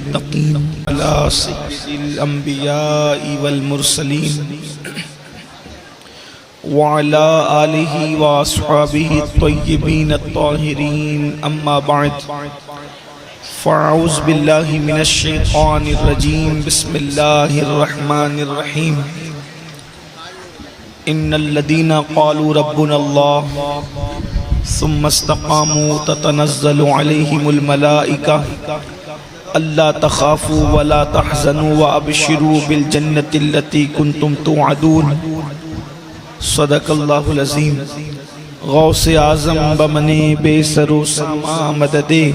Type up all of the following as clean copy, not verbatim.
للمتقين على سيد الأنبياء والمرسلين وعلى آله وأصحابه الطيبين الطاهرين أما بعد فأعوذ بالله من الشيطان الرجيم بسم الله الرحمن الرحيم إن الذين قالوا ربنا الله ثم استقاموا تتنزل عليهم الملائكة ألا تخافوا ولا تحزنوا وأبشروا بالجنة التي كنتم توعدون صدق اللہ العظیم۔ غوث اعظم بمنے بے سر و ساما مددے،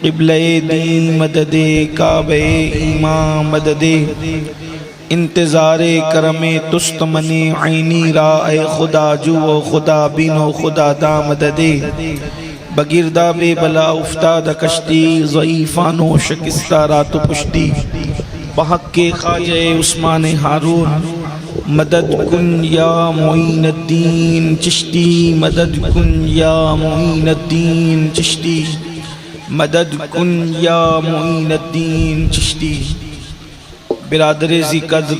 قبلہ دین مددے، کعبہ ایمان مددے، انتظار کرم تست منے عینی را اے خدا جو و خدا بین و خدا دا مددے، بگردہ بے بلا افتاد کشتی، ضعیفان و شکستہ رات و پشتی، بحق کے خواجہ عثمان ہارون، مدد کن یا معین الدین چشتی، مدد کن یا معین الدین چشتی، مدد کن یا معین الدین چشتی۔ برادر ذی قدر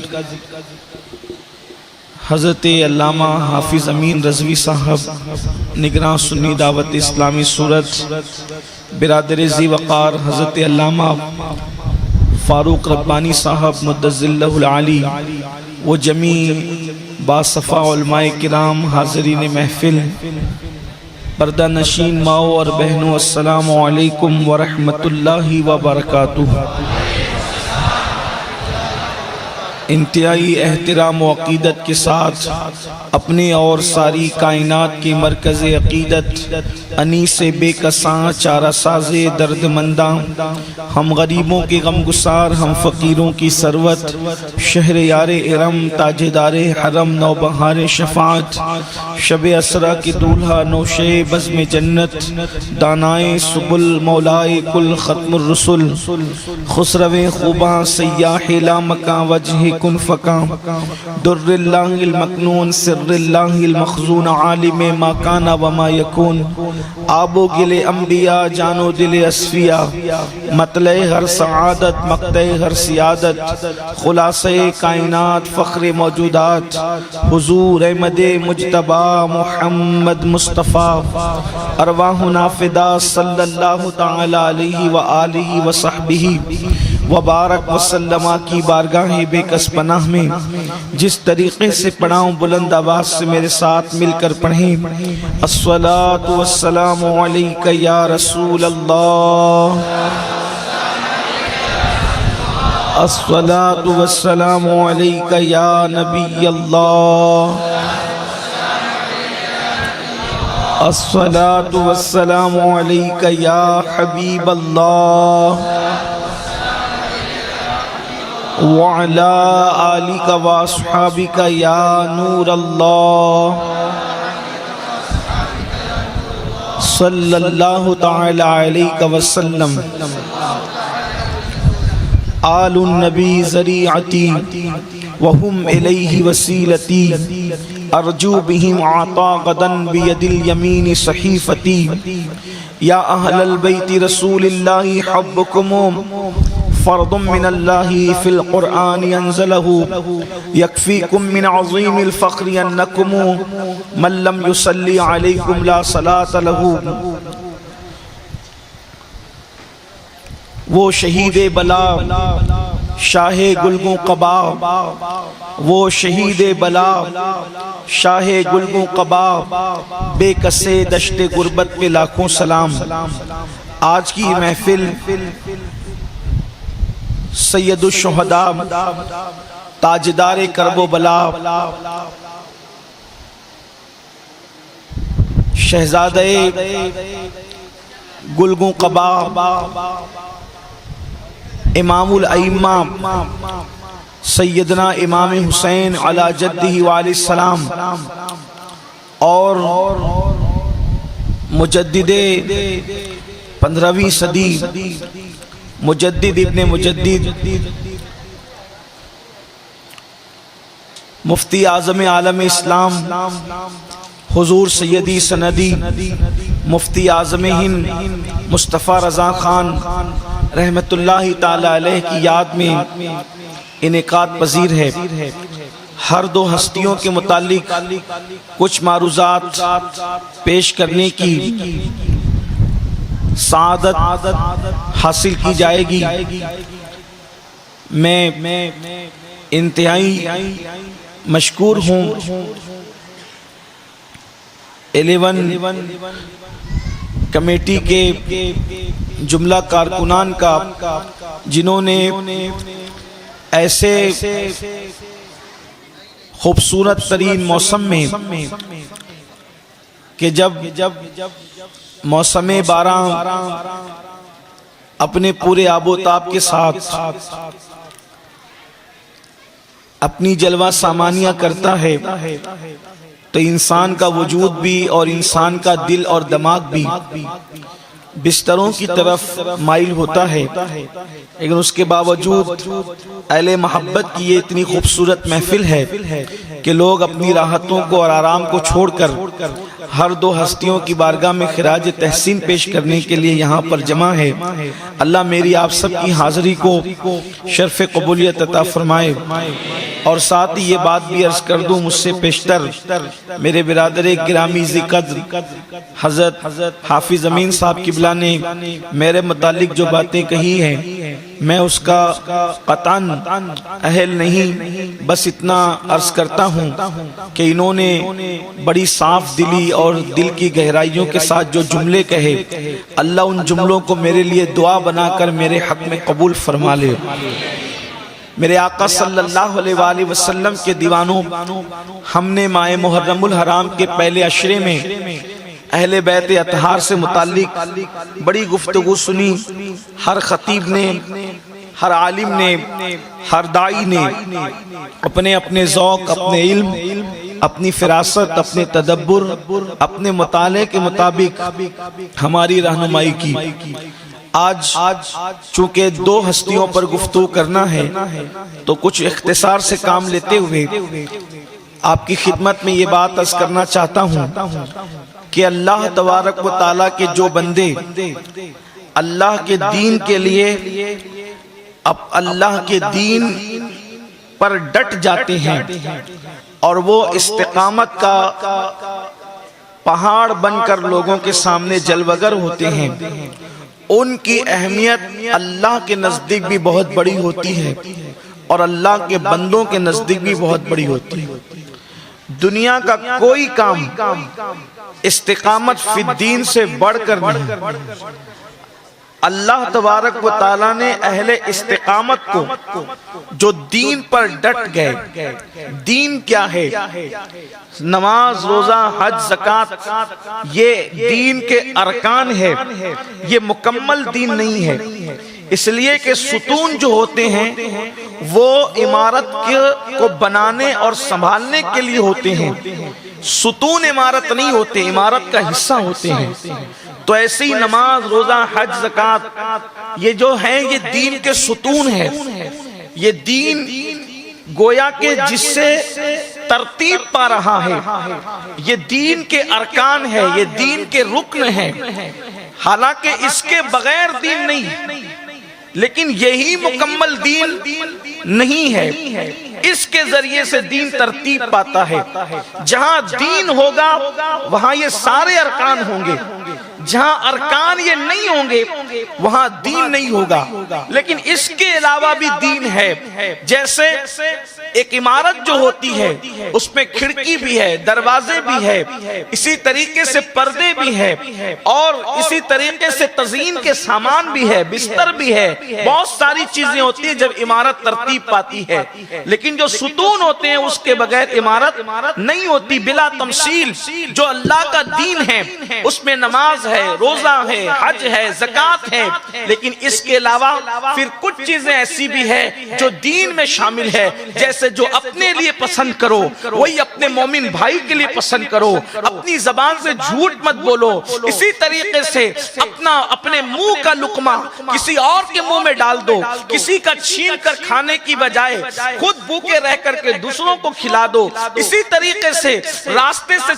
حضرت علامہ حافظ امین رضوی صاحب نگراں سنی دعوت اسلامی صورت، برادر ذی وقار حضرت علامہ فاروق ربانی صاحب مدظ اللہ العالی، وہ جمیع باصفا علماء کرام، حاضرین محفل، پردہ نشین ماؤں اور بہنوں، السلام علیکم ورحمۃ اللہ وبرکاتہ۔ انتہائی احترام و عقیدت کے ساتھ اپنے اور ساری کائنات کی مرکز عقیدت، انیس بے کساں چارہ ساز درد منداں، ہم غریبوں کے غم گسار، ہم فقیروں کی ثروت، شہر یار ارم، تاجدار حرم، نوبہار شفاعت، شب اسرا کی دولہا نوشے بزم جنت، دانائے سبل مولائے کل ختم الرسل، خسرو خوباں سیاح لامکاں وجہ کن فکاں، در اللہ المکنون سر اللہ المخزون، عالم ما کانا وما یکون، آب و گل انبیاء جان و دل اصفیاء، مطلع ہر سعادت مقطع ہر سیادت، خلاصہ کائنات فخر موجودات، حضور احمد مجتبی محمد مصطفیٰ، ارواحنا فدا صلی اللہ تعالی علیہ وآلہ وصحبہ وبارک وسلم کی بارگاہ بے کس پناہ میں جس طریقے سے پڑھاؤں بلند آواز سے میرے ساتھ مل کر پڑھیں۔ الصلاۃ والسلام علیک یا رسول اللہ، الصلاۃ والسلام علیک یا نبی اللہ، الصلاۃ والسلام علیک یا حبیب اللہ، وعلى آلك وأصحابك يا نور الله صلى الله تعالى عليك وسلم۔ آل النبی ذریعتی وهم إلیہ وسیلتی، ارجو بهم عطا غدا بید الیمین صحیفتی، یا اہل البیت رسول اللہ حبکم فرض من اللہ فی القرآن انزلہ، یکفیکم من عظیم الفخر انکم من لم یصلی علیکم لا صلاة لہ۔ وہ شہید بلا شاہ گلگوں قبا، وہ شہید بلا شاہ گلگوں قبا، بے کسے دشت غربت پہ لاکھوں سلام۔ آج کی محفل سید الشہداء، تاجدار کرب و بلا، شہزادہ گلگوں قبا، امام الائمہ سیدنا امام حسین علی جدہ وعلیہ السلام، اور مجدد 15ویں صدی، مجدد ابن مجدد، مفتی اعظم عالم اسلام حضور سیدی سندی مفتی اعظم ہند مصطفیٰ رضا خان رحمت اللہ تعالی علیہ کی یاد میں انعقاد پذیر ہے۔ ہر دو ہستیوں کے متعلق کچھ معروضات پیش کرنے کی سعادت حاصل کی جائے گی۔ میں انتہائی مشکور ہوں 11 کمیٹی کے جملہ کارکنان کا، جنہوں نے ایسے خوبصورت ترین موسم میں کہ جب موسم باران اپنے پورے آب و تاب کے ساتھ اپنی جلوہ سامانیہ کرتا ہے، تو انسان کا وجود بھی اور انسان کا دل اور دماغ بھی بستروں کی طرف مائل ہوتا ہے، لیکن اس کے باوجود اہل محبت کی یہ اتنی خوبصورت محفل ہے کہ لوگ اپنی راحتوں کو اور آرام کو چھوڑ کر ہر دو ہستیوں کی بارگاہ میں خراج تحسین پیش کرنے کے لیے یہاں پر جمع ہے۔ اللہ میری آپ سب کی حاضری کو شرف قبولیت عطا فرمائے، اور ساتھ ہی یہ بات بھی عرض کر دوں، مجھ سے پیشتر میرے برادر گرامی ذی قدر حضرت حافظ امین صاحب قبلہ نے میرے متعلق جو باتیں کہی ہیں، میں اس کا قطعاً اہل نہیں، بس اتنا عرض کرتا ہوں کہ انہوں نے بڑی صاف دلی اور دل کی گہرائیوں کے ساتھ جو جملے کہے، اللہ ان جملوں کو میرے لیے دعا بنا کر میرے حق میں قبول فرما لے۔ میرے آقا صلی اللہ علیہ وآلہ وسلم کے دیوانوں، ہم نے ماہ محرم الحرام کے پہلے عشرے میں اہل بیت اطہار سے متعلق بڑی گفتگو سنی۔ ہر خطیب نے، ہر عالم نے، ہر داعی نے اپنے اپنے ذوق، اپنے علم، اپنی فراست، اپنے تدبر، اپنے مطالعے کے مطابق ہماری رہنمائی کی۔ آج چونکہ دو ہستیوں پر گفتگو کرنا ہے تو کچھ اختصار سے کام لیتے ہوئے آپ کی خدمت میں یہ بات عرض کرنا چاہتا ہوں کہ اللہ تبارک و تعالیٰ کے جو بندے اللہ کے دین کے لیے اب اللہ کے دین پر ڈٹ جاتے ہیں اور وہ استقامت کا پہاڑ بن کر لوگوں کے سامنے جلوگر ہوتے ہیں، ان کی اہمیت اللہ کے نزدیک بھی بہت بڑی ہوتی ہے اور اللہ کے بندوں کے نزدیک بھی بہت بڑی ہوتی ہے۔ دنیا کا کوئی کام استقامت فی الدین سے بڑھ کر نہیں۔ اللہ تبارک و تعالیٰ نے اہل استقامت کو جو دین پر ڈٹ گئے، دین کیا ہے؟ نماز، روزہ، حج، زکوٰۃ، یہ دین کے ارکان ہے، یہ مکمل دین نہیں ہے، اس لیے کہ ستون جو ہوتے ہیں وہ عمارت کو بنانے اور سنبھالنے کے لیے ہوتے ہیں، ستون عمارت نہیں ہوتے، عمارت کا حصہ ہوتے ہیں۔ تو ایسی نماز، روزہ، حج، زکوٰۃ یہ جو ہیں یہ دین کے ستون ہیں، یہ دین گویا کہ جس سے ترتیب پا رہا ہے، یہ دین کے ارکان ہے، یہ دین کے رکن ہیں، حالانکہ اس کے بغیر دین نہیں، لیکن یہی مکمل دین نہیں ہے، اس کے ذریعے سے دین ترتیب پاتا ہے۔ جہاں دین ہوگا وہاں یہ سارے ارکان ہوں گے، جہاں ارکان یہ نہیں ہوں گے وہاں دین نہیں ہوگا، لیکن اس کے علاوہ بھی دین ہے۔ جیسے ایک عمارت جو ہوتی ہے اس میں کھڑکی بھی ہے، دروازے بھی ہے، اسی طریقے سے پردے بھی ہے، اور اسی طریقے سے تزئین کے سامان بھی ہے، بستر بھی ہے، بہت ساری چیزیں ہوتی ہیں جب عمارت ترتیب پاتی ہے، لیکن جو ستون ہوتے ہیں اس کے بغیر عمارت نہیں ہوتی۔ بلا تمثیل جو اللہ کا دین ہے اس میں نماز ہے، روزہ ہے، حج ہے، زکوٰۃ ہے، لیکن اس کے علاوہ پھر کچھ چیزیں ایسی بھی ہے جو دین میں شامل ہے، جیسے جو اپنے لیے پسند کرو وہی اپنے مومن بھائی کے لیے پسند کرو، اپنی زبان سے جھوٹ مت بولو، اسی طریقے سے اپنے منہ کا لقمہ کسی اور کے منہ میں ڈال دو، کسی کا چھین کر کھانے کی بجائے خود بھوکے رہ کر کے دوسروں کو کھلا دو، اسی طریقے سے راستے سے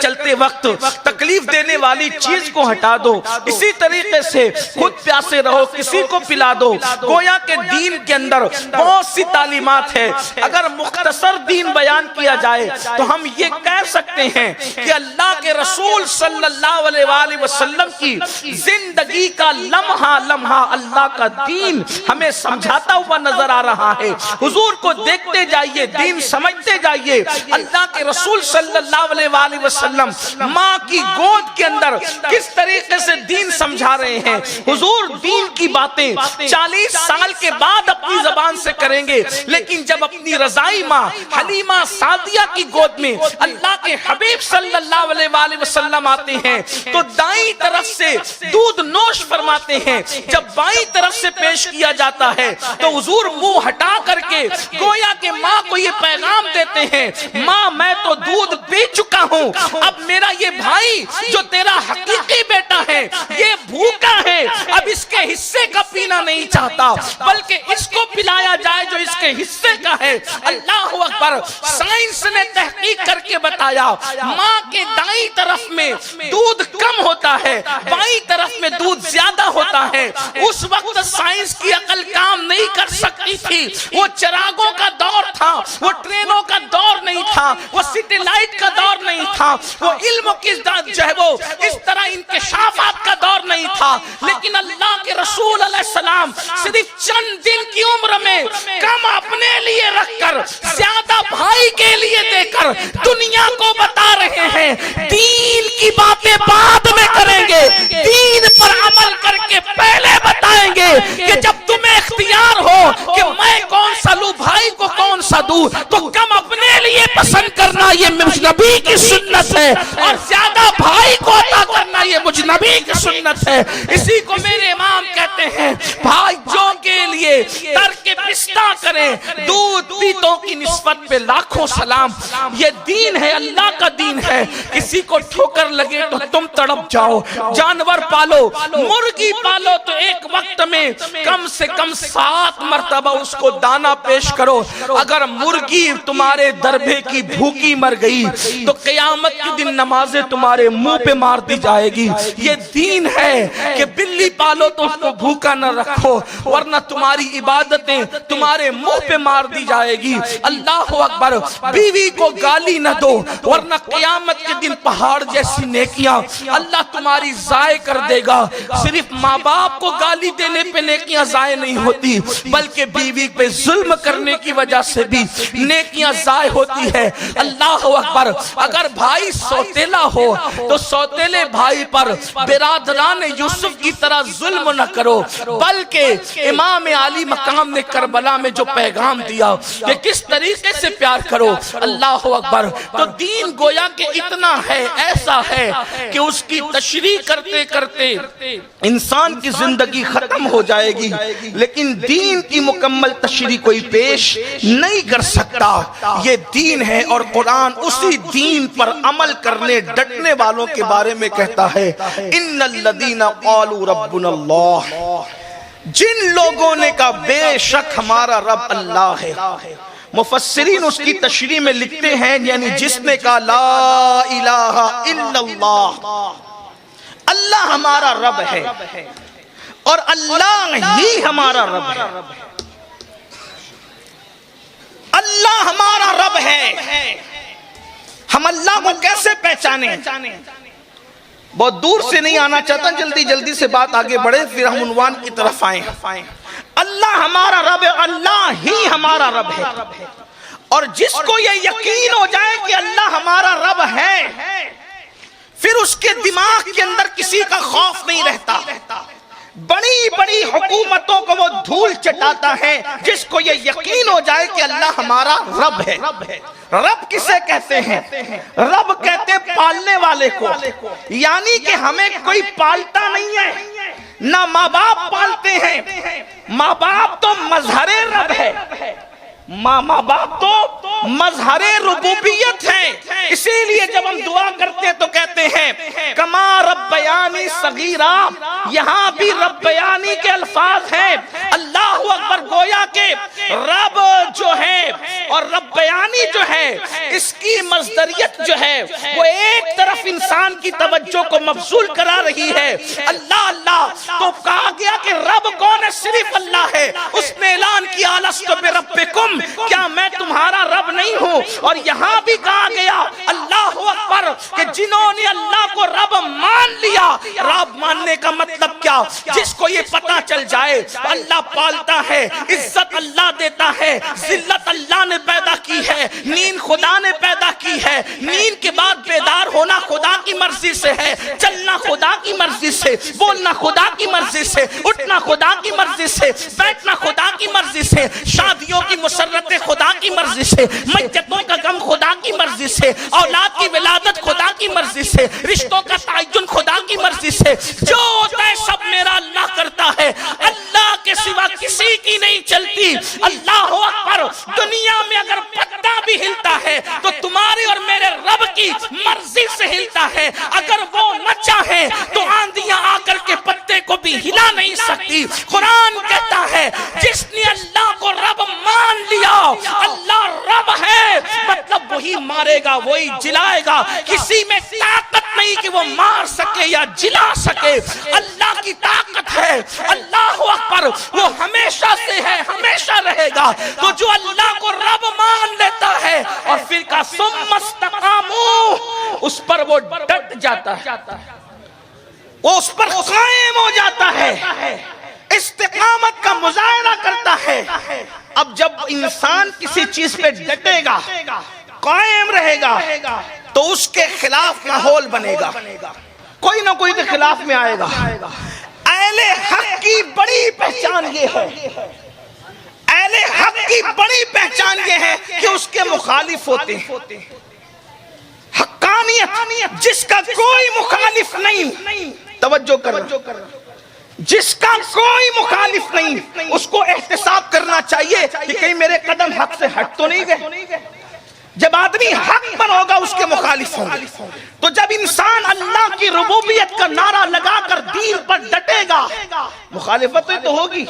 چلتے وقت تکلیف دینے والی چیز کو ہٹا دو، اسی طریقے سے خود پیاسے رہو، کسی کو پلا دو۔ گویا کہ دین کے اندر بہت سی تعلیمات ہے۔ اگر مختصر دین بیان کیا جائے تو ہم یہ کہہ سکتے ہیں کہ اللہ کے رسول صلی اللہ علیہ وآلہ وسلم کی زندگی کا لمحہ لمحہ اللہ کا دین ہمیں سمجھاتا ہوا نظر آ رہا ہے۔ حضور کو دیکھتے جائیے، دین سمجھتے جائیے۔ اللہ کے رسول صلی اللہ علیہ وآلہ وسلم ماں کی گود کے اندر کس طریقے سے دین سمجھا رہے ہیں۔ حضور دین کی باتیں 40 سال کے بعد اپنی زبان سے کریں گے، لیکن جب اپنی رضائی ماں حلیمہ سعدیہ کی گود میں اللہ کے حبیب صلی اللہ علیہ وآلہ وسلم آتے ہیں تو دائیں طرف سے دودھ نوش فرماتے ہیں۔ جب بائیں طرف سے پیش کیا جاتا ہے تو حضور منہ ہٹا کر کے گویا کہ ماں کو یہ پیغام دیتے ہیں، ماں میں تو دودھ پی چکا ہوں، اب میرا یہ بھائی جو تیرا حقیقی بیٹا ہے یہ بھوکا ہے، اب اس کے حصے کا پینا نہیں چاہتا بلکہ اس کو پلایا جائے جو اس کے حصے کا ہے۔ اللہ اکبر۔ سائنس نے تحقیق کر کے بتایا ماں کے دائیں طرف میں دودھ کم ہوتا ہے، بائیں طرف میں دودھ زیادہ ہوتا ہے۔ اس وقت سائنس کی عقل کام نہیں کر سکتی تھی، وہ چراغوں کا دور تھا، وہ ٹرینوں کا دور نہیں تھا، وہ سیٹلائٹ کا دور نہیں تھا، وہ علم کی جو ہے وہ اس طرح انکشافات کا دور نہیں تھا۔ لیکن اللہ کے رسول علیہ السلام صرف چند دن کی عمر میں کم اپنے لیے رکھ کر زیادہ بھائی کے لیے دے کر دنیا کو بتا رہے ہیں دین کی باتیں بعد میں کریں گے، دین پر عمل کر کے پہلے بتائیں گے کہ جب تمہیں اختیار ہو کہ میں کون سا لوں، بھائی کو کون سا دوں، تو کم اپنے لیے پسند کرنا یہ مجھ نبی کی سنت ہے، اور زیادہ بھائی کو عطا کرنا یہ مجھ نبی کی سنت ہے۔ اسی کو میرے امام کہتے ہیں بھائیوں کے لیے ترک پستہ کریں، دودھ پیتوں کی نسبت پہ لاکھوں سلام۔ یہ دین ہے، اللہ کا دین ہے۔ کسی کو ٹھوکر لگے تو تم تڑپ جاؤ۔ جانور پالو، مرغی پالو تو ایک وقت میں کم سے کم 7 مرتبہ اس کو دانا پیش کرو۔ اگر مرغی تمہارے دربے کی بھوکی مر گئی تو قیامت کے دن نمازیں تمہارے منہ پہ مار دی جائے گی۔ یہ دین ہے کہ بلی پالو تو اس کو بھوکا نہ رکھو ورنہ تمہاری عبادتیں تمہارے منہ پہ مار دی جائے گی۔ اللہ اکبر۔ بیوی کو گالی نہ دو ورنہ قیامت کے دن پہاڑ جیسی نیکیاں اللہ تمہاری ضائع کر دے گا۔ صرف ماں باپ کو گالی دینے پہ نیکیاں ضائع نہیں ہوتی بلکہ بیوی پہ ظلم کرنے کی وجہ سے بھی نیکیاں ضائع ہوتی ہے۔ اللہ اکبر۔ اگر بھائی سوتیلا ہو تو سوتیلے بھائی پر برادران یوسف کی طرح ظلم نہ کرو بلکہ امام علی مقام نے کربلا میں جو پیغام دیا کہ کس طریقے سے پیار کرو۔ اللہ اکبر۔ تو دین گویا کہ اتنا ہے، ایسا ہے کہ اس کی تشریح کرتے کرتے انسان کی زندگی ختم ہو جائے گی لیکن دین کی مکمل تشریح کوئی پیش نہیں کر سکتا۔ یہ دین ہے اور قرآن اسی دین پر عمل کرنے ڈٹنے والوں کے بارے میں کہتا ہے ان الذین قالوا ربنا اللہ، جن لوگوں نے کہا بے شک ہمارا رب اللہ ہے۔ مفسرین اس کی تشریح میں لکھتے ہیں یعنی جس نے کہا لا الہ الا اللہ، اللہ ہمارا رب ہے اور اللہ ہی ہمارا رب ہے، اللہ ہمارا رب ہے۔ ہم اللہ کو کیسے پہچانے؟ بہت دور سے نہیں آنا چاہتا، جلدی جلدی سے بات آگے بڑھے پھر ہم عنوان کی طرف آئیں۔ اللہ ہمارا رب ہے، اللہ ہی ہمارا رب ہے، اور جس کو یہ یقین ہو جائے کہ اللہ ہمارا رب ہے پھر اس کے دماغ کے اندر کسی کا خوف نہیں رہتا۔ بڑی بڑی حکومتوں کو وہ دھول چٹاتا ہے جس کو یہ یقین ہو جائے کہ اللہ ہمارا رب ہے۔ رب کسے کہتے ہیں؟ رب کہتے پالنے والے کو، یعنی کہ ہمیں کوئی پالتا نہیں ہے، نہ ماں باپ پالتے ہیں، ماں باپ تو مظہر رب ہے، ماں باپ تو مظہر ربوبیت ہے۔ اسی لیے جب ہم دعا کرتے ہیں تو کہتے ہیں کما ربیانی صغیرا، یہاں بھی ربیانی کے الفاظ ہیں۔ اللہ اکبر۔ گویا کہ رب جو ہے اور ربیانی جو ہے اس کی مصدریت جو ہے وہ ایک طرف طرف انسان کی توجہ کو مبذول کرا رہی ہے، اللہ اللہ، تو کہا گیا کہ رب کون ہے؟ صرف اللہ ہے۔ اس نے اعلان کیا الستُ بربکم، کیا میں تمہارا رب نہیں ہوں؟ اور یہاں بھی کہا گیا اللہ اکبر کہ جنہوں نے اللہ کو رب مان لیا۔ رب ماننے کا مطلب کیا؟ جس کو یہ پتہ چل جائے اللہ پالتا ہے، عزت اللہ دیتا ہے، ذلت اللہ نے پیدا کی ہے، نیند خدا نے پیدا کی ہے، نیند کے بعد بیدار ہونا خدا کی مرضی سے ہے، چلنا خدا کی مرضی سے، بولنا خدا کی مرضی سے، اٹھنا خدا کی مرضی سے، بیٹھنا خدا کی مرضی سے، شادیوں کی مسرتیں خدا کی مرضی سے، میتوں کا غم خدا کی مرضی سے، اولاد کی ولادت خدا کی مرضی سے، رشتوں کا تعین خدا کی مرضی سے، جو ہوتا ہے سب میرا اللہ کرتا ہے، اللہ کے سوا کسی کی نہیں چلتی۔ اللہ اکبر، دنیا میں اگر پتا بھی ہلتا ہے تو تمہاری اور میرے رب کی مرضی سے ہلتا ہے، اگر وہ نہ چاہے تو آندیاں آ کر کے پتے کو بھی ہلا نہیں سکتی۔ قرآن کہتا ہے جس نے اللہ کو رب مان لیا، اللہ رب ہے، مطلب وہی مارے گا، وہی جلائے گا، کسی میں طاقت نہیں کہ وہ مار سکے یا جلا سکے، اللہ کی طاقت ہے۔ اللہ اکبر، وہ ہمیشہ سے ہے، ہمیشہ رہے گا۔ تو جو اللہ کو رب مان لیتا ہے اور پھر کا ثم استقاموا، اس پر وہ ڈٹ جاتا ہے، وہ اس پر قائم ہو جاتا ہے، استقامت کا مظاہرہ کرتا ہے۔ اب جب انسان کسی چیز پہ ڈٹے گا، قائم رہے گا، تو اس کے خلاف ماحول بنے گا، کوئی نہ کوئی کے خلاف میں آئے گا۔ اہل حق کی بڑی پہچان یہ ہے، اہل حق کی بڑی پہچان یہ ہے کہ اس کے مخالف ہوتے ہیں۔ حقانیت جس کا کوئی مخالف نہیں، توجہ کرنا، جس کا کوئی مخالف نہیں، اس کو احتساب کرنا چاہیے کہ کہیں میرے قدم حق سے ہٹ تو نہیں گئے۔ جب آدمی حق پر ہوگا اس کے مخالف ہوں گے، تو جب انسان اللہ کی ربوبیت کا نعرہ لگا کر دین پر ڈٹے گا، مخالفت تو ہوگی،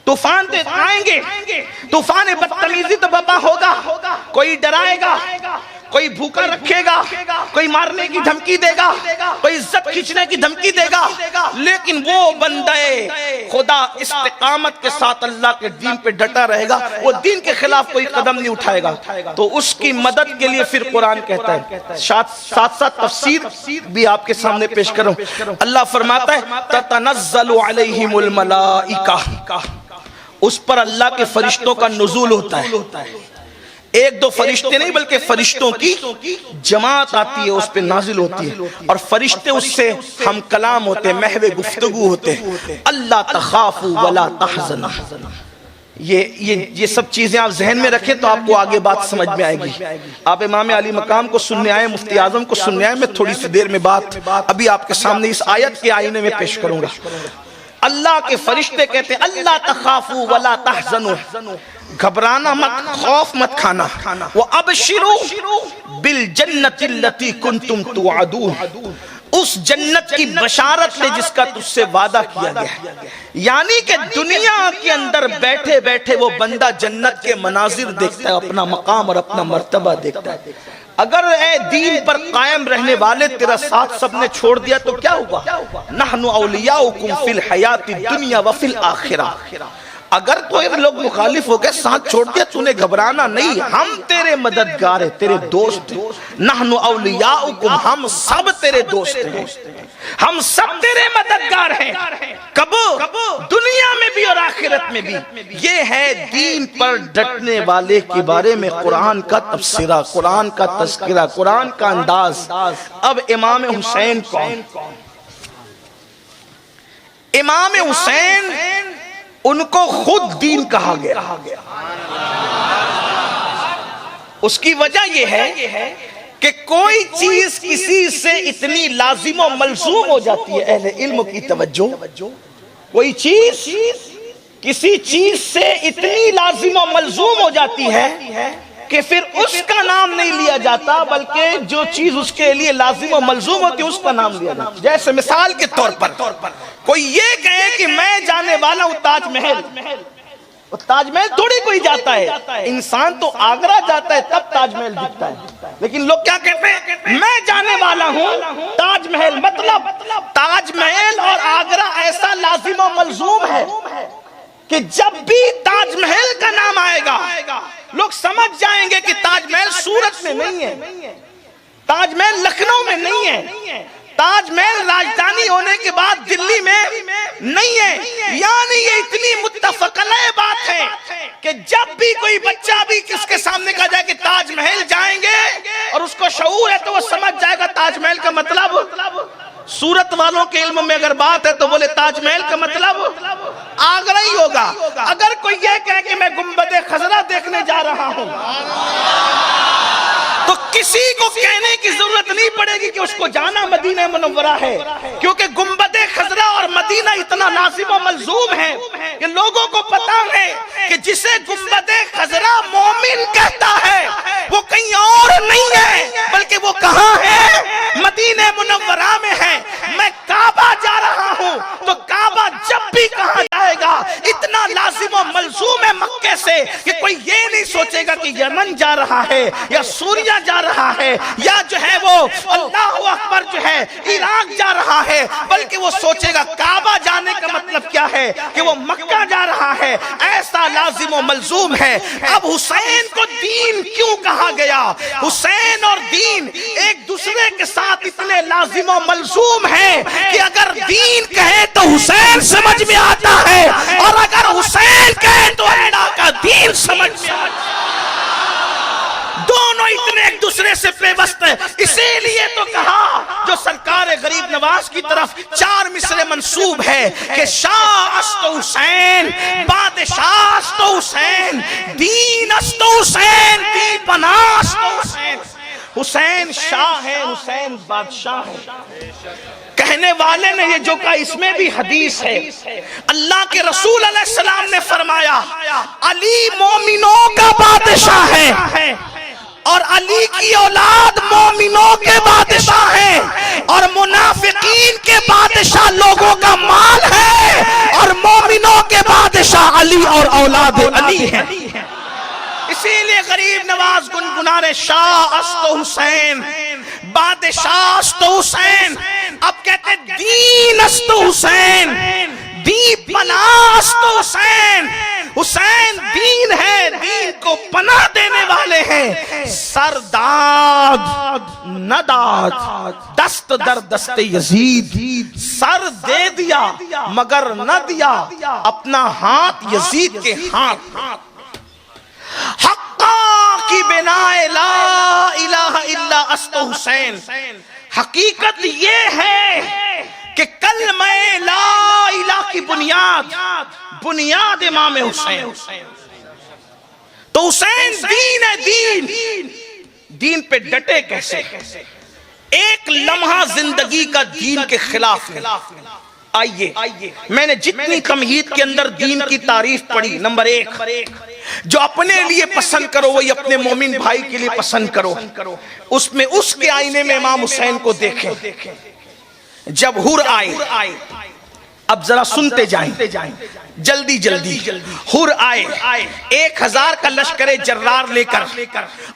طوفان تو آئیں گے، طوفان بدتمیزی تو بابا ہوگا، کوئی ڈرائے گا، کوئی بھوکا رکھے گا، کوئی مارنے کی دھمکی دے گا، کوئی عزت کھینچنے کی دھمکی دے گا، لیکن وہ بندہ خدا استقامت کے ساتھ اللہ کے دین پہ ڈٹا رہے گا، وہ دین کے خلاف کوئی قدم نہیں اٹھائے گا۔ تو اس کی مدد کے لیے پھر قرآن کہتا ہے، ساتھ ساتھ تفسیر بھی آپ کے سامنے پیش کروں۔ اللہ فرماتا ہے تتنزل علیہم الملائکہ، اس پر اللہ کے فرشتوں کا نزول ہوتا ہے، ایک دو فرشتے نہیں بلکہ فرشتوں کی جماعت آتی ہے، اس پہ نازل ہوتی ہے، اور فرشتے اس سے ہم کلام ہوتے، محو گفتگو ہوتے۔ اللہ تخافوا ولا تحزنوا، یہ سب چیزیں آپ ذہن میں رکھیں تو آپ کو آگے بات سمجھ میں آئے گی۔ آپ امام علی مقام کو سننے آئے، مفتی اعظم کو سننے آئے، میں تھوڑی سی دیر میں بات ابھی آپ کے سامنے اس آیت کے آئینے میں پیش کروں گا۔ اللہ کے فرشتے کہتے ہیں اللہ تخافوا ولا تحزنوا، گھبرانا مت، خوف مت کھانا، وَأَبْشِرُوا بِالْجَنَّةِ الَّتِي كُنْتُمْ تُوعَدُونَ، اس جنت کی بشارت لے جس کا تجھ سے وعدہ کیا گیا۔ یعنی کہ دنیا کے اندر بیٹھے بیٹھے وہ بندہ جنت کے مناظر دیکھتا ہے، اپنا مقام اور اپنا مرتبہ دیکھتا ہے۔ اگر اے دین پر قائم رہنے والے تیرا ساتھ سب نے چھوڑ دیا تو کیا ہوا؟ نحن اولیاؤکم فی الحیات الدنیا وفی الآخرہ، اگر تو لوگ مخالف ہو گئے ساتھ چھوڑ دیا، تو نے گھبرانا نہیں، ہم تیرے مددگار ہیں، تیرے دوست ہیں۔ نحن اولیاؤکم، ہم سب تیرے دوست ہیں، ہم سب تیرے مددگار ہیں، کب؟ دنیا میں بھی اور آخرت میں بھی۔ یہ ہے دین پر ڈٹنے والے کے بارے میں قرآن کا تبصرہ، قرآن کا تذکرہ، قرآن کا انداز۔ اب امام حسین کون؟ امام حسین ان کو خود دین کہا گیا۔ اس کی وجہ یہ ہے کہ کوئی چیز کسی سے اتنی لازم و ملزوم ہو جاتی ہے، اہل علم کی توجہ، کوئی چیز کسی چیز سے اتنی لازم و ملزوم ہو جاتی ہے کہ پھر اس کا نام نہیں لیا جاتا، بلکہ جو چیز اس کے لیے لازم و ملزوم ہوتی ہے اس کا نام لیا جاتا۔ جیسے مثال کے طور پر کوئی یہ کہے کہ میں جانے والا ہوں تاج محل، تاج محل تھوڑی کوئی جاتا ہے، انسان تو آگرہ جاتا ہے تب تاج محل دکھتا ہے۔ لیکن لوگ کیا کہتے ہیں؟ میں جانے والا ہوں تاج محل، مطلب تاج محل اور آگرہ ایسا لازم و ملزوم ہے کہ جب بھی تاج محل کا نام آئے گا لوگ سمجھ جائیں گے کہ تاج محل سورت میں نہیں ہے، تاج محل لکھنؤ میں نہیں ہے، تاج محل راجدھانی ہونے کے بعد دلی میں نہیں ہے۔ یعنی یہ اتنی متفق علیہ بات ہے کہ جب بھی کوئی بچہ بھی کس کے سامنے کہا جائے کہ تاج محل جائیں گے اور اس کو شعور ہے تو وہ سمجھ جائے گا تاج محل کا مطلب، سورت والوں کے علم میں اگر بات ہے تو بولے تاج محل کا مطلب آگرہ ہی ہوگا۔ اگر کوئی یہ کہے کہ میں گنبد خضرا دیکھنے جا رہا ہوں تو کسی کو کہنے کی ضرورت نہیں پڑے گی کہ اس کو جانا مدینہ منورہ ہے، کیونکہ گنبد خضرا اور مدینہ اتنا لازم و ملزوم ہے کہ لوگوں کو پتا ہے کہ جسے گنبد خضرا مومن کہتا ہے وہ کہیں اور نہیں ہے بلکہ وہ کہاں ہے؟ مدینہ منورہ میں ہے۔ میں کعبہ جا رہا ہوں تو کعبہ جب بھی کہا جائے گا اتنا لازم و ملزوم ہے مکے سے کہ کوئی یہ نہیں سوچے گا کہ یمن جا رہا ہے یا سوریہ جا رہا ہے یا جو ہے وہ اللہ اکبر جو ہے عراق جا رہا ہے، بلکہ وہ سوچے گا کعبہ جانے کا مطلب کیا ہے کہ وہ مکہ جا رہا ہے۔ ایسا لازم و ملزوم ہے۔ اب حسین کو دین کیوں کہا گیا؟ حسین اور دین ایک دوسرے کے ساتھ اتنے لازم و ملزوم ہیں کہ اگر دین کہے تو حسین سمجھ میں آتا ہے اور اگر حسین کہے تو اللہ کا دین سمجھ میں آتا ہے۔ دونوں اتنے ایک دوسرے سے پیوست ہیں، اسی لیے تو کہا جو سرکار غریب نواز کی طرف 4 مصرے منسوب ہے کہ شاہ است حسین، بادشاہ است حسین، دین است حسین، دی پناہ است حسین۔ حسین شاہ ہے، حسین بادشاہ ہے۔ کہنے والے نے یہ جو کہا اس میں بھی حدیث ہے، اللہ کے رسول علیہ السلام نے فرمایا علی مومنوں کا بادشاہ ہے اور علی کی اولاد مومنوں کے بادشاہ ہیں، اور منافقین کے بادشاہ لوگوں کا مال ہے اور مومنوں کے بادشاہ علی اور اولاد علی ہیں۔ اسی لیے غریب نواز گنگنارے شاہ است حسین، بادشاہ است حسین، اب کہتے دین است حسین، دی پناہ است حسین۔ حسین دین ہے، دین کو پناہ دینے والے ہیں۔ سرداد نداد دست در دست یزید، سر دے دیا مگر نہ دیا اپنا ہاتھ یزید کے ہاتھ۔ حقا کی بنا لا الہ الا است حسین، حقیقت یہ ہے کہ کلمہ لا الہ کی بنیاد امام حسین۔ تو حسین دین ہے، دین پہ ڈٹے کیسے؟ ایک لمحہ زندگی کا دین کے خلاف نہیں۔ آئیے میں نے جتنی تمہید کے اندر دین کی تعریف پڑھی، نمبر 1 جو اپنے لیے پسند کرو وہی اپنے مومن بھائی کے لیے پسند کرو، اس میں اس کے آئینے میں امام حسین کو دیکھیں۔ جب حور آئے، اب ذرا سنتے جائیں جلدی حور آئے 1000 کا لشکر جرار لے کر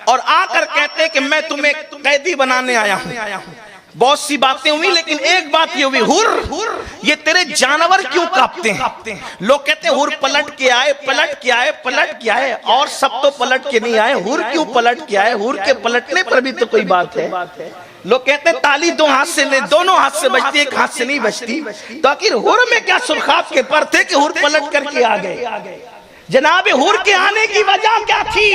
اور آ کر کہتے ہیں کہ میں تمہیں قیدی بنانے آیا ہوں۔ بہت سی باتیں ہوئی لیکن ایک بات یہ ہوئی، حور یہ تیرے جانور کیوں کانپتے ہیں؟ لوگ کہتے ہیں حور پلٹ کے آئے اور سب تو پلٹ کے نہیں آئے، حور کیوں پلٹ کے آئے؟ حور کے پلٹنے پر بھی تو کوئی بات ہے۔ لوگ کہتے ہیں تالی دونوں ہاتھ سے بجتی، ایک ہاتھ سے نہیں بجتی، تو آخر حور میں کیا سرخاب کے پر تھے کہ حور پلٹ کر کے آ گئے؟ جناب حور کے آنے کی وجہ کیا تھی؟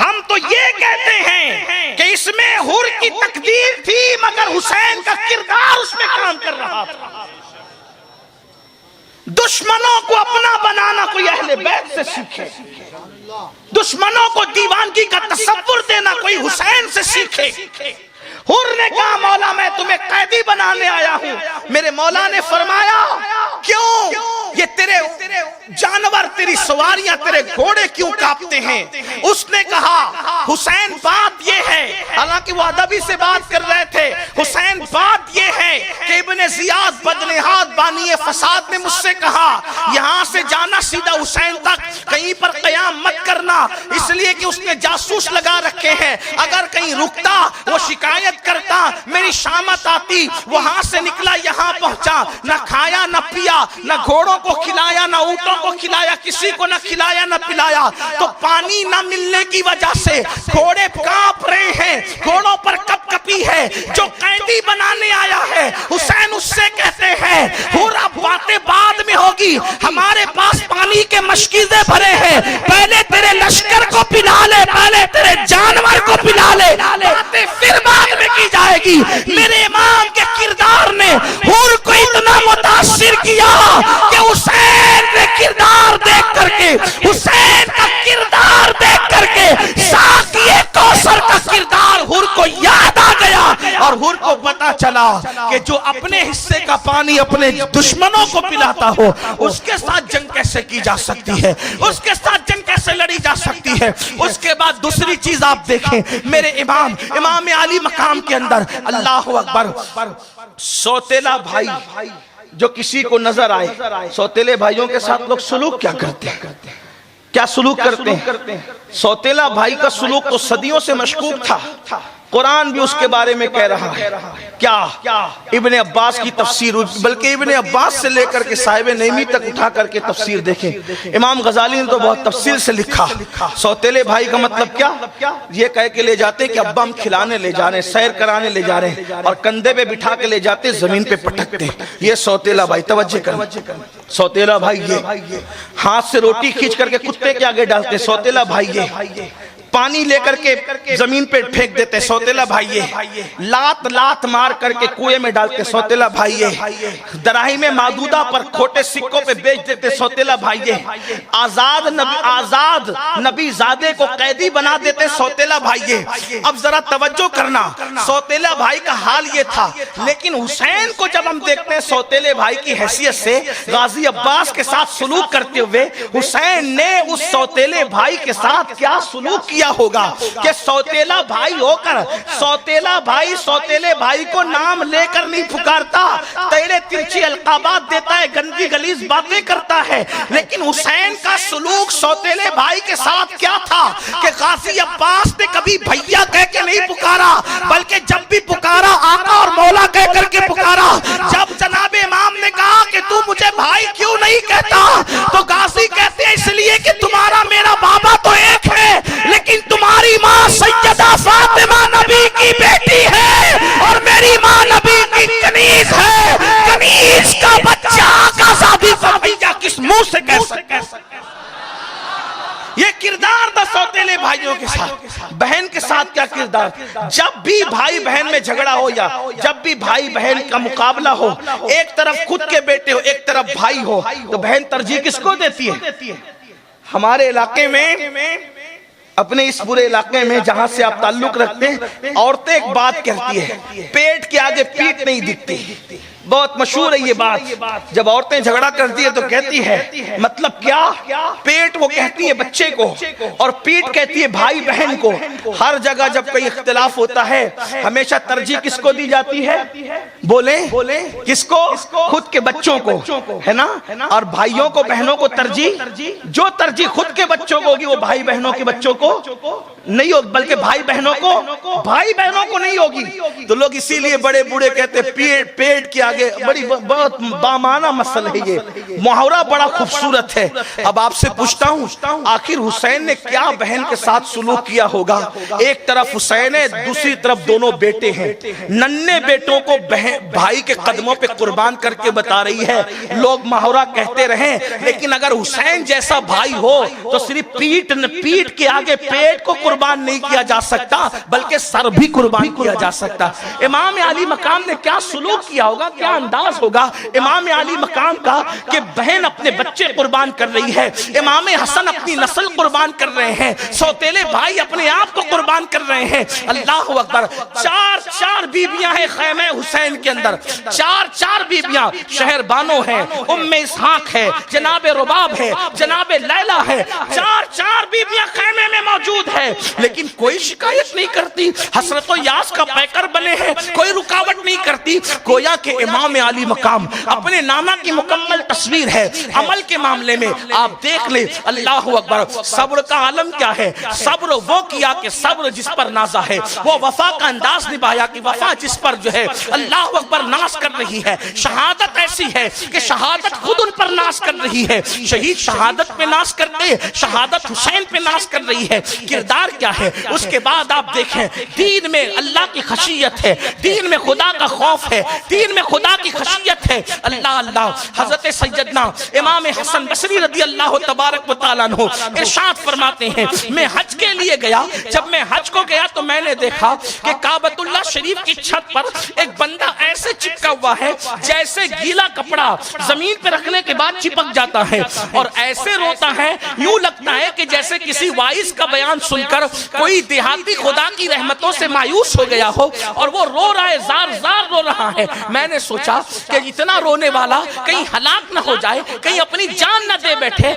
ہم تو یہ کہتے ہیں کہ اس میں حور کی تقدیر تھی مگر حسین کا کردار اس میں کام کر رہا تھا۔ دشمنوں کو اپنا بنانا کوئی اہل بیت سے سیکھے، دشمنوں کو دیوانگی کا تصور دینا کوئی حسین سے سیکھے۔ حور نے کہا مولا میں تمہیں قیدی بنانے آیا ہوں۔ میرے مولا نے فرمایا کیوں؟ یہ تیرے جانور، تیری سواریاں، تیرے گھوڑے کیوں کانپتے ہیں؟ اس نے کہا حسین بات یہ ہے، حالانکہ وہ ادبی سے بات کر رہے تھے، حسین بات یہ ہے کہ ابن زیاد بدنہاد بانی فساد نے مجھ سے کہا یہاں سے جانا سیدھا حسین تک، کہیں پر قیام مت کرنا، اس لیے کہ اس نے جاسوس لگا رکھے ہیں، اگر کہیں رکتا وہ شکایت کرتا، میری شامت آتی، وہاں سے نکلا یہاں پہنچا، نہ کھایا نہ پیا، نہ گھوڑوں کو کھلایا نہ اونٹوں کو کھلایا، کسی کو نہ کھلایا نہ پلایا، تو پانی نہ ملنے کی وجہ سے گھوڑے کانپ رہے ہیں، گھوڑوں پر کپ کپی ہے، جو قیدی بنانے آیا ہے حسین اس سے کہتے ہیں پورا باتیں بعد میں ہوگی، ہمارے پاس پانی کے مشکیزیں بھرے ہیں، پہلے تیرے لشکر کو پلا لے، پہلے تیرے جانور کو پلا لے، باتیں پھر بعد میں کی جائے گی۔ میرے امام کے کردار نے حور کو اتنا متاثر کیا کہ حسین نے کردار دیکھ کر کے، حسین کا کردار دیکھ کر کے ساقی کوثر کا کردار حور کو یاد آ گیا، اور حور کو پتا چلا کہ جو اپنے حصے کا پانی اپنے دشمنوں کو پلاتا ہو اس کے ساتھ جنگ کیسے کی جا سکتی ہے، اس کے ساتھ جنگ کیسے لڑی جا سکتی ہے۔ اس کے بعد دوسری چیز آپ دیکھیں، میرے امام علی مقام کے اندر اللہ اکبر، سوتیلا بھائی جو کسی کو نظر آئے، سوتیلے بھائیوں کے ساتھ لوگ سلوک کیا کرتے ہیں، کیا سلوک کرتے ہیں؟ سوتیلا بھائی کا سلوک تو صدیوں سے مشکوک تھا، قرآن بھی اس کے بارے میں کہہ رہا ہے، کیا ابن عباس کی تفسیر، بلکہ ابن عباس سے لے کر کے صاحب نعیمی تک اٹھا کر کے تفسیر دیکھیں، امام غزالی نے تو بہت تفصیل سے لکھا۔ سوتیلے بھائی کا مطلب کیا؟ یہ کہہ کے لے جاتے کہ ابا ہم کھلانے لے جا رہے ہیں، سیر کرانے لے جا رہے ہیں، اور کندھے پہ بٹھا کے لے جاتے، زمین پہ پٹکتے، یہ سوتیلا بھائی۔ توجہ کریں، سوتیلا بھائی یہ ہاتھ سے روٹی کھینچ کر کے کتے کے آگے ڈالتے، سوتیلا بھائی یہ پانی لے کر کے زمین پہ پھینک دیتے، سوتیلا بھائی یہ لات مار کر کے کنویں میں ڈالتے، سوتیلا بھائی یہ دراہیم معدودہ پر کھوٹے سکوں پہ بیچ دیتے، سوتیلا بھائی یہ آزاد نبی زادے کو قیدی بنا دیتے، سوتیلا بھائی یہ۔ اب ذرا توجہ کرنا، سوتیلا بھائی کا حال یہ تھا، لیکن حسین کو جب ہم دیکھتے ہیں سوتیلے بھائی کی حیثیت سے غازی عباس کے ساتھ سلوک کرتے ہوئے، حسین نے اس سوتیلے بھائی کے ساتھ کیا سلوک کیا ہوگا کہ سوتیلا بھائی ہو کر سوتیلا بھائی سوتیلے بھائی کو نام لے کر نہیں پکارتا، تیرے ترچی القابات دیتا ہے، گندی گلیز باتیں کرتا ہے، لیکن حسین کا سلوک سوتیلے بھائی کے ساتھ کیا تھا کہ غازی عباس نے کبھی بھیا کہہ کے نہیں پکارا، بلکہ جب بھی پکارا آقا اور مولا کہہ کر کے پکارا۔ جب جناب امام نے کہا کہ تو مجھے بھائی کیوں نہیں کہتا، تو غازی کہتے ہیں اس لیے کہ تمہارا میرا بابا تو ایک ہے، لیکن تمہاری ماں سیدہ فاطمہ نبی کی بیٹی ہے اور میری ماں نبی کی کنیز ہے، کنیز کا بچہ کا زادی فرمائیا کس منہ سے کہہ سکتا ہے؟ یہ کردار تھا سوتیلے بھائیوں کے ساتھ۔ بہن کے ساتھ کیا کردار؟ جب بھی بھائی بہن میں جھگڑا ہو یا جب بھی بھائی بہن کا مقابلہ ہو، ایک طرف خود کے بیٹے ہو ایک طرف بھائی ہو، تو بہن ترجیح کس کو دیتی ہے؟ ہمارے علاقے میں، اپنے اس پورے علاقے میں جہاں سے آپ تعلق رکھتے ہیں، عورتیں ایک بات کہتی ہے، پیٹ کے آگے پیٹ نہیں دکھتی، بہت مشہور ہے یہ بات۔ جب عورتیں جھگڑا کرتی ہے تو کہتی ہے مطلب کیا؟ پیٹ وہ کہتی ہے بچے کو اور پیٹ کہتی ہے بھائی بہن کو۔ ہر جگہ جب کوئی اختلاف ہوتا ہے ہمیشہ ترجیح کس کو دی جاتی ہے؟ بولیں کس کو؟ خود کے بچوں کو، ہے نا؟ اور بھائیوں کو بہنوں کو ترجیح، جو ترجیح خود کے بچوں کو ہوگی وہ بھائی بہنوں کے بچوں کو نہیں ہوگی، بلکہ بھائی بہنوں کو نہیں ہوگی۔ تو لوگ اسی لیے بڑے بوڑھے کہتے پیٹ کے آگے، بڑی بہت بامانہ مسئلہ ہے یہ، محاورہ بڑا خوبصورت ہے۔ اب آپ سے پوچھتا ہوں آخر حسین نے کیا بہن کے ساتھ سلوک کیا ہوگا؟ ایک طرف حسین ہے، دوسری طرف دونوں بیٹے ہیں، ننھے بیٹوں کو بھائی کے قدموں پہ قربان کر کے بتا رہی ہے۔ لوگ محاورہ کہتے رہیں، لیکن اگر حسین جیسا بھائی ہو تو صرف پیٹ کے آگے پیٹ کو قربان نہیں کیا جا سکتا بلکہ سر بھی قربان کیا جا سکتا۔ امام علی مقام نے کیا سلوک کیا ہوگا، کیا انداز ہوگا امام علی مقام کا کہ بہن اپنے بچے قربان کر رہی ہے، امام حسن اپنی نسل قربان کر رہے ہیں، سوتیلے بھائی اپنے آپ کو قربان کر رہے ہیں۔ اللہ اکبر، چار بیویاں ہیں خیمہ حسین کے اندر، چار بیویاں، شہر بانو ہے، ام اسحاق ہے، جناب رباب ہے، جناب لیلہ ہے، چار بیویاں خیمے میں موجود ہے، لیکن کوئی شکایت نہیں کرتی، حسرت و یاس کا پیکر بنے ہیں، کوئی رکاوٹ نہیں کرتی۔ گویا کہ امام علی مقام اپنے نانا کی مکمل تصویر ہے۔ عمل کے معاملے میں آپ دیکھ لیں، اللہ اکبر، صبر کا عالم کیا ہے؟ صبر وہ کیا کہ صبر جس پر نازا ہے، وہ وفا کا انداز نبھایا کہ وفا جس پر جو ہے اللہ اکبر ناز کر رہی ہے۔ شہادت ایسی ہے کہ شہادت خود ان پر ناز کر رہی ہے، شہید شہادت پہ ناز کرتے، شہادت حسین پہ ناز کر رہی ہے۔ کردار کیا ہے؟ اس کے بعد آپ دیکھیں، دین میں اللہ کی خشیت ہے، دین میں خدا کا خوف ہے، دین میں خدا کی خشیت ہے۔ اللہ حضرت سیدنا امام حسن بصری رضی اللہ تبارک و تعالیٰ عنہ ارشاد فرماتے ہیں، میں حج کے لیے گیا، جب میں حج کو گیا تو میں نے دیکھا کہ کعبۃ اللہ شریف کی چھت پر ایک بندہ ایسے چپکا ہوا ہے جیسے گیلا کپڑا زمین پہ رکھنے کے بعد چپک جاتا ہے، اور ایسے روتا ہے یوں لگتا ہے کہ جیسے کسی وائس کا بیان سن کر کوئی دیہاتی خدا کی رحمتوں سے مایوس ہو گیا ہو اور وہ رو رہا ہے، زار رو رہا ہے۔ میں نے سوچا کہ اتنا رونے والا کہیں ہلاک نہ ہو جائے، کہیں اپنی جان نہ دے بیٹھے۔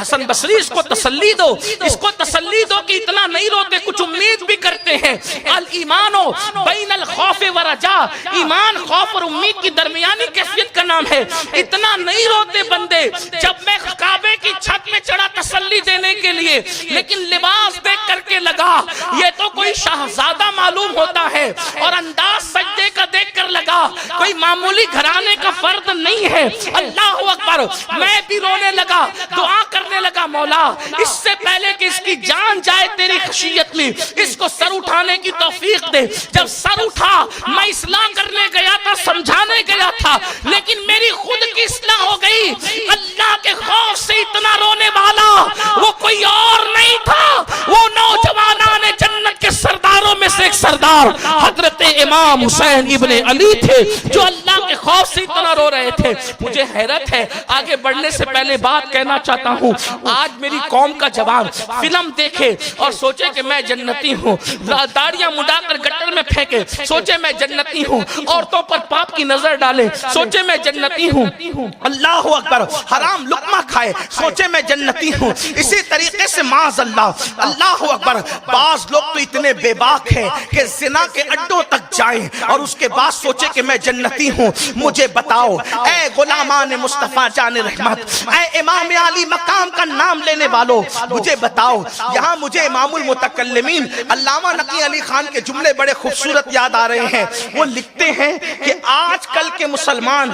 حسن بصری اس کو تسلی دو، اس کو تسلی دو کہ اتنا نہیں روتے، کچھ امید بھی کرتے ہیں۔ الایمان بین الخوف ورجا، ایمان خوف اور امید کی درمیانی کیفیت کا نام ہے۔ اتنا نہیں روتے بندے۔ جب میں کعبے کی چھت میں چڑھا تسلی دینے کے لیے، لیکن لباس دیکھ کر کے لگا یہ تو کوئی شہزادہ معلوم ہوتا ہے، اور انداز سجدے کا دیکھ کر لگا کوئی معمولی گھرانے کا فرد نہیں ہے۔ اللہ اکبر، میں بھی رونے لگا، دعا کرنے لگا، مولا اس سے پہلے کہ اس کی جان جائے تیری خشیت میں اس کو سر اٹھانے کی توفیق دے۔ جب سر اٹھا، میں اصلاح کرنے گیا تھا، سمجھانے گیا تھا، لیکن میری خود کی اصلاح ہو گئی۔ اللہ کے خوف سے اتنا رونے والا وہ کوئی اور نہیں تھا، وہ نوجوانان جنت کے سرداروں میں سے ایک سردار حضرت امام حسین ابن علی تھے، جو اللہ کے خوف سے اتنا رو رہے تھے۔ مجھے حیرت ہے، آگے بڑھنے سے پہلے بات کہنا چاہتا ہوں، آج میری قوم کا جوان فلم دیکھے اور سوچے کہ میں جنتی ہوں، داڑیاں مڈا کر گٹر میں پھینکے سوچے میں جنتی ہوں، عورتوں پر پاپ کی نظر ڈالے سوچے میں جنتی ہوں، اللہ اکبر، حرام لقمہ کھائے سوچے میں جنتی ہوں۔ اسی طریقے سے معاذ اللہ اکبر، بعض لوگ تو اتنے بے باک ہیں کہ زنا کے اڈوں تک جائیں اور اس کے بعد سوچے کہ میں جنتی ہوں۔ مجھے بتاؤ اے غلامان مصطفیٰ جان رحمت، اے امام علی مقام کا نام لینے والوں، مجھے بتاؤ، یہاں مجھے امام المتکلمین علامہ نقی علی خان کے جملے بڑے خوبصورت یاد آ رہے ہیں۔ وہ لکھتے ہیں کہ آج کل کے مسلمان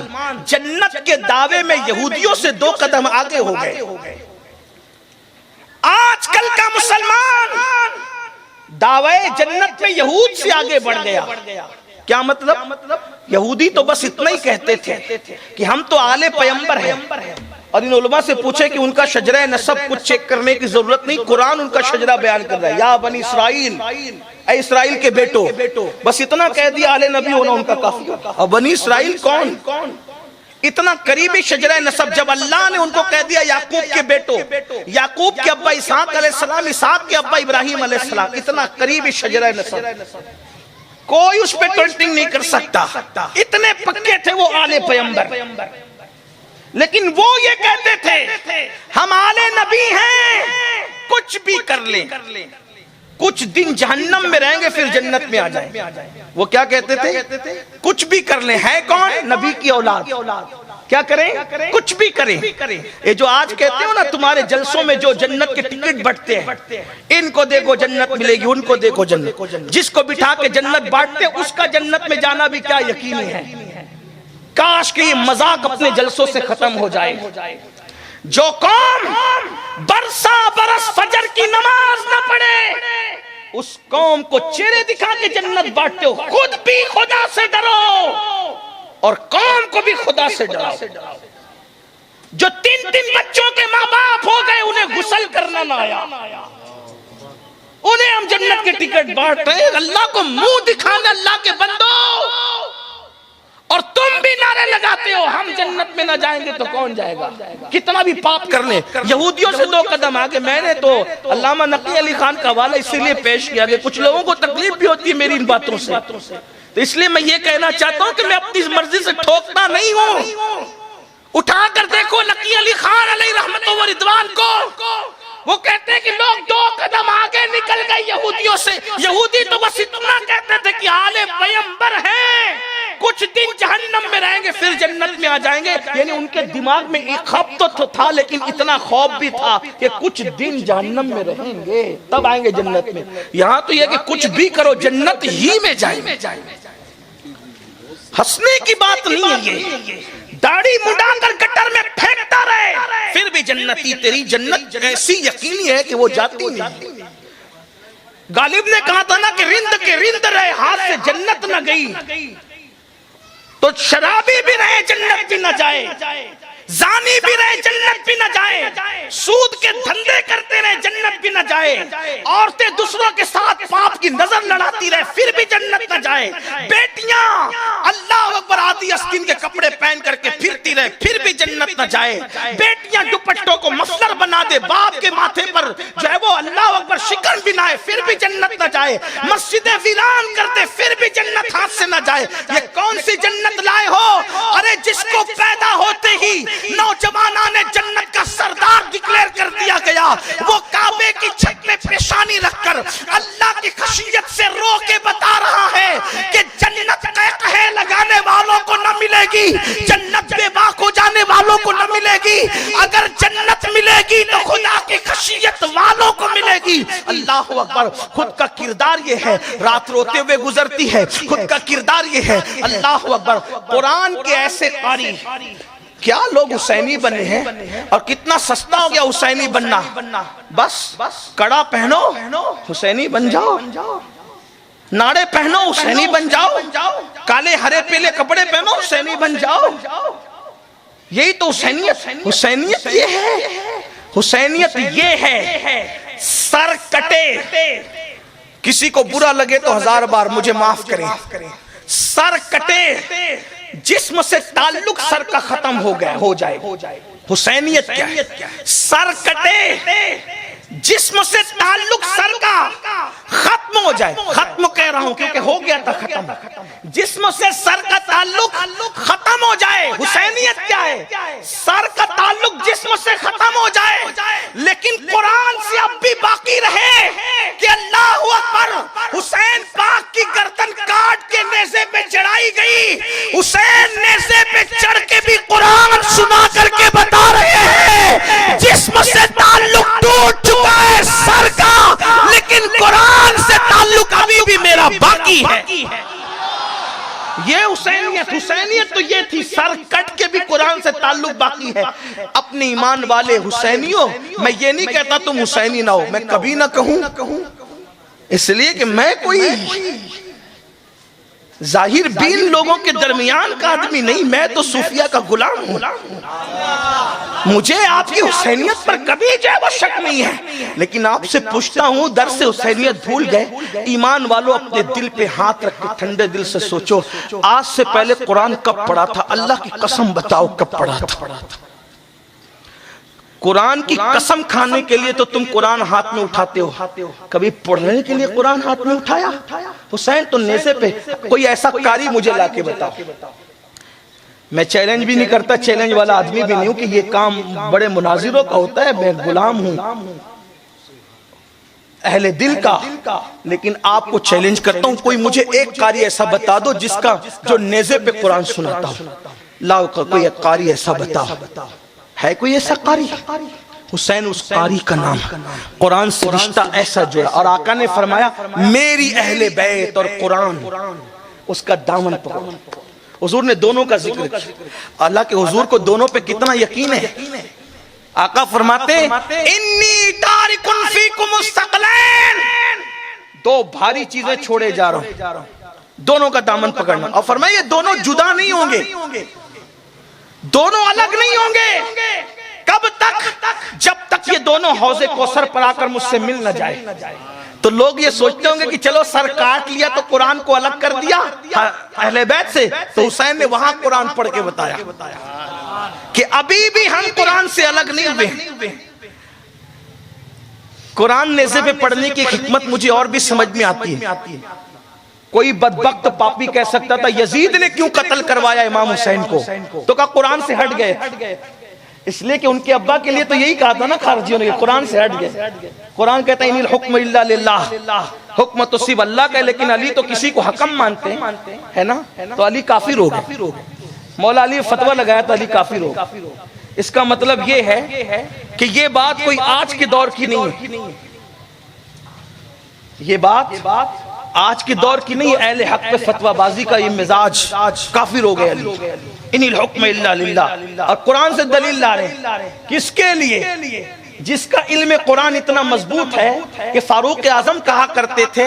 جنت کے دعوے میں یہودیوں سے 2 قدم آگے ہو گئے۔ آج کل کا مسلمان دعوے جنت میں یہود سے آگے بڑھ گیا۔ کیا مطلب؟ یہودی تو بس اتنا ہی کہتے تھے کہ ہم تو آل پیغمبر ہیں، اور ان علماء سے پوچھے کہ ان کا شجرہ نسب کچھ چیک کرنے کی ضرورت نہیں، قرآن ان کا شجرہ بیان کر رہا ہے، یا بنی اسرائیل، اے اسرائیل کے بیٹو، بس اتنا کہہ دیا آل نبی ہونا ان کا کافی۔ اور بنی اسرائیل کون؟ اتنا قریبی شجرہ نسب، جب اللہ نے ان کو کہہ دیا یعقوب کے بیٹو، یعقوب کے ابا اسحاق علیہ السلام، اسحاق کے ابا ابراہیم علیہ السلام، اتنا قریبی شجرہ نسب، کوئی اس پہ ٹوئنٹنگ نہیں کر سکتا، اتنے پکے تھے وہ آل پیغمبر۔ لیکن وہ یہ کہتے تھے ہم آل نبی ہیں، کچھ بھی کر لیں، کچھ دن جہنم میں رہیں گے پھر جنت میں آ جائیں۔ وہ کیا کہتے تھے؟ کچھ بھی کر لیں۔ ہے کون؟ نبی کی اولاد، کیا کریں؟ کچھ بھی کریں۔ یہ جو آج کہتے ہو نا تمہارے جلسوں میں جو جنت کے ٹکٹ بٹتے ہیں، ان کو دیکھو جنت ملے گی، ان کو دیکھو جنت، جس کو بٹھا کے جنت بانٹتے اس کا جنت میں جانا بھی کیا یقینی ہے۔ کاش کہ یہ مذاق اپنے جلسوں سے ختم ہو جائے۔ جو قوم برسا برس فجر کی نماز نہ پڑھے اس قوم کو چہرے دکھا کے جنت بانٹتے ہو۔ خود بھی خدا سے ڈرو اور قوم کو بھی خدا سے ڈراؤ۔ جو 3 بچوں کے ماں باپ ہو گئے انہیں غسل کرنا نہ آیا، انہیں ہم جنت کے ٹکٹ بانٹ رہے ہیں۔ اللہ کو منہ دکھانے اللہ کے بندو، اور تم بھی نعرے لگاتے ہو ہم جنت میں نہ جائیں گے تو کون جائے گا؟ کتنا بھی پاپ کر لیں، یہودیوں سے 2 قدم آگے۔ میں نے تو علامہ نقی علی خان کا حوالہ اسی لیے پیش کیا کہ کچھ لوگوں کو تکلیف بھی ہوتی ہے میری ان باتوں سے، تو اس لیے میں یہ کہنا چاہتا ہوں کہ میں اپنی مرضی سے ٹھوکتا نہیں ہوں۔ اٹھا کر دیکھو نقی علی خان علیہ رحمت و رضوان کو، وہ کہتے ہیں کہ لوگ 2 قدم آگے نکل گئے یہودیوں سے۔ یہودی تو بس اتنا کہتے تھے کہ آل پیغمبر ہیں، کچھ دن جہنم میں رہیں گے پھر جنت میں آ جائیں گے، یعنی ان کے دماغ میں ایک خوف تو تھا لیکن اتنا خوف بھی تھا کہ کچھ دن جہنم میں رہیں گے تب آئیں گے جنت میں۔ یہاں تو یہ کہ کچھ بھی کرو جنت ہی میں جائیں گے۔ ہنسنے کی بات نہیں ہے یہ، داڑھی مڈا کر گٹر میں پھینکتا رہے پھر بھی جنتی، تیری جنت ایسی یقینی ہے کہ وہ جاتی نہیں۔ غالب نے کہا تھا نا کہ رند کے رند رہے ہاتھ سے جنت نہ گئی، تو شرابی بھی رہے جنت بھی نہ جائے، زانی بھی رہے جنت بھی نہ جائے، سود کے دھندے کرتے رہے جنت بھی نہ جائے، عورتیں دوسروں کے ساتھ پاپ کی نظر لڑاتی رہے پھر بھی جنت نہ جائے، بیٹیاں اللہ اکبر آدھی آستین کے کپڑے پہن کر کے پھرتی رہے پھر بھی جنت نہ جائے، بیٹیاں دوپٹوں کو مفلر بنا دے باپ کے ماتھے پر جو ہے وہ اللہ اکبر شکن بنائے پھر بھی جنت نہ جائے، مسجدیں ویران کرتے پھر بھی جنت ہاتھ سے نہ جائے۔ یہ کون سی جنت لائے ہو؟ ارے جس کو پیدا ہوتے ہی نوجوانان جنت کا سردار ڈکلیئر کر دیا گیا، وہ کعبے کی چھت میں پیشانی رکھ کر اللہ کی خشیت سے رو کے بتا رہا ہے کہ جنت قہقہے لگانے والوں کو نہ ملے گی، جنت بے باک ہو جانے والوں کو نہ ملے گی، اگر جنت ملے گی تو خدا کی خشیت والوں کو ملے گی۔ اللہ اکبر، خود کا کردار یہ ہے، رات روتے ہوئے گزرتی ہے، خود کا کردار یہ ہے۔ اللہ اکبر، قرآن کے ایسے قاری، کیا لوگ حسینی بنے ہیں اور کتنا سستا ہو گیا حسینی بننا، بس کڑا پہنو حسینی بن جاؤ، ناڑے پہنو حسینی بن جاؤ، کالے ہرے پیلے کپڑے پہنو حسینی بن جاؤ، یہی تو حسینیت۔ حسینیت یہ ہے، حسینیت یہ ہے سر کٹے، کسی کو برا لگے تو 1000 بار مجھے معاف کریں، سر کٹے جسم سے تعلق سر کا ختم ہو جائے۔ حسینیت کیا ہے؟ سر کٹے جسم سے تعلق سر کا ختم ہو جائے، ختم کہہ رہا ہوں کیونکہ ہو گیا تھا ختم، جسم سے سر کا تعلق ختم ہو جائے۔ حسینیت کیا ہے؟ سر کا تعلق جسم سے ختم ہو جائے لیکن قرآن سے اب بھی باقی رہے کہ اللہ اکبر، حسین پاک کی گردن کاٹ کے نیزے پہ چڑھائی گئی، حسین نیزے پہ چڑھ کے بھی قرآن سنا کر کے بتا رہے ہیں جسم سے تعلق ٹوٹ چکا ہے سر کا، لیکن قرآن سے تعلق ابھی بھی میرا باقی ہے۔ یہ حسینیت، حسینیت تو یہ تھی سر کٹ کے بھی قرآن سے تعلق باقی ہے۔ اپنے ایمان والے حسینیوں، میں یہ نہیں کہتا تم حسینی نہ ہو، میں کبھی نہ کہوں، اس لیے کہ میں کوئی ظاہر بین لوگوں کے درمیان کا آدمی نہیں، میں تو صوفیہ کا غلام ہوں، مجھے آپ کی حسینیت پر کبھی جو ہے وہ شک نہیں ہے، لیکن آپ سے پوچھتا ہوں درس حسینیت بھول گئے؟ ایمان والوں اپنے دل پہ ہاتھ رکھ کے ٹھنڈے دل سے سوچو، آج سے پہلے قرآن کب پڑھا تھا؟ اللہ کی قسم بتاؤ کب پڑھا تھا؟ قرآن کی قسم کھانے کے لیے تو تم قرآن ہاتھ میں اٹھاتے ہو، کبھی پڑھنے کے لیے قرآن ہاتھ میں اٹھایا؟ حسین تو نیزے پہ، کوئی ایسا قاری مجھے لا کے بتاؤ۔ میں چیلنج بھی نہیں کرتا، چیلنج والا آدمی بھی نہیں ہوں کہ یہ کام بڑے مناظروں کا ہوتا ہے، میں غلام ہوں اہل دل کا، لیکن آپ کو چیلنج کرتا ہوں کوئی مجھے ایک قاری ایسا بتا دو جس کا جو نیزے پہ قرآن سناتا ہو، لاؤ کوئی ایک قاری ایسا بتاؤ، ہے کوئی ایسا قاری؟ حسین اس قاری کا نام، قرآن سے رشتہ ایسا جڑا، اور آقا نے فرمایا میری اہل بیت اور قرآن، اس کا دامن پکڑو۔ حضور نے دونوں کا ذکر کیا، اللہ کے حضور کو دونوں پہ کتنا یقین ہے۔ آقا فرماتے انی تارکن فیکم الثقلین، 2 بھاری چیزیں چھوڑے جا رہا ہوں، دونوں کا دامن پکڑنا، اور فرمایا یہ دونوں جدا نہیں ہوں گے، دونوں الگ نہیں ہوں گے، کب تک؟ جب تک یہ دونوں حوض کوثر پر آ کر مجھ سے مل نہ جائے، تو لوگ یہ سوچتے ہوں گے کہ چلو سر کاٹ لیا تو قرآن کو الگ کر دیا اہل بیت سے، تو حسین نے وہاں قرآن پڑھ کے بتایا کہ ابھی بھی ہم قرآن سے الگ نہیں ہوئے۔ قرآن نیزے پہ پڑھنے کی حکمت مجھے اور بھی سمجھ میں آتی ہے۔ کوئی بدبخت پاپی کہہ سکتا تھا یزید نے کیوں قتل کروایا امام حسین کو، تو کہا قرآن سے ہٹ گئے، اس لیے کہ ان کے ابا کے لیے تو یہی کہا تھا نا خارجیوں نے، قرآن سے ہٹ گئے۔ قرآن کہتا ہے ان الحکم الا للہ، حکم تو صرف اللہ کا ہے، لیکن علی تو کسی کو حکم مانتے ہیں، ہے نا، تو علی کافر ہو گئے۔ مولا علی فتویٰ لگایا تو علی کافر ہو گئے۔ اس کا مطلب یہ ہے کہ یہ بات کوئی آج کے دور کی نہیں ہے، یہ بات آج کے دور کی نہیں ہے۔ اہل حق پہ فتویٰ بازی کا یہ مزاج، کافر ہو گئے علی، ان الحکم الا للہ، اور قرآن سے دلیل لا رہے ہیں۔ کس کے لیے؟ جس کا علم قرآن اتنا مضبوط ہے کہ فاروق اعظم کہا کرتے تھے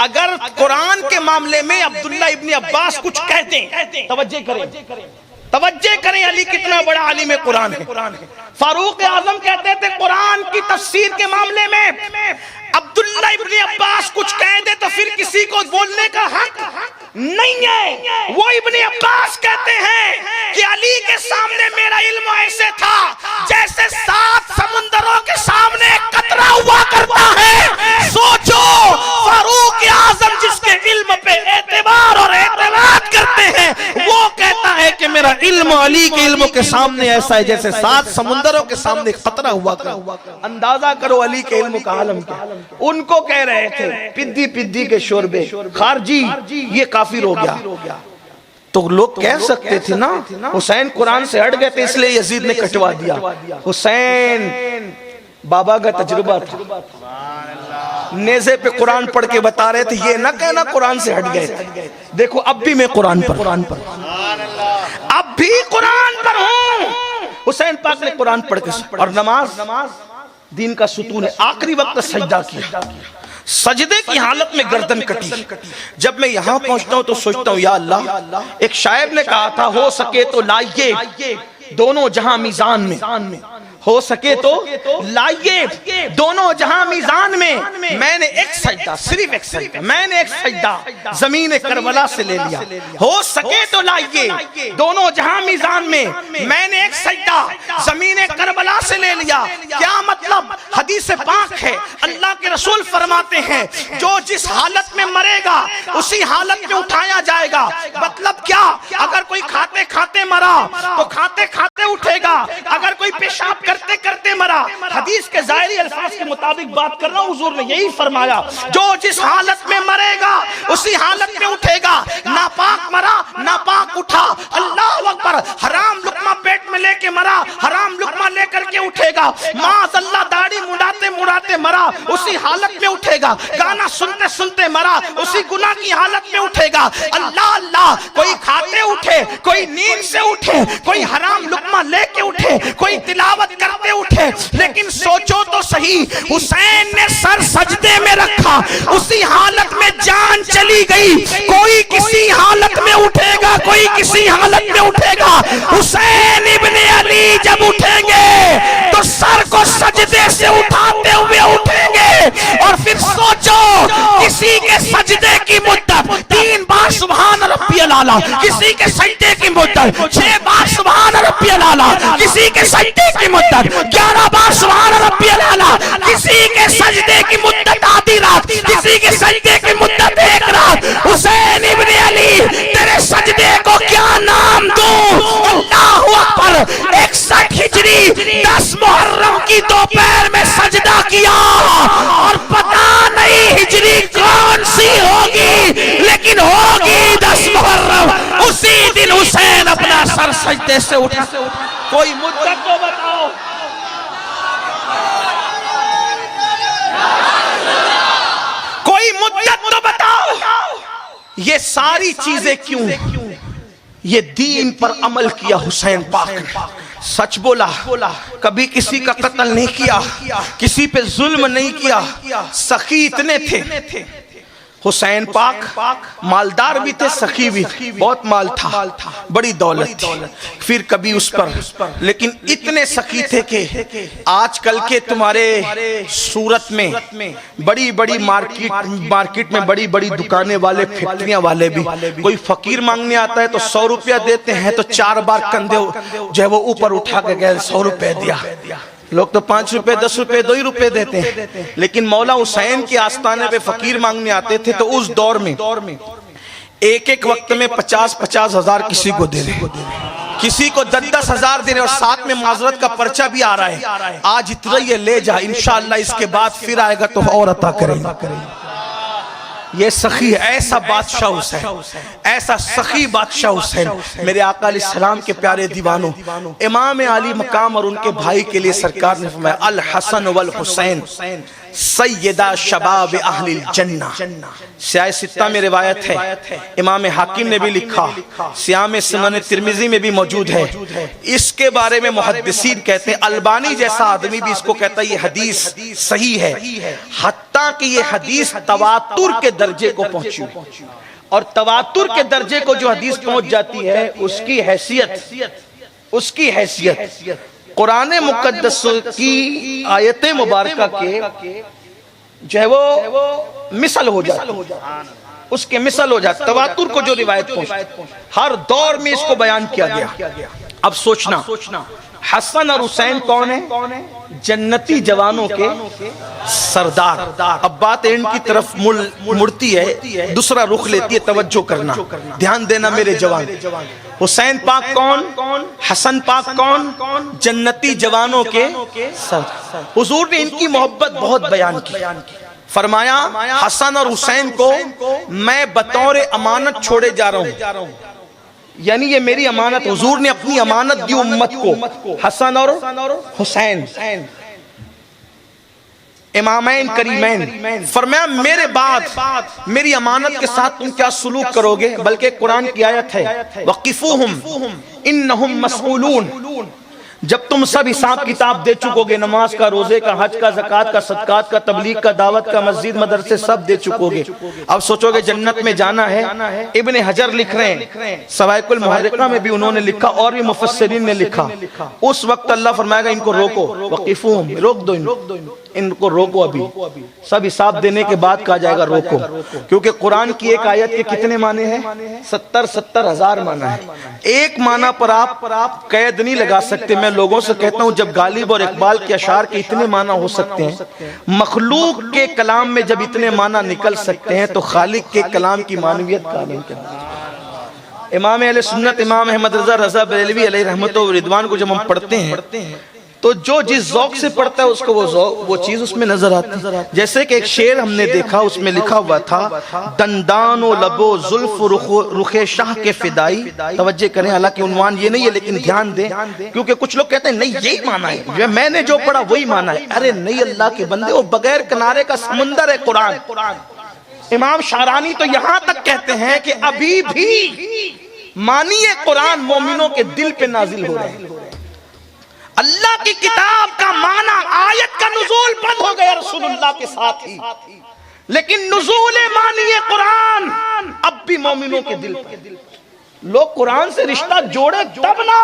اگر قرآن کے معاملے میں عبداللہ ابن عباس کچھ کہتے ہیں، توجہ کریں علی کتنا بڑا عالم قرآن ہے۔ فاروق اعظم کہتے تھے قرآن کی تفسیر کے معاملے میں عبداللہ ابن عباس کچھ کہہ دے تو پھر کسی کو بولنے کا حق نہیں ہے۔ وہ ابن عباس کہتے ہیں کہ علی کے سامنے میرا علم ایسے تھا جیسے 7 سمندروں کے سامنے ایک قطرہ ہوا کرتا ہے۔ سوچو فاروق اعظم جس کے علم پہ اعتبار اور اعتماد کرتے ہیں، وہ کہتا ہے کہ میرا علم علی کے علم کے سامنے ایسا ہے جیسے 7 سمندروں کے سامنے ایک قطرہ ہوا کرتا۔ اندازہ کرو علی کے علم کا عالم کیا۔ ان کو کہہ رہے تھے پدی کے شوربے، خارجی یہ کافر ہو گیا، تو لوگ کہہ سکتے تھے نا حسین قرآن سے ہٹ گئے تھے اس لیے یزید نے کٹوا دیا۔ حسین بابا کا تجربہ تھا، نیزے پہ قرآن پڑھ کے بتا رہے تھے، یہ نہ کہنا قرآن سے ہٹ گئے تھے۔ دیکھو اب بھی میں قرآن پر اب بھی قرآن پر ہوں۔ حسین پاک نے قرآن پڑھ کے، اور نماز دین کا ستون ہے، آخری وقت سجدہ کیا، سجدے کی حالت میں گردن کٹی۔ جب میں یہاں پہنچتا ہوں تو سوچتا ہوں یا اللہ، ایک شاعر نے کہا تھا ہو سکے تو لائیے دونوں جہاں میزان میں، ہو سکے تو لائیے دونوں جہاں میزان میں۔ میں نے ایک سجدہ، صرف ایک سجدہ، میں نے ایک سجدہ زمین کربلا سے لے لیا۔ ہو سکے تو لائیے دونوں جہاں میزان میں، میں نے ایک سجدہ زمین کربلا سے لے لیا۔ کیا مطلب؟ حدیث پاک ہے، اللہ کے رسول فرماتے ہیں جو جس حالت میں مرے گا اسی حالت میں اٹھایا جائے گا۔ مطلب کیا؟ اگر کوئی کھاتے کھاتے مرا تو کھاتے کھاتے اٹھے گا، اگر کوئی پیشاب کرتے کرتے مرا، حدیث کے ظاہری الفاظ کے مطابق بات کر رہا ہوں، حضور نے یہی فرمایا جو جس حالت میں مرے گا اسی حالت میں اٹھے گا۔ ناپاک مرا، ناپاک اٹھا، اللہ اکبر، حرام لقمہ پیٹ میں لے کے مرا، حرام لقمہ لے کر کے اٹھے گا۔ معاذ اللہ داڑھی مڑاتے مڑاتے مرا، اسی حالت میں اٹھے گا۔ گانا سنتے سنتے مرا، اسی گناہ کی حالت میں اٹھے گا۔ اللہ اللہ، کوئی کھاتے اٹھے، کوئی نیند سے اٹھے، کوئی حرام لقمہ لے کے اٹھے، کوئی تلاوت کرتے اٹھے، لیکن سوچو تو صحیح، حسین نے سر سجدے میں رکھا، اسی حالت میں جان چلی گئی۔ کوئی کسی حالت میں اٹھے گا، کوئی کسی حالت میں اٹھے گا۔ حسین ابن علی جب اٹھیں گے تو سر کو سجدے سے اٹھاتے ہوئے اٹھیں گے، اور پھر سوچو کسی کے سجدے کی مدت 3 بار سبحان ربی الاعلیٰ، کسی کے سجدے کی مدت 6 بار سبحان ربی الاعلیٰ، کسی کے سجدے کی مدت 11 بار سبحان ربی الاعلیٰ، کسی کے سجدے کی مدت آدھی رات، کسی کے سجدے کی مدت 1 رات۔ حسین ابن علی تیرے سجدے کو کیا نام دوں؟ اللہ اکبر۔ 61 ہجری 10 محرم کی دوپہر میں سجدہ کیا، اور پتہ نہیں ہجری کون سی ہوگی، لیکن ہوگی 10 محرم۔ اسی دن حسین اپنا سر سجدے سے اٹھا۔ کوئی مدت تو بتاؤ، کوئی مدت تو بتاؤ۔ یہ ساری چیزیں کیوں؟ یہ دین پر عمل کیا حسین پاک نے، سچ بولا، کبھی کسی کا قتل نہیں کیا، کسی پہ ظلم نہیں کیا، سخی اتنے تھے۔ حسین پاک مالدار بھی تھے، سخی بھی تھے، بہت مال تھا، بڑی دولت تھی، پھر کبھی اس پر، لیکن اتنے سخی تھے کہ آج کل کے تمہارے صورت میں بڑی بڑی مارکیٹ میں بڑی بڑی دکانے والے، فیکٹریاں والے بھی، کوئی فقیر مانگنے آتا ہے تو 100 روپیہ دیتے ہیں تو 4 بار کندھے جو ہے وہ اوپر اٹھا کے گئے 100 روپے دیا۔ لوگ تو 5 روپے 10 روپے 2 ہی روپے دیتے ہیں، لیکن مولا حسین کے آستانے پہ فقیر مانگنے آتے تھے تو اس دور میں ایک ایک وقت میں 50-50 ہزار کسی کو دے رہے، کسی کو 10-10 ہزار دے رہے، اور ساتھ میں معذرت کا پرچہ بھی آ رہا ہے، آج اتنا یہ لے جا، انشاءاللہ اس کے بعد پھر آئے گا تو اور عطا کریں گا۔ یہ سخی ہے، ایسا بادشاہ حسین، ایسا سخی بادشاہ حسین۔ میرے آقا علیہ السلام کے پیارے دیوانوں، امام علی مقام اور ان کے بھائی کے لیے سرکار نے فرمایا الحسن والحسین سیدہ شباب اہل الجنہ۔ سیاہ ستہ میں روایت ہے، امام حاکم نے بھی لکھا، سیاہ سنن ترمذی میں بھی موجود ہے۔ اس کے بارے میں محدثین کہتے ہیں، البانی جیسا آدمی بھی اس کو کہتا ہے یہ حدیث صحیح ہے، حتیٰ کہ یہ حدیث تواتر کے درجے کو پہنچی، اور تواتر کے درجے کو جو حدیث پہنچ جاتی ہے اس کی حیثیت قرآن مقدس کی آیت مبارکہ کے جو ہے وہ مثل ہو جاتی، اس کے مثل ہو جاتی، تواتر کو جو روایت پہنچتی، ہر دور میں اس کو بیان کیا گیا۔ اب سوچنا حسن اور حسین کون ہیں؟ جنتی جوانوں کے سردار۔ اب بات اینڈ کی طرف مڑتی ہے، دوسرا رخ لیتی ہے، توجہ کرنا، دھیان دینا میرے جوان۔ حسین پاک کون؟ حسن پاک کون؟ جنتی جوانوں کے سردار۔ حضور نے ان کی محبت بہت بیان کی، فرمایا حسن اور حسین کو میں بطور امانت چھوڑے جا رہا ہوں، یعنی یہ میری امانت، حضور نے اپنی امانت دی امت کو، حسن اور حسین امامین کریمین، فرمایا میرے بعد میری امانت کے ساتھ تم کیا سلوک کرو گے؟ بلکہ قرآن کی آیت ہے وَقِفُوهُمْ إِنَّهُمْ مَسْئُولُونَ، جب تم سب حساب کتاب دے چکو گے، نماز کا، روزے کا، حج کا، زکوٰۃ کا، صدقات کا، تبلیغ کا، دعوت کا، مسجد مدرسے سب دے چکو گے، اب سوچو گے جنت میں جانا ہے۔ ابن حجر لکھ رہے ہیں، سوائق المحرقہ میں بھی انہوں نے لکھا اور بھی مفسرین نے لکھا، اس وقت اللہ فرمائے گا ان کو روکو، وقفوہم، روک دو ان کو روکو، ابھی سب حساب دینے کے بعد کہا جائے گا روکو، کیونکہ قرآن کی ایک آیت کے کتنے معنی ہیں؟ 70 ہزار معنی ہے، ایک معنی پر آپ قید نہیں لگا سکتے۔ میں لوگوں سے کہتا ہوں جب غالب اور اقبال کے اشعار کے اتنے معنی ہو سکتے ہیں، مخلوق کے کلام میں جب اتنے معنی نکل سکتے ہیں تو خالق کے کلام کی معنویت کا عالم کیا۔ امام اہل سنت امام احمد رضا بریلوی علیہ رحمت و رضوان کو جب ہم پڑھتے ہیں تو جو جس ذوق سے پڑھتا ہے اس کو وہ چیز اس میں نظر آتی ہے۔ جیسے کہ ایک شعر ہم نے دیکھا، اس میں لکھا ہوا تھا دندان و لب و زلف رخ شاہ کے فدائی، توجہ کریں، حالانکہ عنوان یہ نہیں ہے لیکن دھیان دیں، کیونکہ کچھ لوگ کہتے ہیں نہیں یہی معنی ہے، میں نے جو پڑھا وہی معنی ہے۔ ارے نہیں اللہ کے بندے، وہ بغیر کنارے کا سمندر ہے قرآن۔ امام شعرانی تو یہاں تک کہتے ہیں کہ ابھی بھی معنی قرآن مومنوں کے دل پہ نازل ہو رہے ہیں۔ اللہ کی کتاب کا معنی، آیت کا نزول بند ہو گیا رسول اللہ کے ساتھ ہی، لیکن نزول معنی قرآن اب بھی مومنوں کے دل پر۔ لوگ قرآن سے رشتہ جوڑے تب نا،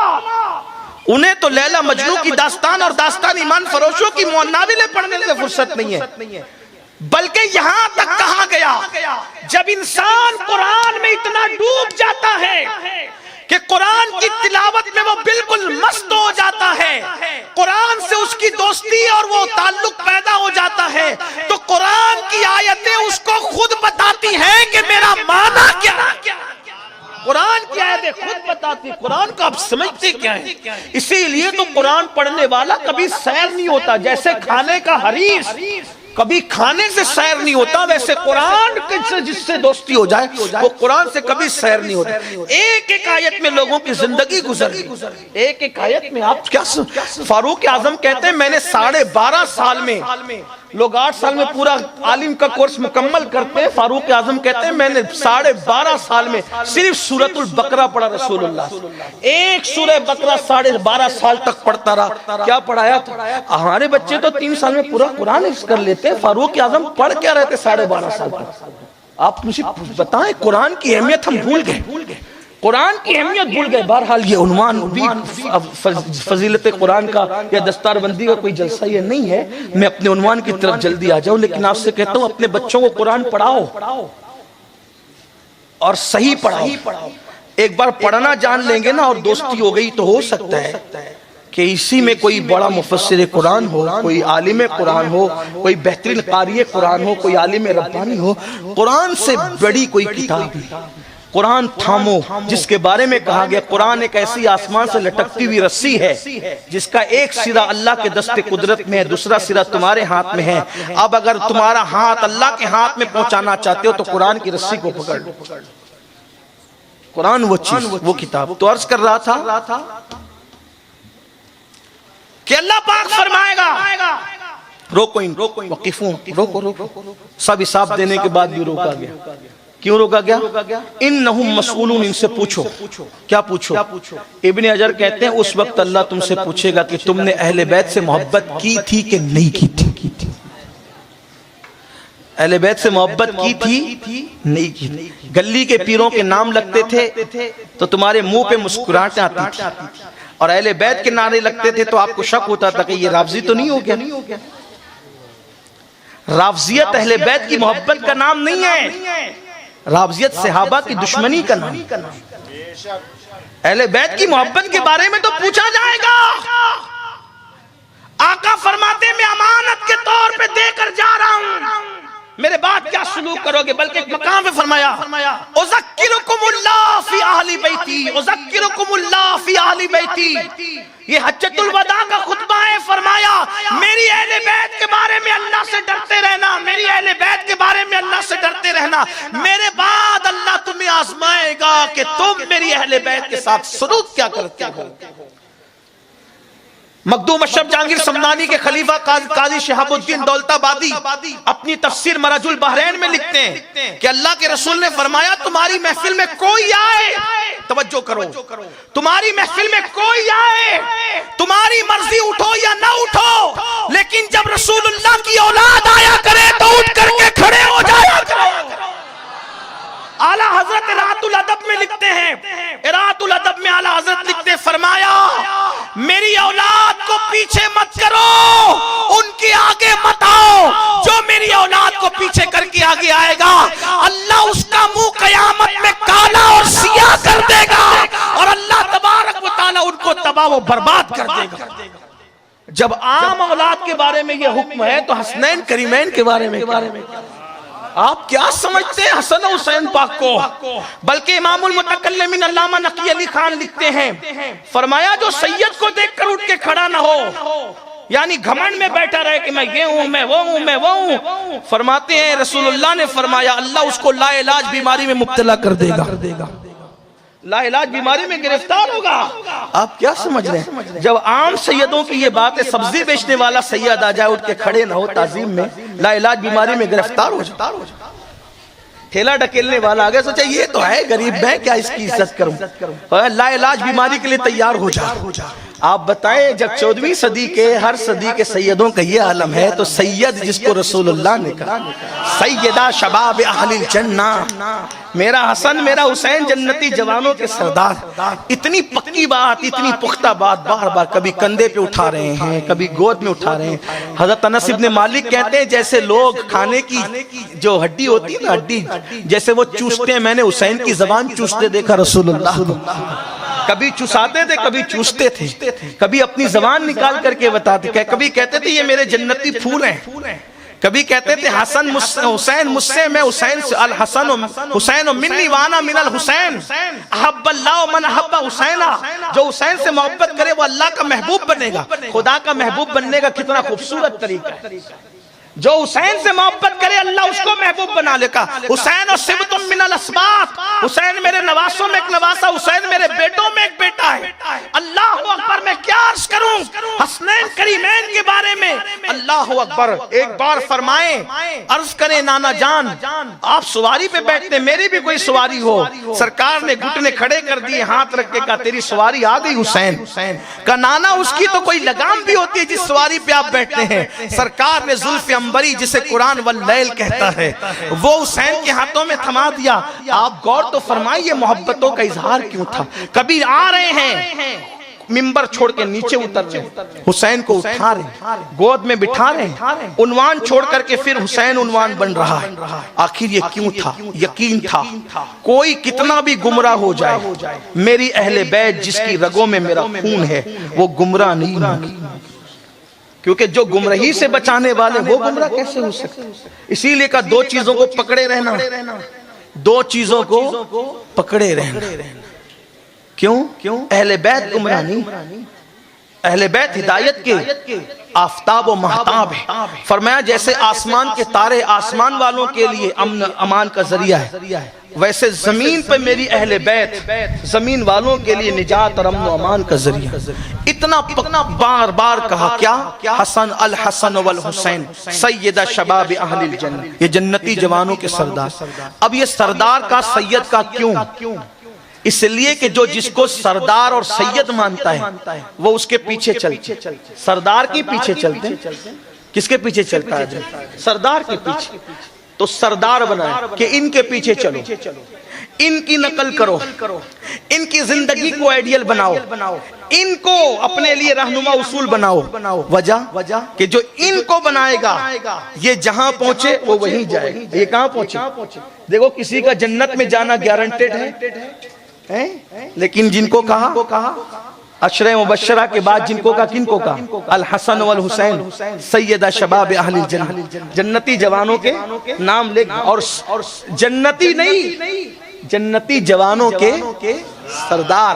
انہیں تو لیلا مجنوں کی داستان اور داستان ایمان فروشوں کی ناولیں پڑھنے سے فرصت نہیں ہے، بلکہ یہاں تک کہا گیا جب انسان قرآن میں اتنا ڈوب جاتا ہے کہ قرآن کی تلاوت میں وہ بالکل مست ہو جاتا ہے، قرآن سے اس کی دوستی اور وہ تعلق پیدا ہو جاتا ہے، تو قرآن کی آیتیں اس کو خود بتاتی ہیں کہ میرا معنی کیا ہے۔ قرآن کی آیتیں خود بتاتی، قرآن کو آپ سمجھتے کیا ہے؟ اسی لیے تو قرآن پڑھنے والا کبھی سیر نہیں ہوتا، جیسے کھانے کا حریص کبھی کھانے سے سیر نہیں ہوتا، ویسے قرآن سے جس سے دوستی ہو جائے وہ قرآن سے کبھی سیر نہیں ہوتا۔ ایک ایک آیت میں لوگوں کی زندگی گزر گئی، ایک ایک آیت میں آپ کیا فاروق اعظم کہتے ہیں میں نے 12.5 سال میں، لوگ 8 سال میں پورا عالم کا کورس مکمل کرتے ہیں، فاروق اعظم کہتے ہیں میں نے 12.5 سال میں صرف سورۃ البقرہ پڑھا رسول اللہ، ایک سورہ بقرہ 12.5 سال تک پڑھتا رہا۔ کیا پڑھایا تھا؟ ہمارے بچے تو 3 سال میں پورا قرآن حفظ کر لیتے، فاروق اعظم پڑھ کیا رہتے 12.5 سال تک؟ آپ مجھے بتائیں قرآن کی اہمیت ہم بھول گئے، قرآن کی اہمیت بھول گئے۔ بہرحال یہ عنوان بھی فضیلت قرآن کا یا دستار بندی کا کوئی جلسہ یہ نہیں ہے، میں اپنے عنوان کی طرف جلدی آ جاؤں، لیکن آپ سے کہتا ہوں اپنے بچوں کو قرآن پڑھاؤ اور صحیح پڑھاؤ۔ ایک بار پڑھنا جان لیں گے نا اور دوستی ہو گئی تو ہو سکتا ہے کہ اسی میں کوئی بڑا مفسر قرآن ہو، کوئی عالم قرآن ہو، کوئی بہترین قاری قرآن ہو، کوئی عالم ربانی ہو۔ قرآن سے بڑی کوئی کتاب نہیں۔ قرآن تھامو، جس کے بارے میں کہا گیا قرآن ایک ایسی آسمان سے لٹکتی ہوئی رسی ہے جس کا ایک سرا اللہ کے دست قدرت میں ہے، دوسرا سرا تمہارے ہاتھ میں ہے۔ اب اگر تمہارا ہاتھ اللہ کے ہاتھ میں پہنچانا چاہتے ہو تو قرآن کی رسی کو پکڑ لو۔ قرآن وہ چیز، وہ کتاب۔ تو عرض کر رہا تھا کہ اللہ پاک فرمائے گا روکو ان وقفوں، روکو۔ سب حساب دینے کے بعد بھی روکا گیا۔ کیوں روکا گیا؟ انہم مسئولون، ان سے پوچھو۔ کیا پوچھو؟ ابن حجر کہتے ہیں اس وقت اللہ تم سے پوچھے گا کہ تم نے اہل بیت سے محبت کی تھی کہ نہیں کی تھی۔ اہل بیت سے محبت کی تھی نہیں کی تھی۔ گلی کے پیروں کے نام لگتے تھے تو تمہارے منہ پہ مسکراہٹیں آتی تھی، اور اہل بیت کے نعرے لگتے تھے تو آپ کو شک ہوتا تھا کہ یہ رافضی تو نہیں ہو گیا۔ رافضیت اہل بیت کی محبت کا نام نہیں ہے، رافضیت صحابہ کی دشمنی کا نام۔ اہل بیت کی محبت کے بارے میں تو پوچھا جائے گا۔ آقا فرماتے میں امانت کے طور پہ دے کر جا رہا ہوں، میرے بعد کیا سلوک کرو گے؟ بلکہ ایک مقام پہ فرمایا اذکرکم اللہ فی اہل بیتی، اذکرکم اللہ فی اہل بیتی۔ یہ حجۃ الوداع کا خطبہ ہے۔ فرمایا میری اہل بیت کے بارے میں اللہ سے ڈرتے رہنا، میری اہل بیت کے بارے میں اللہ سے ڈرتے رہنا، میرے بعد اللہ تمہیں آزمائے گا کہ تم میری اہل بیت کے ساتھ سلوک کیا کرتے ہو۔ مخدوم اشرف جہانگیر سمنانی کے خلیفہ قاضی شہاب الدین دولت آبادی اپنی تفسیر مرج البحرین میں لکھتے ہیں کہ اللہ کے رسول نے فرمایا تمہاری محفل میں کوئی آئے، توجہ کرو، تمہاری محفل میں کوئی آئے، تمہاری مرضی اٹھو یا نہ اٹھو، لیکن جب رسول اللہ کی اولاد آیا کرے تو اٹھ کر کے کھڑے ہو جایا کرو۔ اعلیٰ حضرت ارات الادب میں لکھتے ہیں، ارات الادب میں اعلیٰ حضرت لکھتے فرمایا میری اولاد کو پیچھے مت کرو، ان کے آگے مت آؤ، جو میری اولاد کو پیچھے کر کے آگے آئے گا اللہ اس کا منہ قیامت میں کالا اور سیاہ کر دے گا، اور اللہ تبارک و تعالیٰ ان کو تباہ و برباد کر دے گا۔ جب عام اولاد کے بارے میں یہ حکم ہے تو حسنین کریمین کے بارے میں آپ کیا سمجھتے ہیں حسن و حسین پاک کو؟ بلکہ امام المتکلمین علامہ نقی علی خان لکھتے ہیں، فرمایا جو سید کو دیکھ کر اٹھ کے کھڑا نہ ہو، یعنی گھمنڈ میں بیٹھا رہے کہ میں یہ ہوں، میں وہ ہوں، میں وہ ہوں، فرماتے ہیں رسول اللہ نے فرمایا اللہ اس کو لا علاج بیماری میں مبتلا کر دے گا، لا علاج بیماری میں گرفتار ہوگا۔ آپ کیا سمجھ رہے ہیں؟ جب عام سیدوں کی یہ بات ہے، سبزی بیچنے والا سید آ جائے اٹھ کے کھڑے نہ ہو تعظیم میں، لا علاج بیماری میں گرفتار ہو جائے۔ ٹھیلا ڈکیلنے والا آگے سوچا یہ تو ہے غریب، میں کیا اس کی عزت کروں، لا علاج بیماری کے لیے تیار ہو جا۔ آپ بتائیں جب 14ویں صدی کے ہر صدی کے سیدوں کا یہ عالم ہے تو سید جس کو رسول اللہ نے کہا سیدہ شباب اہل الجنہ، میرا حسن میرا حسین جنتی جوانوں کے سردار، اتنی پکی بات، اتنی پختہ بات بار بار کبھی کندھے پہ اٹھا رہے ہیں، کبھی گود میں اٹھا رہے ہیں۔ حضرت انس ابن مالک کہتے ہیں جیسے لوگ کھانے کی جو ہڈی ہوتی ہے نا، ہڈی جیسے وہ چوستے ہیں، میں نے حسین کی زبان چوستے دیکھا رسول اللہ کو، کبھی چوساتے تھے کبھی چوستے تھے، کبھی اپنی زبان نکال کر کے بتاتے، کبھی کہتے تھے یہ میرے جنتی پھول ہیں، کبھی کہتے تھے حسن حسین مجھ سے، میں حسین سے، الحسن حسین منی وانا من الحسین، احب اللہ من احب حسینہ، جو حسین سے محبت کرے وہ اللہ کا محبوب بنے گا۔ خدا کا محبوب بننے کا کتنا خوبصورت طریقہ ہے، جو حسین سے محبت کرے اللہ اس کو محبوب بنا لے گا۔ حسین و سبت من الاسباط، حسین میرے نواسوں میں ایک نواسا، حسین میرے بیٹوں میں ایک بیٹا ہے۔ اللہ اکبر، میں کیا عرض کروں حسنین کریمین کے بارے میں، اللہ اکبر۔ ایک بار فرمائیں عرض کریں نانا جان آپ سواری پہ بیٹھتے، میری بھی کوئی سواری ہو، سرکار نے گھٹنے کھڑے کر دیے، ہاتھ رکھ کے کہا تیری سواری آ گئی حسین، کا نانا اس کی تو کوئی لگام بھی ہوتی ہے جس سواری پہ آپ بیٹھتے ہیں۔ سرکار نے زلف انبری جسے قرآن واللیل کہتا ہے وہ حسین کے ہاتھوں میں تھما دیا۔ آپ غور تو فرمائیے محبتوں کا اظہار کیوں تھا۔ کبھی آ رہے ہیں منبر چھوڑ کے نیچے اتر رہے ہیں، حسین کو اٹھا رہے ہیں، گود میں بٹھا رہے ہیں، عنوان چھوڑ کر کے پھر حسین عنوان بن رہا ہے۔ آخر یہ کیوں تھا؟ یقین تھا کوئی کتنا بھی گمراہ ہو جائے، میری اہل بیت جس کی رگوں میں میرا خون ہے وہ گمراہ نہیں ہوگی، کیونکہ جو گمراہی سے بچانے والے وہ گمراہ کیسے ہو سکتے۔ اسی لیے کہ دو چیزوں کو پکڑے رہنا، دو چیزوں کو پکڑے رہنا۔ کیوں؟ اہل بیت گمراہ نہیں، اہل بیت ہدایت کے آفتاب و مہتاب ہے۔ فرمایا جیسے آسمان کے تارے آسمان والوں کے لیے امن امان کا ذریعہ ہے، ویسے زمین پہ میری اہل بیت زمین والوں کے لیے نجات اور امن و امان کا ذریعہ۔ اتنا بار بار کہا کیا؟ حسن الحسن والحسین سید شباب اہل الجنہ، یہ جنتی جوانوں کے سردار۔ اب یہ سردار کا سید کا کیوں؟ اس لیے کہ جو جس کو سردار اور سید مانتا ہے وہ اس کے پیچھے چلتے، سردار کے پیچھے چلتے۔ کس کے پیچھے چلتا ہے؟ سردار کے پیچھے۔ تو سردار بنائے کہ ان کے پیچھے چلو، ان کی نقل کرو، ان کی زندگی کو آئیڈیل بناؤ، ان کو اپنے لیے رہنما اصول بناؤ۔ وجہ کہ جو ان کو بنائے گا یہ جہاں پہنچے وہ وہیں جائے گا۔ یہ کہاں پہنچے؟ دیکھو کسی کا جنت میں جانا گارنٹیڈ ہے، لیکن جن کو کہا عشرہ مبشرہ کے بعد جن کو کہا، کن کو کہا؟ الحسن والحسین سیدہ شباب اہل الجنہ، جنتی جوانوں کے نام لکھ، اور جنتی نہیں، جنتی جوانوں کے سردار،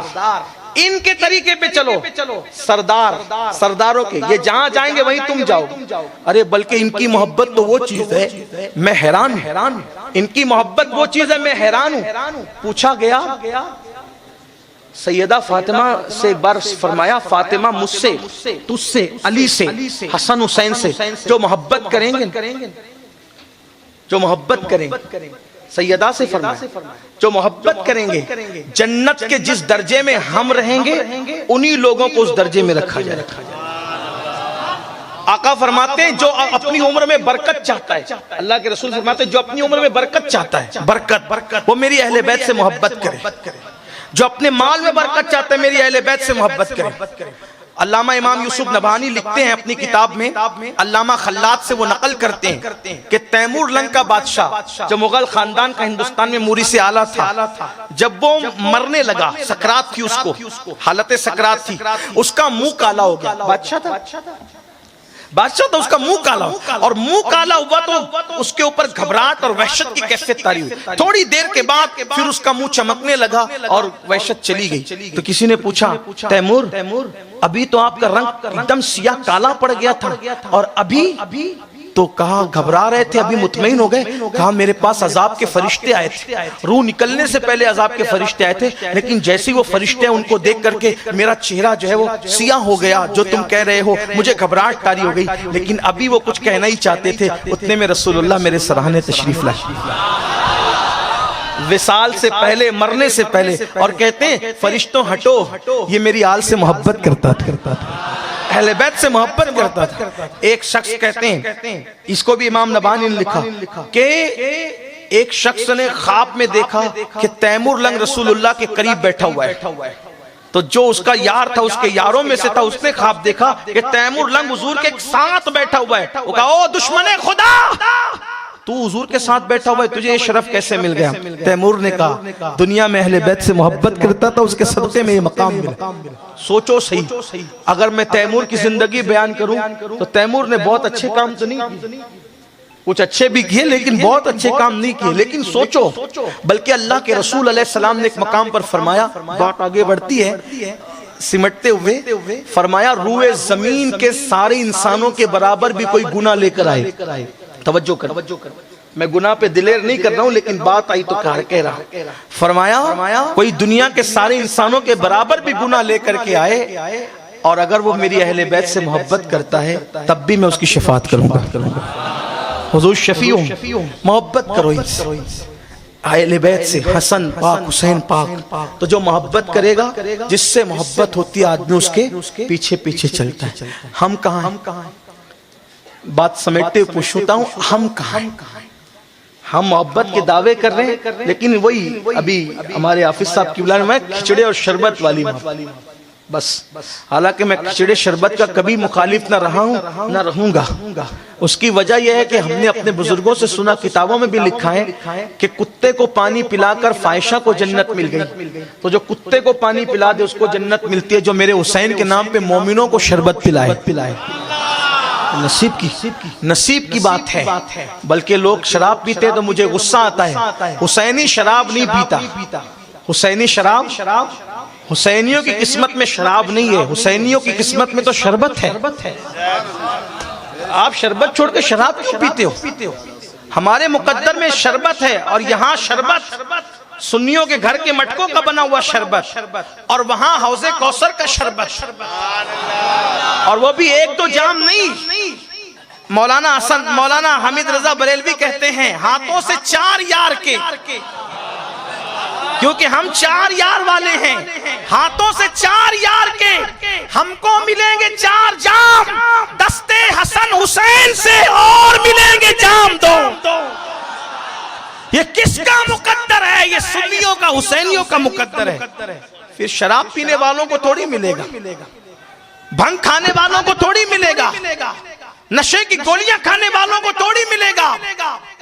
ان کے طریقے پہ چلو، سرداروں کے، یہ جہاں جائیں گے وہیں تم جاؤ۔ ارے بلکہ ان کی محبت تو وہ چیز ہے میں حیران ہوں، ان کی محبت وہ چیز ہے میں حیران ہوں۔ پوچھا گیا سیدہ فاطمہ سے ایک بار فرمایا فاطمہ مجھ سے، تجھ سے، علی سے، حسن حسین سے جو محبت کریں گے، جو محبت کریں گے، سیدہ سے فرمایا جو محبت کریں گے جنت کے جس درجے میں ہم رہیں گے انہی لوگوں کو اس درجے میں رکھا جائے۔ آقا فرماتے ہیں جو اپنی عمر میں برکت چاہتا ہے، اللہ کے رسول فرماتے ہیں جو اپنی عمر میں برکت چاہتا ہے، برکت وہ میری اہل بیت سے محبت کرے، جو اپنے مال میں برکت چاہتا ہے میری اہل بیت سے محبت کرے۔ علامہ امام یوسف نبہانی لکھتے ہیں اپنی کتاب میں، علامہ خلات سے وہ نقل کرتے ہیں کہ تیمور لنگ کا بادشاہ جو مغل خاندان کا ہندوستان میں موری سے آلہ تھا، جب وہ مرنے لگا، سکرات تھی اس کو، حالت سکرات تھی، اس کا منہ کالا ہو گیا۔ بادشاہ تھا، اس کا منہ کالا ہوا، اور منہ کالا ہوا تو اس کے اوپر گھبراہٹ اور وحشت کی کیفیت طاری ہوئی۔ تھوڑی دیر کے بعد پھر اس کا منہ چمکنے لگا اور وحشت چلی گئی۔ تو کسی نے پوچھا تیمور ابھی تو آپ کا رنگ ایک دم سیاہ کالا پڑ گیا تھا اور ابھی تو کہا گھبرا رہے تھے، ابھی مطمئن ہو گئے؟ کہا میرے پاس عذاب کے فرشتے آئے تھے، روح نکلنے سے پہلے عذاب کے فرشتے آئے تھے، لیکن جیسے وہ فرشتے ان کو دیکھ کر کے میرا چہرہ جو ہے وہ سیاہ ہو گیا، جو تم کہہ رہے ہو، مجھے گھبراہٹ طاری ہو گئی، لیکن ابھی وہ کچھ کہنا ہی چاہتے تھے، اتنے میں رسول اللہ میرے سراہنے تشریف لائے، وصال سے پہلے، مرنے سے پہلے، اور کہتے ہیں فرشتوں ہٹو، یہ میری آل سے محبت کرتا تھا، اہل بیت سے محبت کرتا تھا۔ ایک شخص کہتے ہیں، اس کو بھی امام نبہانی نے لکھا کہ ایک شخص نے خواب میں دیکھا کہ تیمور لنگ رسول اللہ کے قریب بیٹھا ہوا ہے، تو جو اس کا یار تھا اس کے یاروں میں سے تھا، اس نے خواب دیکھا کہ تیمور لنگ حضور کے ساتھ بیٹھا ہوا ہے۔ وہ کہا او دشمن خدا، تو حضور کے ساتھ بیٹھا ہوا ہے، تجھے یہ شرف کیسے مل گیا؟ تیمور نے کہا دنیا میں اہل بیت سے محبت کرتا تھا، اس کے صدقے میں یہ مقام ملا۔ سوچو صحیح، اگر میں تیمور کی زندگی بیان کروں تو تیمور نے بہت اچھے کام تو نہیں کیے، کچھ اچھے بھی کیے لیکن بہت اچھے کام نہیں کیے، لیکن سوچو، بلکہ اللہ کے رسول علیہ السلام نے ایک مقام پر فرمایا، بات آگے بڑھتی ہے سمٹتے ہوئے، فرمایا روئے زمین کے سارے انسانوں کے برابر بھی کوئی گناہ لے کر آئے، توجہ کر، میں گناہ پہ دلیر نہیں کر رہا ہوں لیکن بات آئی تو کہہ رہا، فرمایا کوئی دنیا کے سارے انسانوں کے برابر بھی گناہ لے کر کے آئے اور اگر وہ میری اہل بیت سے محبت کرتا ہے تب بھی میں اس کی شفاعت کروں گا۔ حضور شفیع ہوں، محبت کرو اہل بیت سے، حسن پاک حسین پاک، تو جو محبت کرے گا، جس سے محبت ہوتی ہے آدمی اس کے پیچھے پیچھے چلتا ہے۔ ہم کہاں ہیں؟ بات سمیٹتے ہوئے پوچھتا ہوں ہم کہاں ہیں؟ ہم محبت کے دعوے کر رہے ہیں لیکن وہی ابھی ہمارے حافظ صاحب کی بلانے میں کھچڑے اور شربت والی بس. حالانکہ میں کھچڑے شربت کا کبھی مخالف نہ رہا ہوں نہ رہوں گا. اس کی وجہ یہ ہے کہ ہم نے اپنے بزرگوں سے سنا, کتابوں میں بھی لکھا ہے کہ کتے کو پانی پلا کر فاحشہ کو جنت مل گئی. تو جو کتے کو پانی پلا دے اس کو جنت ملتی ہے, جو میرے حسین کے نام پہ مومنوں کو شربت پلائے. نصیب کی بات ہے. بلکہ لوگ شراب پیتے تو مجھے غصہ آتا ہے. حسینی شراب نہیں پیتا. حسینی شراب, حسینیوں کی قسمت میں شراب نہیں ہے, حسینیوں کی قسمت میں تو شربت ہے. آپ شربت چھوڑ کے شراب کیوں پیتے ہو؟ ہمارے مقدر میں شربت ہے, اور یہاں شربت سنیوں کے گھر کے مٹکوں کا بنا ہوا شربت, اور وہاں حوض کوثر کا شربت, اور وہ بھی ایک دو جام نہیں. مولانا حمید رضا بریلوی کہتے ہیں ہاتھوں سے 4 یار کے, کیونکہ ہم 4 یار والے ہیں. ہاتھوں سے 4 یار کے ہم کو ملیں گے 4 جام, دستے حسن حسین سے اور ملیں گے جام 2. یہ کس کا مقدر ہے؟ یہ سنیوں کا, حسینیوں کا مقدر ہے. پھر شراب پینے والوں کو تھوڑی ملے گا, بھنگ کھانے والوں کو تھوڑی ملے گا, نشے کی گولیاں کھانے والوں کو تھوڑی ملے گا.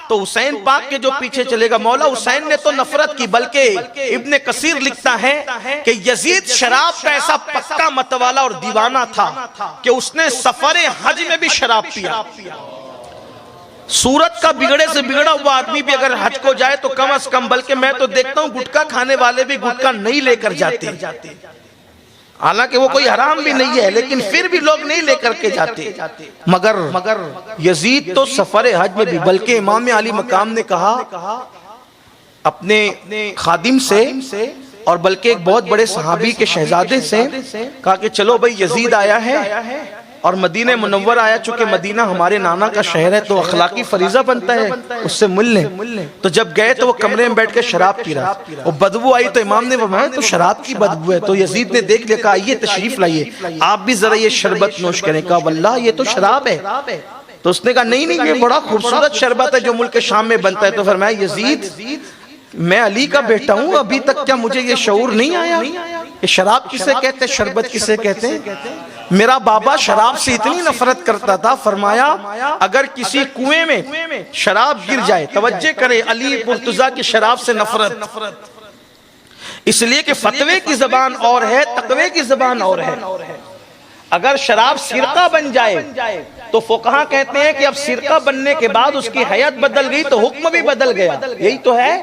تو حسین پاک کے جو پیچھے چلے گا. مولا حسین نے تو نفرت کی, بلکہ ابن کثیر لکھتا ہے کہ یزید شراب کا ایسا پکا متوالا اور دیوانہ تھا کہ اس نے سفر حج میں بھی شراب پیا. صورت کا بگڑے سے بگڑا ہوا آدمی بھی اگر حج کو جائے تو کم از کم, بلکہ میں تو دیکھتا ہوں گٹکا کھانے والے بھی گٹکا نہیں لے کر جاتے. حالانکہ وہ کوئی حرام بھی نہیں ہے, لیکن پھر بھی لوگ نہیں لے کر کے جاتے. مگر یزید تو سفر حج میں بھی, بلکہ امام علی مقام نے کہا اپنے خادم سے, اور بلکہ ایک بہت بڑے صحابی کے شہزادے سے کہا کہ چلو بھئی یزید آیا ہے اور مدینہ منور آیا. چونکہ مدینہ ہمارے نانا کا شہر ہے تو اخلاقی فریضہ بنتا ہے اس سے مل لیں. تو جب گئے تو وہ کمرے میں بیٹھ کے شراب پی رہا, اور بدبو آئی تو امام نے فرمایا تو شراب کی بدبو ہے. تو یزید نے دیکھ لیا, کہا یہ تشریف لائیے, آپ بھی ذرا یہ شربت نوش کریں. کہا واللہ یہ تو شراب ہے. تو اس نے کہا نہیں یہ بڑا خوبصورت شربت ہے جو ملک شام میں بنتا ہے. تو فرمایا یزید میں علی کا بیٹا ہوں, ابھی تک کیا مجھے یہ شعور نہیں آیا کہ شراب کسے کہتے ہیں, شربت کسے کہتے ہیں؟ میرا بابا شراب سے اتنی نفرت کرتا تھا, فرمایا اگر کسی کنویں میں شراب گر جائے, توجہ کرے علی مرتضیٰ کی شراب سے نفرت, اس لیے کہ فتوے کی زبان اور ہے, تقوی کی زبان اور ہے. اگر شراب سرقہ بن جائے تو فقہا کہتے ہیں کہ اب سرقہ بننے کے بعد اس کی حیت بدل گئی تو حکم بھی بدل گیا. یہی تو ہے,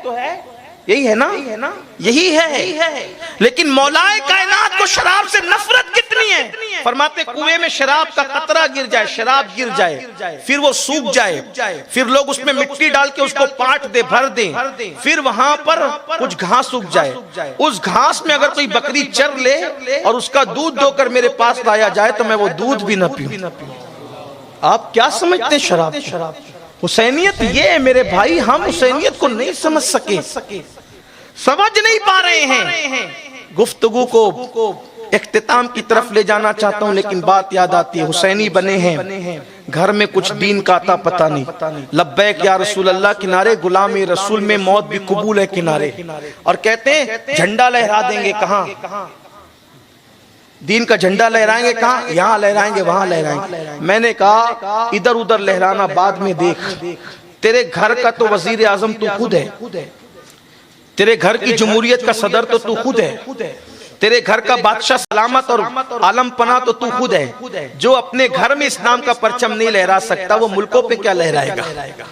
یہی ہے نا, یہی ہے. لیکن مولا کائنات کو شراب سے نفرت کتنی ہے. فرماتے کنویں میں شراب کا قطرہ گر جائے, شراب گر جائے, پھر وہ سوکھ جائے, پھر لوگ اس میں مٹی ڈال کے اس کو پاٹ دے, بھر دیں, پھر وہاں پر کچھ گھاس اگ جائے. اس گھاس میں اگر کوئی بکری چر لے اور اس کا دودھ دو کر میرے پاس لایا جائے تو میں وہ دودھ بھی نہ پیوں. آپ کیا سمجھتے ہیں شراب؟ حسینیت یہ ہے میرے بھائی, ہم حسینیت کو نہیں سمجھ سکے, سمجھ نہیں پا رہے ہیں. گفتگو کو اختتام کی طرف لے جانا چاہتا ہوں, لیکن بات یاد آتی ہے. حسینی بنے ہیں, گھر میں کچھ دین کا آتا پتہ نہیں. لبیک یا رسول اللہ کنارے, غلام رسول میں موت بھی قبول ہے کنارے. اور کہتے ہیں جھنڈا لہرا دیں گے کہاں, دین کا جھنڈا لہرائیں گے کہاں, یہاں لہرائیں گے وہاں لہرائیں گے. میں نے کہا ادھر ادھر لہرانا بعد میں دیکھ, تیرے گھر کا تو وزیر اعظم تو خود ہے, تیرے گھر کی جمہوریت کا صدر تو خود ہے, تیرے گھر کا بادشاہ سلامت اور عالم پناہ تو خود ہے. جو اپنے گھر میں اسلام کا پرچم نہیں لہرا سکتا وہ ملکوں پہ کیا لہرائے گا.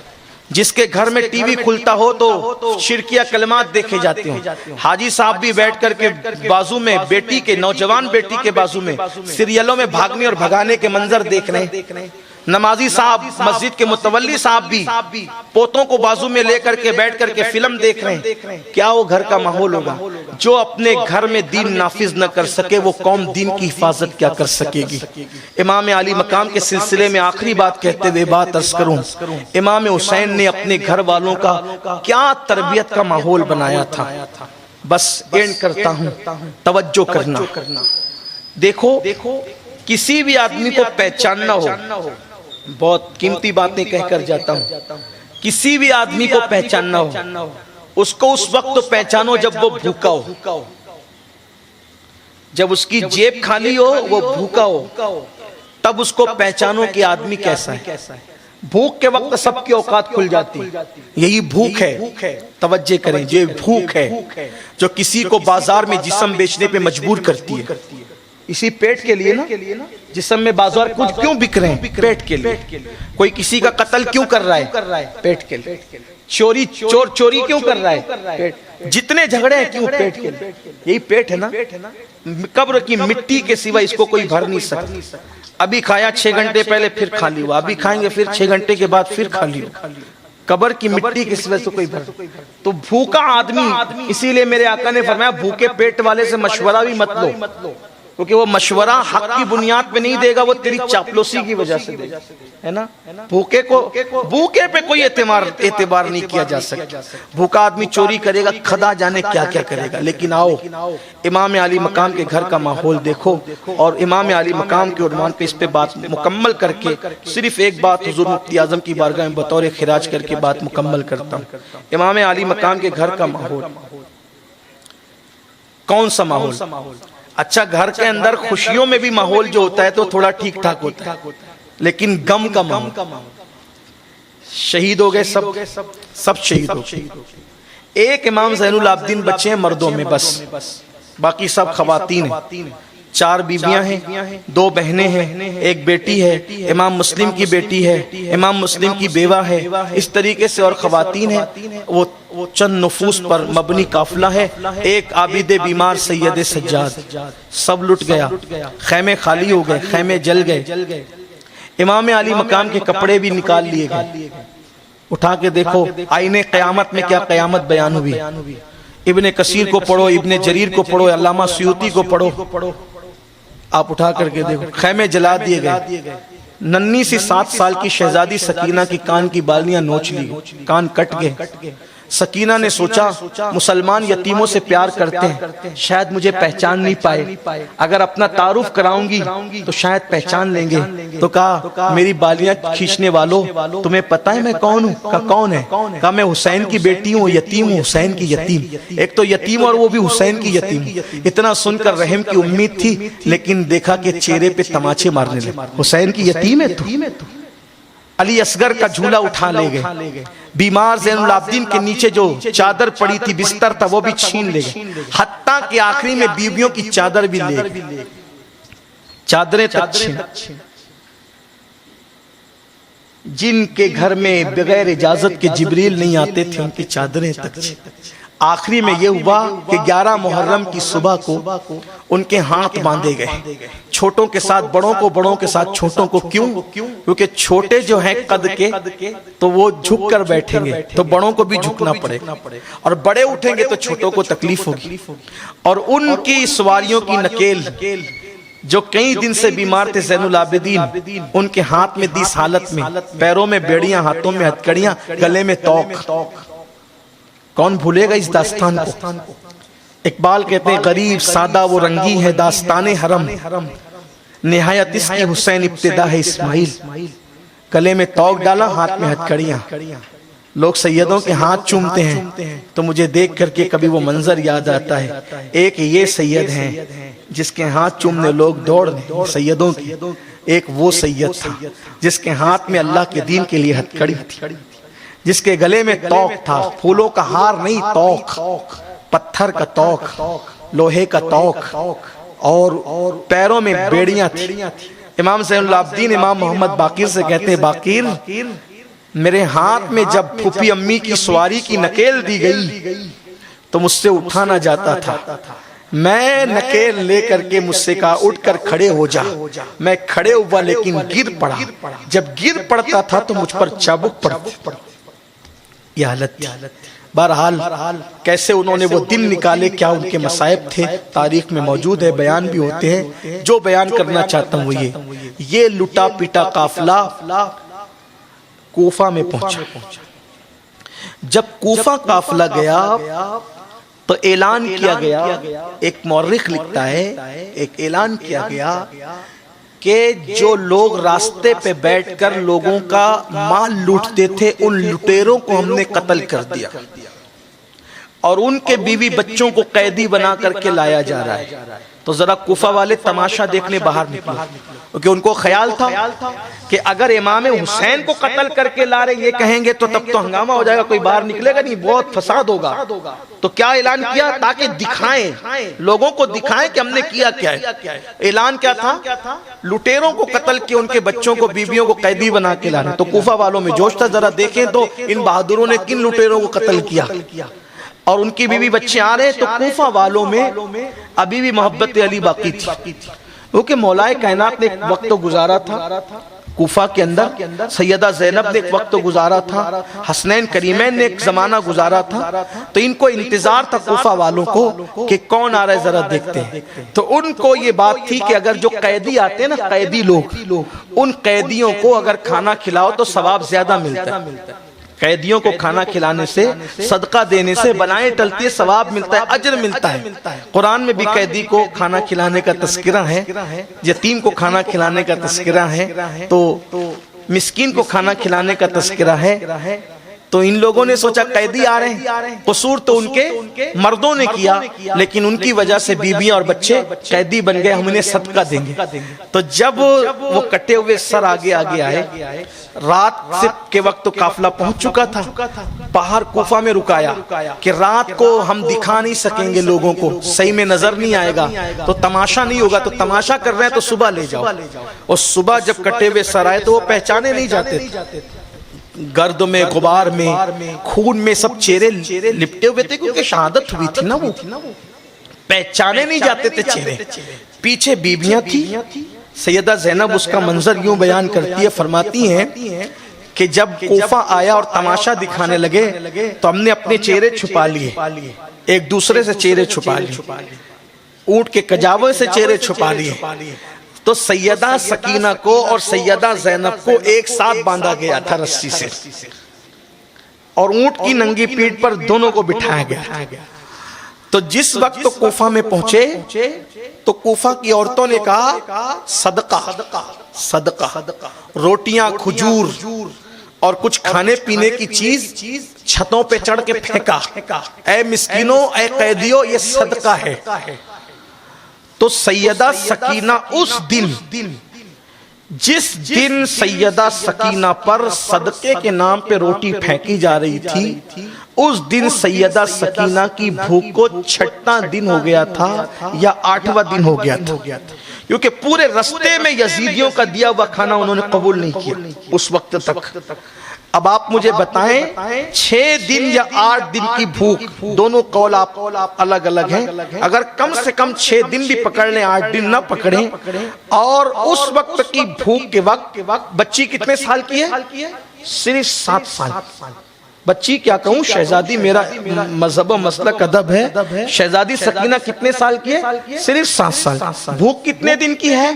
جس کے گھر میں ٹی وی کھلتا ہو تو شرکیہ کلمات دیکھے جاتے ہیں. حاجی صاحب بھی بیٹھ کر کے بازو میں بیٹی کے, نوجوان بیٹی کے بازو میں سیریلوں میں بھاگنے اور بھگانے کے منظر دیکھ رہے ہیں. نمازی صاحب, مسجد کے متولی صاحب بھی پوتوں کو بازو میں لے کر کے بیٹھ کر کے فلم دیکھ رہے ہیں. کیا وہ گھر کا ماحول ہوگا؟ جو اپنے گھر میں دین نافذ نہ کر سکے وہ قوم دین کی حفاظت کیا کر سکے گی. امام علی مقام کے سلسلے میں آخری بات کہتے ہوئے بات عرض کروں, امام حسین نے اپنے گھر والوں کا کیا تربیت کا ماحول بنایا تھا. بس اینڈ کرتا ہوں, توجہ کرنا. دیکھو کسی بھی آدمی کو پہچاننا ہو بہت قیمتی باتیں کہہ کر جاتا ہوں. کسی بھی آدمی کو پہچاننا ہو اس کو اس وقت تو پہچانو جب وہ بھوکا ہو. جب اس کی جیب خالی ہو وہ بھوکا ہو تب اس کو پہچانو کہ آدمی کیسا ہے. بھوک کے وقت سب کی اوقات کھل جاتی. یہی بھوک ہے, توجہ کریں, یہ بھوک ہے جو کسی کو بازار میں جسم بیچنے پہ مجبور کرتی ہے. اسی پیٹ کے لیے نا جسم میں بازار کچھ کیوں بک رہے ہیں؟ پیٹ کے لیے. کوئی کسی کا قتل کیوں کر رہا ہے؟ پیٹ کے لیے. چوری کیوں کر رہا ہے؟ پیٹ. جتنے جھگڑے ہیں کیوں؟ پیٹ کے لیے. یہی پیٹ ہے نا. قبر کی مٹی کے سوا اس کو کوئی بھر نہیں سکتا. ابھی کھایا 6 گھنٹے پہلے پھر خالی ہوا, ابھی کھائیں گے پھر 6 گھنٹے کے بعد پھر خالی ہوا. قبر کی مٹی کے سوا سے کوئی بھر. تو بھوکا آدمی, اسی لیے میرے آقا نے فرمایا بھوکے پیٹ والے سے مشورہ بھی مت لو, کیونکہ وہ مشورہ حق کی بنیاد پہ نہیں دے گا, وہ تیری چاپلوسی کی وجہ سے دے گا, ہے نا. بھوکے پہ کوئی اعتبار نہیں کیا جا سکتا. بھوکا آدمی چوری کرے گا, خدا جانے کیا کیا کرے گا. لیکن آؤ امام علی مقام کے گھر کا ماحول دیکھو, اور امام علی مقام کے عنوان پہ اس پہ بات مکمل کر کے صرف ایک بات حضور مفتی اعظم کی بارگاہ میں بطور خراج کر کے بات مکمل کرتا ہوں. امام علی مقام کے گھر کا ماحول کون سا ماحول؟ اچھا, گھر کے اندر خوشیوں میں بھی ماحول جو ہوتا ہے تو تھوڑا ٹھیک ٹھاک ہوتا ہے, لیکن غم کا ماحول. شہید ہو گئے سب شہید ہو گئے. ایک امام زین العابدین بچے ہیں مردوں میں بس, باقی سب خواتین ہیں. 4 بیویاں ہیں, 2 بہنیں ہیں, ایک بیٹی ہے, امام مسلم کی بیٹی ہے, امام مسلم کی بیوہ ہے, اس طریقے سے اور خواتین ہیں. وہ چند نفوس پر مبنی قافلہ ہے. ایک عابد بیمار سید سجاد, سب لٹ گیا, خیمے خالی ہو گئے, خیمے جل گئے. امام علی مقام کے کپڑے بھی نکال لیے گئے. اٹھا کے دیکھو آئینے قیامت میں کیا قیامت بیان ہوئی. ابن کثیر کو پڑھو, ابن جریر کو پڑھو, علامہ سیوطی کو پڑھو, آپ اٹھا کر کے دیکھو. خیمے جلا دیے گئے. ننھی سی 7 سال کی شہزادی سکینہ کی کان کی بالیاں نوچ لی, کان کٹ گئے. سکینہ نے سوچا مسلمان یتیموں سے پیار کرتے ہیں, شاید مجھے پہچان نہیں پائے, اگر اپنا تعارف کراؤں گی تو شاید پہچان لیں گے. تو کہا میری بالیاں کھینچنے والوں تمہیں پتہ ہے میں کون ہوں؟ کہا کون ہے؟ کہا میں حسین کی بیٹی ہوں, یتیم ہوں, حسین کی یتیم. ایک تو یتیم اور وہ بھی حسین کی یتیم. اتنا سن کر رحم کی امید تھی, لیکن دیکھا کہ چہرے پہ تماچے مارنے لگے. حسین کی یتیم ہے تو. علی اصغر کا جھولا اٹھا لے گئے. بیمار زین العابدین کے نیچے جو چادر پڑی تھی, بستر تھا, وہ بھی چھین لے گئے. حتیٰ کہ آخری میں بیویوں کی چادر بھی لے گئے, چادریں تک چھین. جن کے گھر میں بغیر اجازت کے جبریل نہیں آتے تھے ان کی چادریں تک چھین. آخری میں یہ ہوا کہ 11 محرم کی صبح کو ان کے ہاتھ باندھے گئے, چھوٹوں کے ساتھ بڑوں کو, بڑوں کے ساتھ چھوٹوں کو. کیوں؟ کیونکہ چھوٹے جو ہیں قد کے تو وہ جھک کر بیٹھیں گے تو بڑوں کو بھی جھکنا پڑے گا, اور بڑے اٹھیں گے تو چھوٹوں کو تکلیف ہوگی. اور ان کی سواریوں کی نکیل جو کئی دن سے بیمار تھے زین العابدین, ان کے ہاتھ میں اس حالت میں, پیروں میں بیڑیاں, ہاتھوں میں ہتکڑیاں, گلے میں توق. کون بھولے گا اس داستان کو؟ اقبال کہتے ہیں غریب سادہ وہ رنگی ہے داستان حرم, نہایت اس کی حسین ابتدا ہے اسماعیل. گلے میں توق ڈالا, ہاتھ میں ہتکڑیاں. لوگ سیدوں کے ہاتھ چومتے ہیں تو مجھے دیکھ کر کے کبھی وہ منظر یاد آتا ہے. ایک یہ سید ہیں جس کے ہاتھ چومنے لوگ دوڑ رہے سیدوں کی, ایک وہ سید تھا جس کے ہاتھ میں اللہ کے دین کے لیے ہتکڑی تھی, جس کے گلے میں توق تھا, پھولوں کا ہار نہیں توق, پتھر کا توق, لوہے کا توق, اور پیروں میں بیڑیاں تھی. امام زین العابدین امام محمد باقر سے کہتے ہیں باقر میرے ہاتھ میں جب پھوپھی امی کی سواری کی نکیل دی گئی تو مجھ سے اٹھا نہ جاتا تھا. میں نکیل لے کر کے مجھ سے کہا اٹھ کر کھڑے ہو جا. میں کھڑے ہوا لیکن گر پڑا. جب گر پڑتا تھا تو مجھ پر چابک پڑتی. یہ حالت تھی. بہرحال کیسے انہوں نے وہ دن نکالے, کیا ان کے مصائب تھے, تاریخ میں موجود ہے, بیان بھی ہوتے ہیں. جو بیان کرنا چاہتا ہوں وہ یہ لٹا پیٹا قافلہ کوفہ میں پہنچا. جب کوفہ قافلہ گیا تو اعلان کیا گیا, ایک مورخ لکھتا ہے ایک اعلان کیا گیا کہ جو لوگ راستے پہ بیٹھ کر لوگوں کا مال لوٹتے تھے ان لٹیروں کو ہم نے قتل کر دیا اور ان کے بیوی بچوں کو قیدی بنا کر کے لایا جا رہا ہے. تو ذرا کوفہ والے تماشا دیکھنے باہر نکلے کیونکہ ان کو خیال تھا کہ اگر امام حسین کو قتل کر کے لا رہے یہ کہیں گے تو تب تو ہنگامہ ہو جائے گا, کوئی باہر نکلے گا نہیں, بہت فساد ہوگا. تو کیا اعلان کیا تاکہ دکھائیں, لوگوں کو دکھائیں کہ ہم نے کیا کیا ہے. اعلان کیا تھا؟ لٹیروں کو قتل کیا, ان کے بچوں کو بیویوں کو قیدی بنا کے لانا. تو کوفہ والوں میں جوش تھا, ذرا دیکھیں تو ان بہادروں نے کن لٹیروں کو قتل کیا اور ان کی بیوی بچے آ رہے ہیں. تو کوفہ والوں میں ابھی بھی محبت علی باقی تھی کیونکہ مولا کائنات نے ایک وقت تو گزارا تھا کوفہ کے اندر, سیدہ زینب نے ایک وقت تو گزارا تھا, حسنین کریمین نے ایک زمانہ گزارا تھا. تو ان کو انتظار تھا کوفہ والوں کو کہ کون آ رہا ہے ذرا دیکھتے ہیں. تو ان کو یہ بات تھی کہ اگر جو قیدی آتے ہیں نا, قیدی لوگ, ان قیدیوں کو اگر کھانا کھلاؤ تو ثواب زیادہ ملتا ہے. قیدیوں کو کھانا کھلانے سے, صدقہ دینے سے بلائیں ٹلتی ہے, ثواب ملتا ہے, اجر ملتا ہے. قرآن میں بھی قیدی کو کھانا کھلانے کا تذکرہ ہے, یتیم کو کھانا کھلانے کا تذکرہ ہے, تو مسکین کو کھانا کھلانے کا تذکرہ ہے. تو ان لوگوں نے سوچا قیدی آ رہے ہیں, قصور تو ان کے مردوں نے کیا لیکن ان کی وجہ سے بیویاں اور بچے قیدی بن گئے, ہم انہیں صدقہ دیں گے. تو جب وہ کٹے ہوئے سر آگے آئے, رات کے وقت تو قافلہ پہنچ چکا تھا, باہر کوفہ میں رکایا کہ رات کو ہم دکھا نہیں سکیں گے لوگوں کو, صحیح میں نظر نہیں آئے گا تو تماشا نہیں ہوگا, تو تماشا کر رہے ہیں تو صبح لے جاؤ. اور صبح جب کٹے ہوئے سر آئے تو وہ پہچانے نہیں جاتے تھے, گرد میں, غبار میں, خون میں سب چہرے لپٹے ہوئے تھے کیونکہ شہادت ہوئی تھی نا, وہ پہچانے نہیں جاتے تھے چہرے. پیچھے بیویاں تھی. سیدہ زینب اس کا منظر یوں بیان کرتی ہے, فرماتی ہیں کہ جب کوفہ آیا اور تماشا دکھانے لگے تو ہم نے اپنے چہرے چھپا لیے, ایک دوسرے سے چہرے چھپا لیے, اونٹ کے کجاوے سے چہرے چھپا لیے. تو سیدہ سکینہ کو اور سیدہ زینب کو ایک ساتھ باندھا گیا تھا رسی سے, اور اونٹ کی ننگی پیٹھ پر دونوں کو بٹھایا گیا. تو جس وقت تو کوفہ میں پہنچے تو کوفہ کی عورتوں نے کہا صدقہ, صدقہ, روٹیاں, کھجور اور کچھ کھانے پینے کی چیز چھتوں پہ چڑھ کے پھینکا, اے مسکینوں, اے قیدیوں, یہ صدقہ ہے. تو سیدہ سکینہ اس دن, جس دن سیدہ سکینہ پر صدقے کے نام پہ روٹی پھینکی جا رہی تھی, اس دن سیدہ سکینہ کی بھوک کو 6واں دن ہو گیا تھا یا 8واں دن ہو گیا تھا, کیونکہ پورے رستے میں یزیدیوں کا دیا ہوا کھانا انہوں نے قبول نہیں کیا اس وقت تک. اب آپ مجھے بتائیں 6 دن یا 8 دن کی بھوک, دونوں قول آپ الگ الگ ہیں, اگر کم سے کم 6 دن بھی پکڑ لیں, 8 دن نہ پکڑیں, اور اس وقت کی بھوک کے وقت بچی کتنے سال کی ہے؟ صرف 7 سال. بچی کیا کہوں, شہزادی, میرا مذہب و مسلک ادب ہے, شہزادی سکینہ کتنے سال کی ہے؟ صرف 7 سال. بھوک کتنے دن کی ہے؟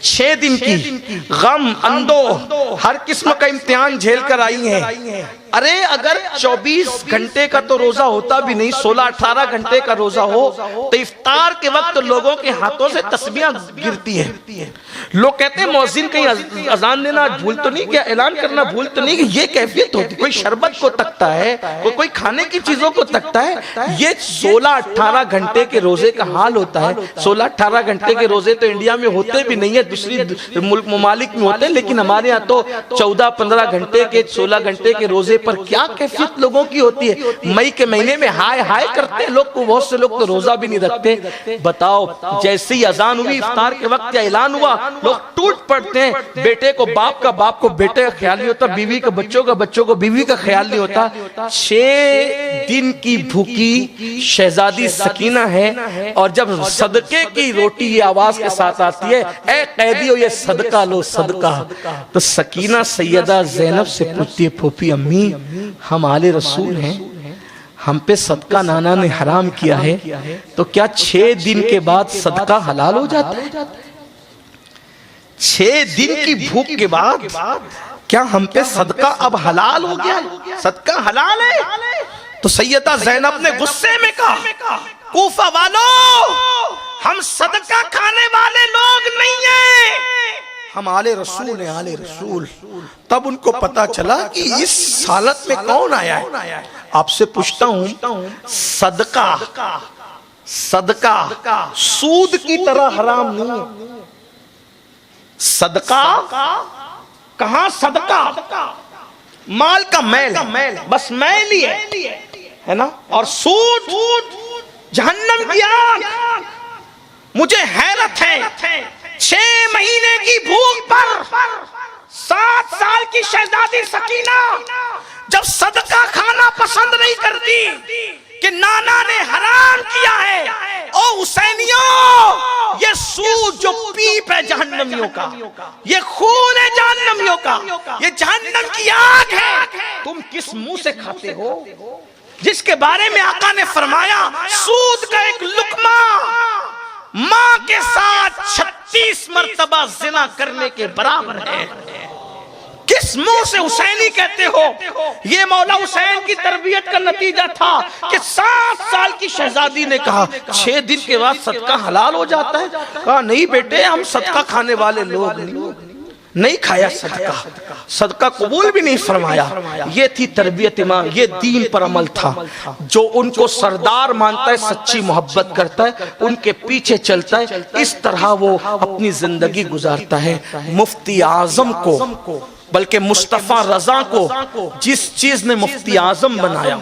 6 دن کی. غم, اندوہ, ہر قسم کا امتحان جھیل کر آئی ہیں. ارے اگر 24 گھنٹے کا تو روزہ ہوتا بھی نہیں, 16-18 گھنٹے کا روزہ ہو تو افطار کے وقت لوگوں کے ہاتھوں سے تسبیحاں گرتی ہیں. لوگ کہتے ہیں مؤذن کہیں اذان دینا بھول تو نہیں گیا, اعلان کرنا بھول تو نہیں گیا. یہ کیفیت ہوتی, کوئی شربت کو تکتا ہے, کوئی کھانے کی چیزوں کو تکتا ہے. یہ 16-18 گھنٹے کے روزے کا حال ہوتا ہے. 16-18 گھنٹے کے روزے تو انڈیا میں ہوتے بھی نہیں ہے, دوسری ملک ممالک میں ہوتے ہیں, لیکن ہمارے ہاں تو 14-15 گھنٹے کے, 16 گھنٹے کے روزے پر کیا کیفیت لوگوں کی ہوتی ہے. مئی کے مہینے میں ہائے ہائے کرتے ہیں لوگ کو, بہت سے لوگ تو روزہ بھی نہیں رکھتے. بتاؤ, جیسے ہی اذان ہوئی افطار کے وقت یا اعلان ہوا, لوگ ٹوٹ پڑتے ہیں. بیٹے کو باپ کا, باپ کو بیٹے کا خیال نہیں ہوتا, بیوی کا بچوں کا, بچوں کو بیوی کا خیال نہیں ہوتا. 6 دن کی بھوکی شہزادی سکینہ ہے, اور جب صدقے کی روٹی یہ آواز کے ساتھ آتی ہے, اے قیدیو یہ صدقہ لو, صدقہ, تو سکینہ سیدہ زینب سے پوچھتی ہے, پھوپھی امی, ہم آل رسول ہیں, ہم پہ صدقہ نانا نے حرام کیا ہے, تو کیا 6 دن کے بعد صدقہ حلال ہو جاتا ہے؟ 6 دن کی بھوک کے بعد کیا ہم پہ صدقہ اب حلال ہو گیا؟ صدقہ حلال ہے؟ تو سیدہ زینب نے غصے میں کہا, کوفہ والوں، ہم صدقہ کھانے والے لوگ نہیں ہیں، ہم آل رسول ہیں، آل رسول۔ تب ان کو پتا چلا کہ اس حالت میں کون آیا ہے۔ آپ سے پوچھتا ہوں، صدقہ سود کی طرح حرام نہیں ہے۔ صدقہ کہاں؟ صدقہ مال کا میل، بس میل ہی ہے نا، اور سود جہنم کی آگ۔ مجھے حیرت ہے 6 مہینے کی بھوک پر 7 سال کی شہزادی سکینہ جب صدقہ کھانا پسند نہیں کرتی کہ نانا نے حرام کیا ہے، او حسینیوں، یہ سود جو پیپ ہے جہنمیوں کا، یہ خون ہے جہنمیوں کا، یہ جہنم کی آگ ہے، تم کس منہ سے کھاتے ہو؟ جس کے بارے میں آقا نے فرمایا سود کا ایک لقمہ ماں کے ساتھ 36 مرتبہ زنا کرنے کے برابر ہے۔ کس منہ سے حسینی کہتے ہو؟ یہ مولا حسین کی تربیت کا نتیجہ تھا کہ 7 سال کی شہزادی نے کہا 6 دن کے بعد صدقہ حلال ہو جاتا ہے؟ کہا نہیں بیٹے، ہم صدقہ کھانے والے لوگ نہیں کھایا صدقہ قبول بھی نہیں فرمایا۔ یہ تھی تربیت امام، یہ دین پر عمل تھا۔ جو ان کو سردار مانتا ہے، سچی محبت کرتا ہے، ان کے پیچھے چلتا ہے، اس طرح وہ اپنی زندگی گزارتا ہے۔ مفتی اعظم کو، بلکہ مصطفیٰ رضا کو جس چیز نے مفتی اعظم بنایا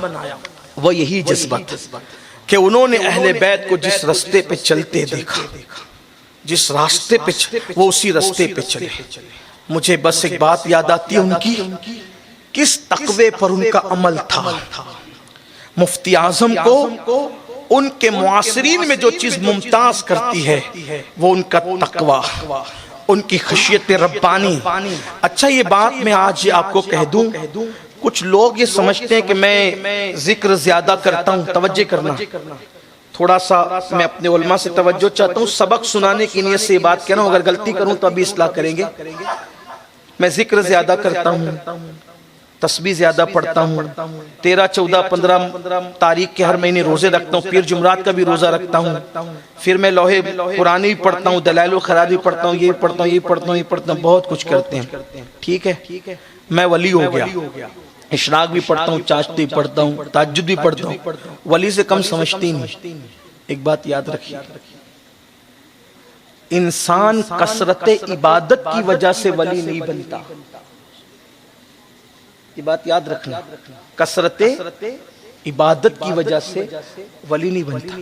وہ یہی جذبہ تھا کہ انہوں نے اہل بیت کو جس راستے پہ چلتے دیکھا، جس راستے پہ وہ اسی راستے پہ چلے۔ مجھے بس ایک بات یاد آتی ہے ان کی، کس تقوی پر ان کا عمل تھا۔ مفتی اعظم کو ان کے معاصرین میں جو چیز ممتاز کرتی ہے وہ ان کا تقوی، ان کی خشیت ربانی۔ اچھا یہ بات میں آج آپ کو کہہ دوں، کچھ لوگ یہ سمجھتے ہیں کہ میں ذکر زیادہ کرتا ہوں، توجہ کرنا، تھوڑا سا میں اپنے علماء سے توجہ چاہتا ہوں، سبق سنانے کی نیت سے یہ بات کہہ رہا ہوں، اگر غلطی کروں تو ابھی اصلاح کریں گے۔ میں ذکر زیادہ کرتا ہوں، تسبیح زیادہ پڑھتا ہوں، 13، 14، 15 تاریخ کے ہر مہینے روزے رکھتا ہوں، پیر جمعرات کا بھی روزہ رکھتا ہوں، پھر میں لوحے قرآن بھی پڑھتا ہوں، دلائل الخیرات بھی پڑھتا ہوں، یہ پڑھتا ہوں، یہ پڑھتا ہوں، یہ پڑھتا ہوں، بہت کچھ کرتے ہیں، ٹھیک ہے۔ میں ولی ہو گیا، اشراق بھی پڑھتا ہوں، چاشتی پڑھتا ہوں، تہجد بھی پڑھتا ہوں، ولی سے کم سمجھتی نہیں۔ ایک بات یاد رکھیے، انسان کثرت عبادت کی وجہ سے ولی نہیں بنتا، یہ بات یاد رکھنا، کثرت عبادت کی وجہ سے ولی نہیں بنتا،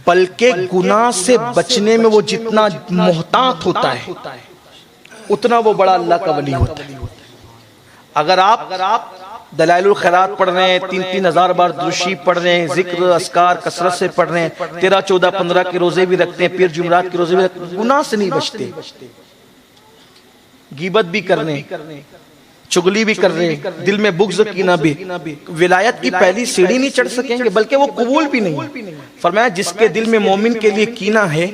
بلکہ گناہ سے بچنے میں وہ جتنا محتاط ہوتا ہے اتنا وہ بڑا اللہ کا ولی ہوتا ہے۔ اگر آپ دلائل الخیرات پڑھ رہے ہیں، 3-3 ہزار بار درشی پڑھ رہے ہیں، ذکر اذکار کثرت سے پڑھ رہے ہیں، 13، 14، 15 کے روزے بھی رکھتے ہیں، پیر جمعرات کے روزے بھی رکھتے ہیں، گناہ سے نہیں بچتے، غیبت بھی کر رہے ہیں، چغلی بھی کر رہے ہیں، دل میں بغض کینہ بھی، ولایت کی پہلی سیڑھی نہیں چڑھ سکیں گے، بلکہ وہ قبول بھی نہیں۔ فرمایا جس کے دل میں مومن کے لیے کینہ ہے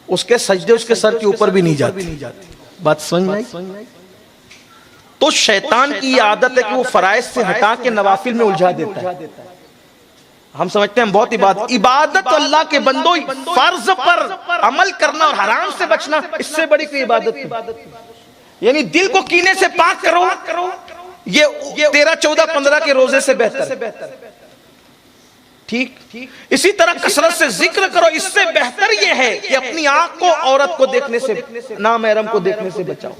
اس کے سجدے اس کے سر کے اوپر بھی نہیں جاتے۔ بات سمجھ آئی؟ تو شیطان کی یہ عادت ہے کہ وہ فرائض سے ہٹا کے نوافل میں الجھا دیتا ہے۔ ہم سمجھتے ہیں ہم بہت عبادت اللہ کے بندوں، فرض پر عمل کرنا اور حرام سے بچنا اس سے بڑی کوئی عبادت نہیں۔ یعنی دل کو کینے سے پاک کرو، یہ 13، 14، 15 کے روزے سے بہتر ہے، ٹھیک۔ اسی طرح کثرت سے ذکر کرو، اس سے بہتر یہ ہے کہ اپنی آنکھ کو عورت کو دیکھنے سے، نامحرم کو دیکھنے سے بچاؤ،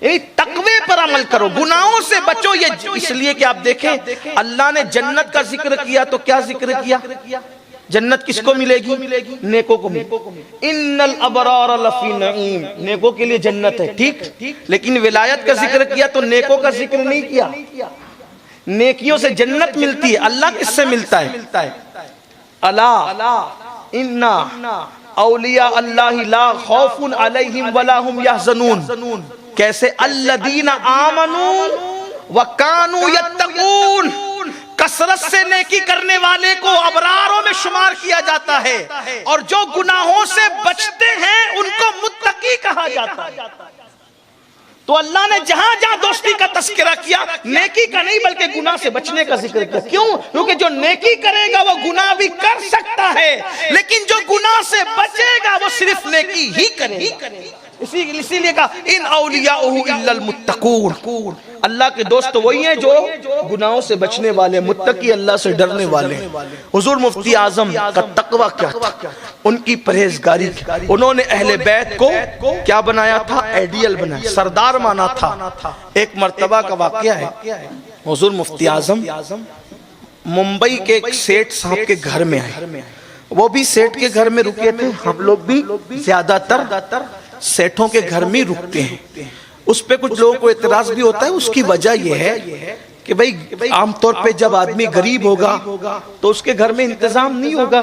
یعنی تقوی پر عمل کرو، گناہوں سے بچو۔ یہ اس لیے کہ آپ دیکھیں اللہ نے جنت کا ذکر کیا تو کیا ذکر کیا؟ جنت کس کو ملے گی؟ نیکوں کو ملے گی۔ ان الابرار لفی نعیم، نیکوں کے لیے جنت ہے، ٹھیک۔ لیکن ولایت کا ذکر کیا تو نیکوں کا ذکر نہیں کیا۔ نیکیوں سے جنت ملتی ہے، اللہ کس سے ملتا ہے؟ الا ان اولیاء اللہ لا خوف علیہم ولا هم یحزنون۔ کیسے؟ الذین آمنوا وکانوا یتقون، کثرت سے نیکی کرنے والے کو ابراروں میں شمار کیا جاتا ہے، اور جو گناہوں سے بچتے ہیں ان کو متقی کہا جاتا ہے۔ تو اللہ نے جہاں جہاں دوستی کا تذکرہ کیا نیکی کا نہیں بلکہ گناہ سے بچنے کا ذکر کیا. کیوں؟ کیونکہ جو نیکی کرے گا وہ گناہ بھی کر سکتا ہے، لیکن جو گناہ سے بچے گا وہ صرف نیکی ہی کرے گا. اسی لیے کہا ان اولیاءہ الا المتقون، اللہ کے دوست وہی ہیں جو گناہوں سے بچنے والے، متقی، اللہ سے ڈرنے والے. حضور مفتی اعظم کا تقوی کیا تھا؟ ان کی پرہیزگاری. انہوں نے اہل بیت کو کیا بنایا تھا؟ آئیڈیل بنایا، سردار مانا تھا. ایک مرتبہ کا واقعہ ہے، حضور مفتی اعظم ممبئی کے ایک سیٹھ صاحب کے گھر میں آئے. وہ بھی سیٹھ کے گھر میں رکے تھے. ہم لوگ بھی زیادہ تر سیٹھوں کے گھر میں رکتے ہیں. اس پہ کچھ لوگوں کو اعتراض بھی ہوتا ہے. اس کی وجہ یہ ہے کہ بھئی عام طور پہ جب آدمی غریب ہوگا تو اس کے گھر میں انتظام نہیں ہوگا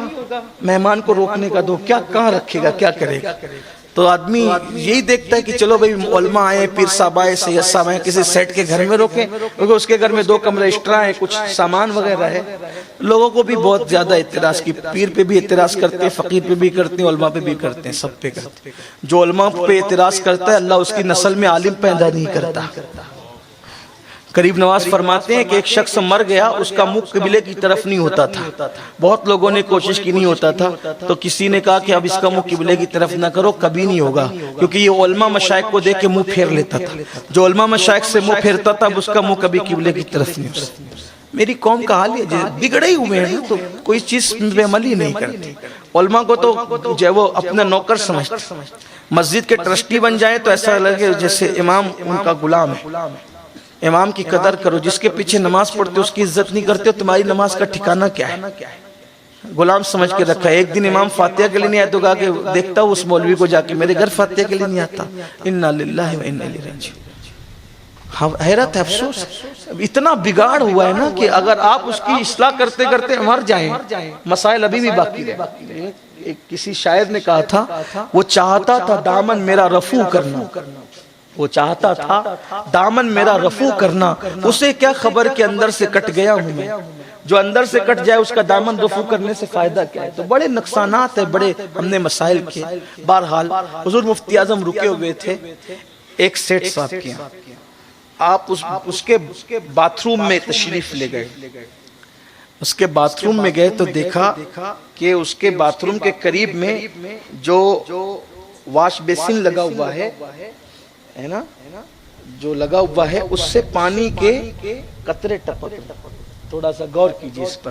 مہمان کو روکنے کا، تو کیا کہاں رکھے گا، کیا کرے گا. تو آدمی یہی دیکھتا ہے کہ چلو بھئی علماء آئے، پیر صاحب آئے، سید صاحب آئے، کسی سیٹ کے گھر میں روکیں، کیونکہ اس کے گھر میں 2 کمرے ایکسٹرا ہیں، کچھ سامان وغیرہ ہے. لوگوں کو بھی بہت زیادہ اعتراض کی، پیر پہ بھی اعتراض کرتے ہیں، فقیر پہ بھی کرتے ہیں، علماء پہ بھی کرتے ہیں، سب پہ کرتے ہیں. جو علماء پہ اعتراض کرتا ہے اللہ اس کی نسل میں عالم پیدا نہیں کرتا. قریب نواز فرماتے ہیں کہ ایک شخص مر گیا، اس کا منہ قبلے کی طرف نہیں ہوتا تھا. بہت لوگوں نے کوشش کی، نہیں ہوتا تھا. تو کسی نے کہا کہ اب اس کا منہ قبلے کی طرف نہ کرو، کبھی نہیں ہوگا، کیونکہ یہ علماء مشائخ کو دیکھ کے منہ پھیر لیتا تھا. جو علماء مشائخ سے منہ پھیرتا تھا اس کا منہ کبھی قبلے کی طرف نہیں ہوتا. میری قوم کا حال یہ بگڑے ہی ہوئے ہیں، تو کوئی چیز پہ عمل ہی نہیں کرتے. علماء کو تو جو وہ اپنا نوکر سمجھتے. مسجد کے ٹرسٹی بن جائے تو ایسا لگے جیسے امام ان کا غلام ہے. امام کی قدر کرو، جس کے پیچھے نماز پڑھتے اس کی عزت نہیں کرتے، تمہاری نماز کا ٹھکانہ کیا ہے؟ غلام سمجھ کے رکھا ہے. ایک دن امام فاتحہ کے لیے نہیں آیا تو کہا کہ دیکھتا ہوں اس مولوی کو جا کے، میرے گھر فاتحہ کے لیے نہیں آتا. انا للہ و انا الیہ راجعون. حیرت ہے، افسوس اتنا بگاڑ ہوا ہے نا کہ اگر آپ اس کی اصلاح کرتے کرتے مر جائیں، مسائل ابھی بھی باقی رہے. کسی شاعر نے کہا تھا وہ چاہتا تھا دامن میرا رفو کرنا، وہ چاہتا تھا دامن میرا رفو کرنا، اسے کیا خبر کہ اندر سے کٹ گیا ہوں میں. جو اندر سے کٹ جائے اس کا دامن رفو کرنے سے فائدہ کیا ہے؟ تو بڑے نقصانات ہیں، بڑے ہم نے مسائل کیے. بہرحال حضور مفتی اعظم رکے ہوئے تھے ایک سیٹھ صاحب کے. آپ اس کے باتھ روم میں تشریف لے گئے. اس کے باتھ روم میں گئے تو دیکھا کہ اس کے باتھ روم کے قریب میں جو واش بیسن لگا ہوا ہے نا، جو لگا ہوا ہے اس سے پانی کے قطرے ٹپک. تھوڑا سا غور کیجئے اس پر.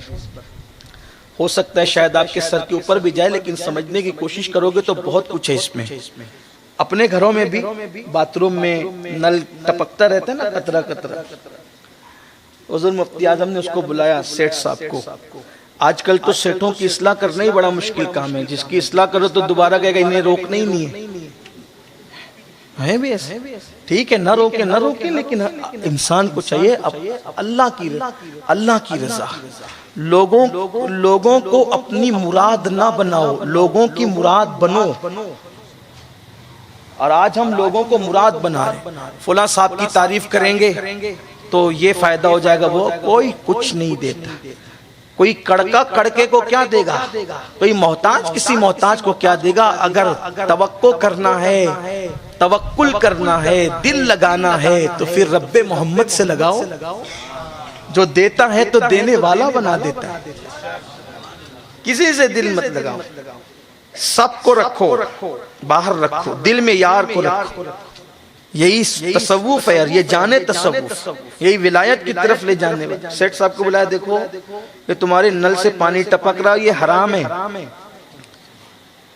ہو سکتا ہے شاید آپ کے سر کے اوپر بھی جائے، لیکن سمجھنے کی کوشش کرو گے تو بہت کچھ ہے اس میں. اپنے گھروں میں بھی باتھ روم میں نل ٹپکتا رہتا ہے نا، قطرہ قطرہ. حضور مفتی اعظم نے اس کو بلایا، سیٹھ صاحب کو. آج کل تو سیٹھوں کی اصلاح کرنا ہی بڑا مشکل کام ہے. جس کی اصلاح کرو تو دوبارہ کہے گا انہیں روکنا ہی نہیں ہے بھی ایسے. ٹھیک ہے، نہ روکیں لیکن انسان کو چاہیے اللہ کی رضا. لوگوں کو اپنی مراد نہ بناؤ، لوگوں کی مراد بنو. اور آج ہم لوگوں کو مراد بنا رہے ہیں. فلاں صاحب کی تعریف کریں گے تو یہ فائدہ ہو جائے گا. وہ کوئی کچھ نہیں دیتا. کوئی کڑکا کڑکے کو کیا دے گا؟ کوئی محتاج کسی محتاج کو کیا دے گا؟ اگر توقع کرنا ہے، توکل کرنا ہے، دل لگانا ہے تو پھر رب محمد سے لگاؤ. جو دیتا ہے تو دینے والا بنا دیتا ہے. کسی سے دل مت لگاؤ. سب کو رکھو، باہر رکھو، دل میں یار کو رکھو. یہی تصوف ہے، یہ جانے تصوف، یہی ولایت کی طرف لے جانے والا. سیٹھ صاحب کو بلایا، دیکھو کہ تمہارے نل سے پانی ٹپک رہا، یہ حرام ہے.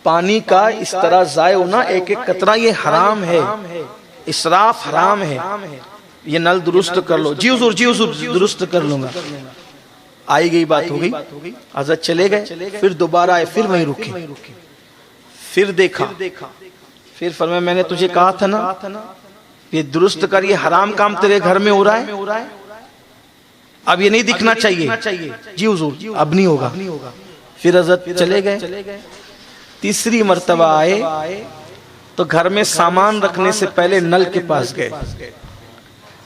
پانی کا اس طرح ضائع ہونا ایک ایک قطرہ یہ حرام ہے، اسراف حرام ہے. یہ نل درست کر لو. جی حضور درست کر لوں گا. آئی گئی بات ہو گئی. حضرت چلے گئے. پھر دوبارہ آئے، پھر وہیں رکے. پھر دیکھا، پھر فرمایا میں نے تجھے کہا تھا نا یہ درست کر، یہ حرام کام تیرے گھر میں ہو رہا ہے، اب یہ نہیں دکھنا چاہیے. جی حضور اب نہیں ہوگا. پھر حضرت چلے گئے. تیسری مرتبہ آئے تو گھر میں سامان رکھنے سے پہلے نل کے پاس گئے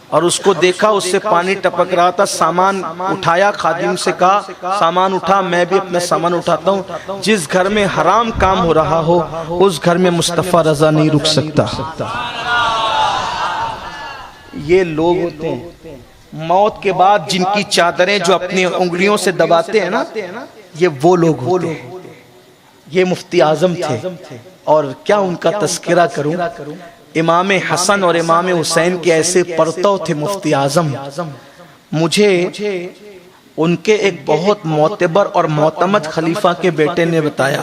اور اس کو دیکھا، اس سے پانی ٹپک رہا تھا. سامان اٹھایا، خادم سے کہا سامان اٹھا. میں بھی اپنا سامان اٹھاتا ہوں. جس گھر میں حرام کام ہو رہا ہو اس گھر میں مصطفیٰ رضا نہیں رک سکتا. یہ لوگ ہوتے ہیں موت کے بعد جن کی چادریں جو اپنی انگلیوں سے دباتے ہیں نا، یہ وہ لوگ ہوتے ہیں۔ یہ مفتی اعظم تھے، اور کیا ان کا تذکرہ کروں، امام حسن اور امام حسین کے ایسے پرتو تھے مفتی اعظم۔ مجھے ان کے ایک بہت معتبر اور معتمد خلیفہ کے بیٹے نے بتایا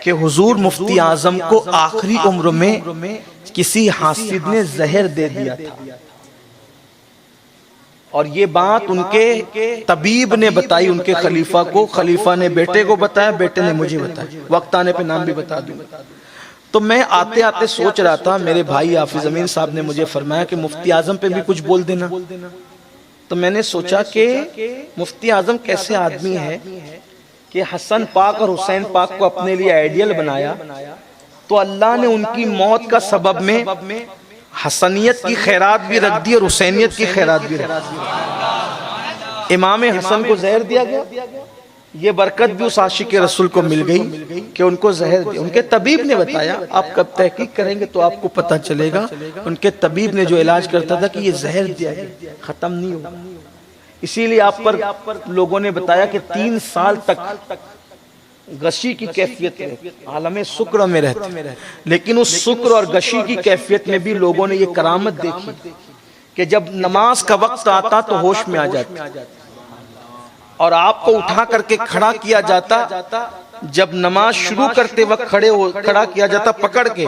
کہ حضور مفتی اعظم کو آخری عمر میں کسی حاسد نے زہر دے دیا تھا، اور یہ بات ان کے طبیب نے بتائی ان کے خلیفہ کو، خلیفہ نے بیٹے کو بتایا، بیٹے نے مجھے بتایا، وقت آنے پہ نام بھی بتا دوں۔ تو میں آتے آتے سوچ رہا تھا، میرے بھائی حافظ امین صاحب نے مجھے فرمایا کہ مفتی اعظم پہ بھی کچھ بول دینا، تو میں نے سوچا کہ مفتی اعظم کیسے آدمی ہے کہ حسن پاک اور حسین پاک کو اپنے لیے آئیڈیل بنایا، تو اللہ نے ان کی موت کا سبب میں حسنیت کی خیرات بھی رکھ دی اور حسینیت کی خیرات بھی رکھ دی۔ امام حسن کو زہر دیا گیا، یہ برکت بھی اس عاشق رسول کو مل گئی کہ ان کو زہر دیا۔ ان کے طبیب نے بتایا، آپ کب تحقیق کریں گے تو آپ کو پتہ چلے گا، ان کے طبیب نے جو علاج کرتا تھا کہ یہ زہر دیا گیا، ختم نہیں ہوگا۔ اسی لیے آپ پر لوگوں نے بتایا کہ 3 سال تک غشی کی کیفیت میں عالم سکر میں رہتے، لیکن اس سکر اور غشی کی کیفیت میں بھی لوگوں نے یہ کرامت دیکھی کہ جب نماز کا وقت آتا تو ہوش میں آ جاتے، اور آپ کو اٹھا کر کے کھڑا کیا جاتا، جب نماز شروع کرتے وقت کھڑا کیا جاتا پکڑ کے،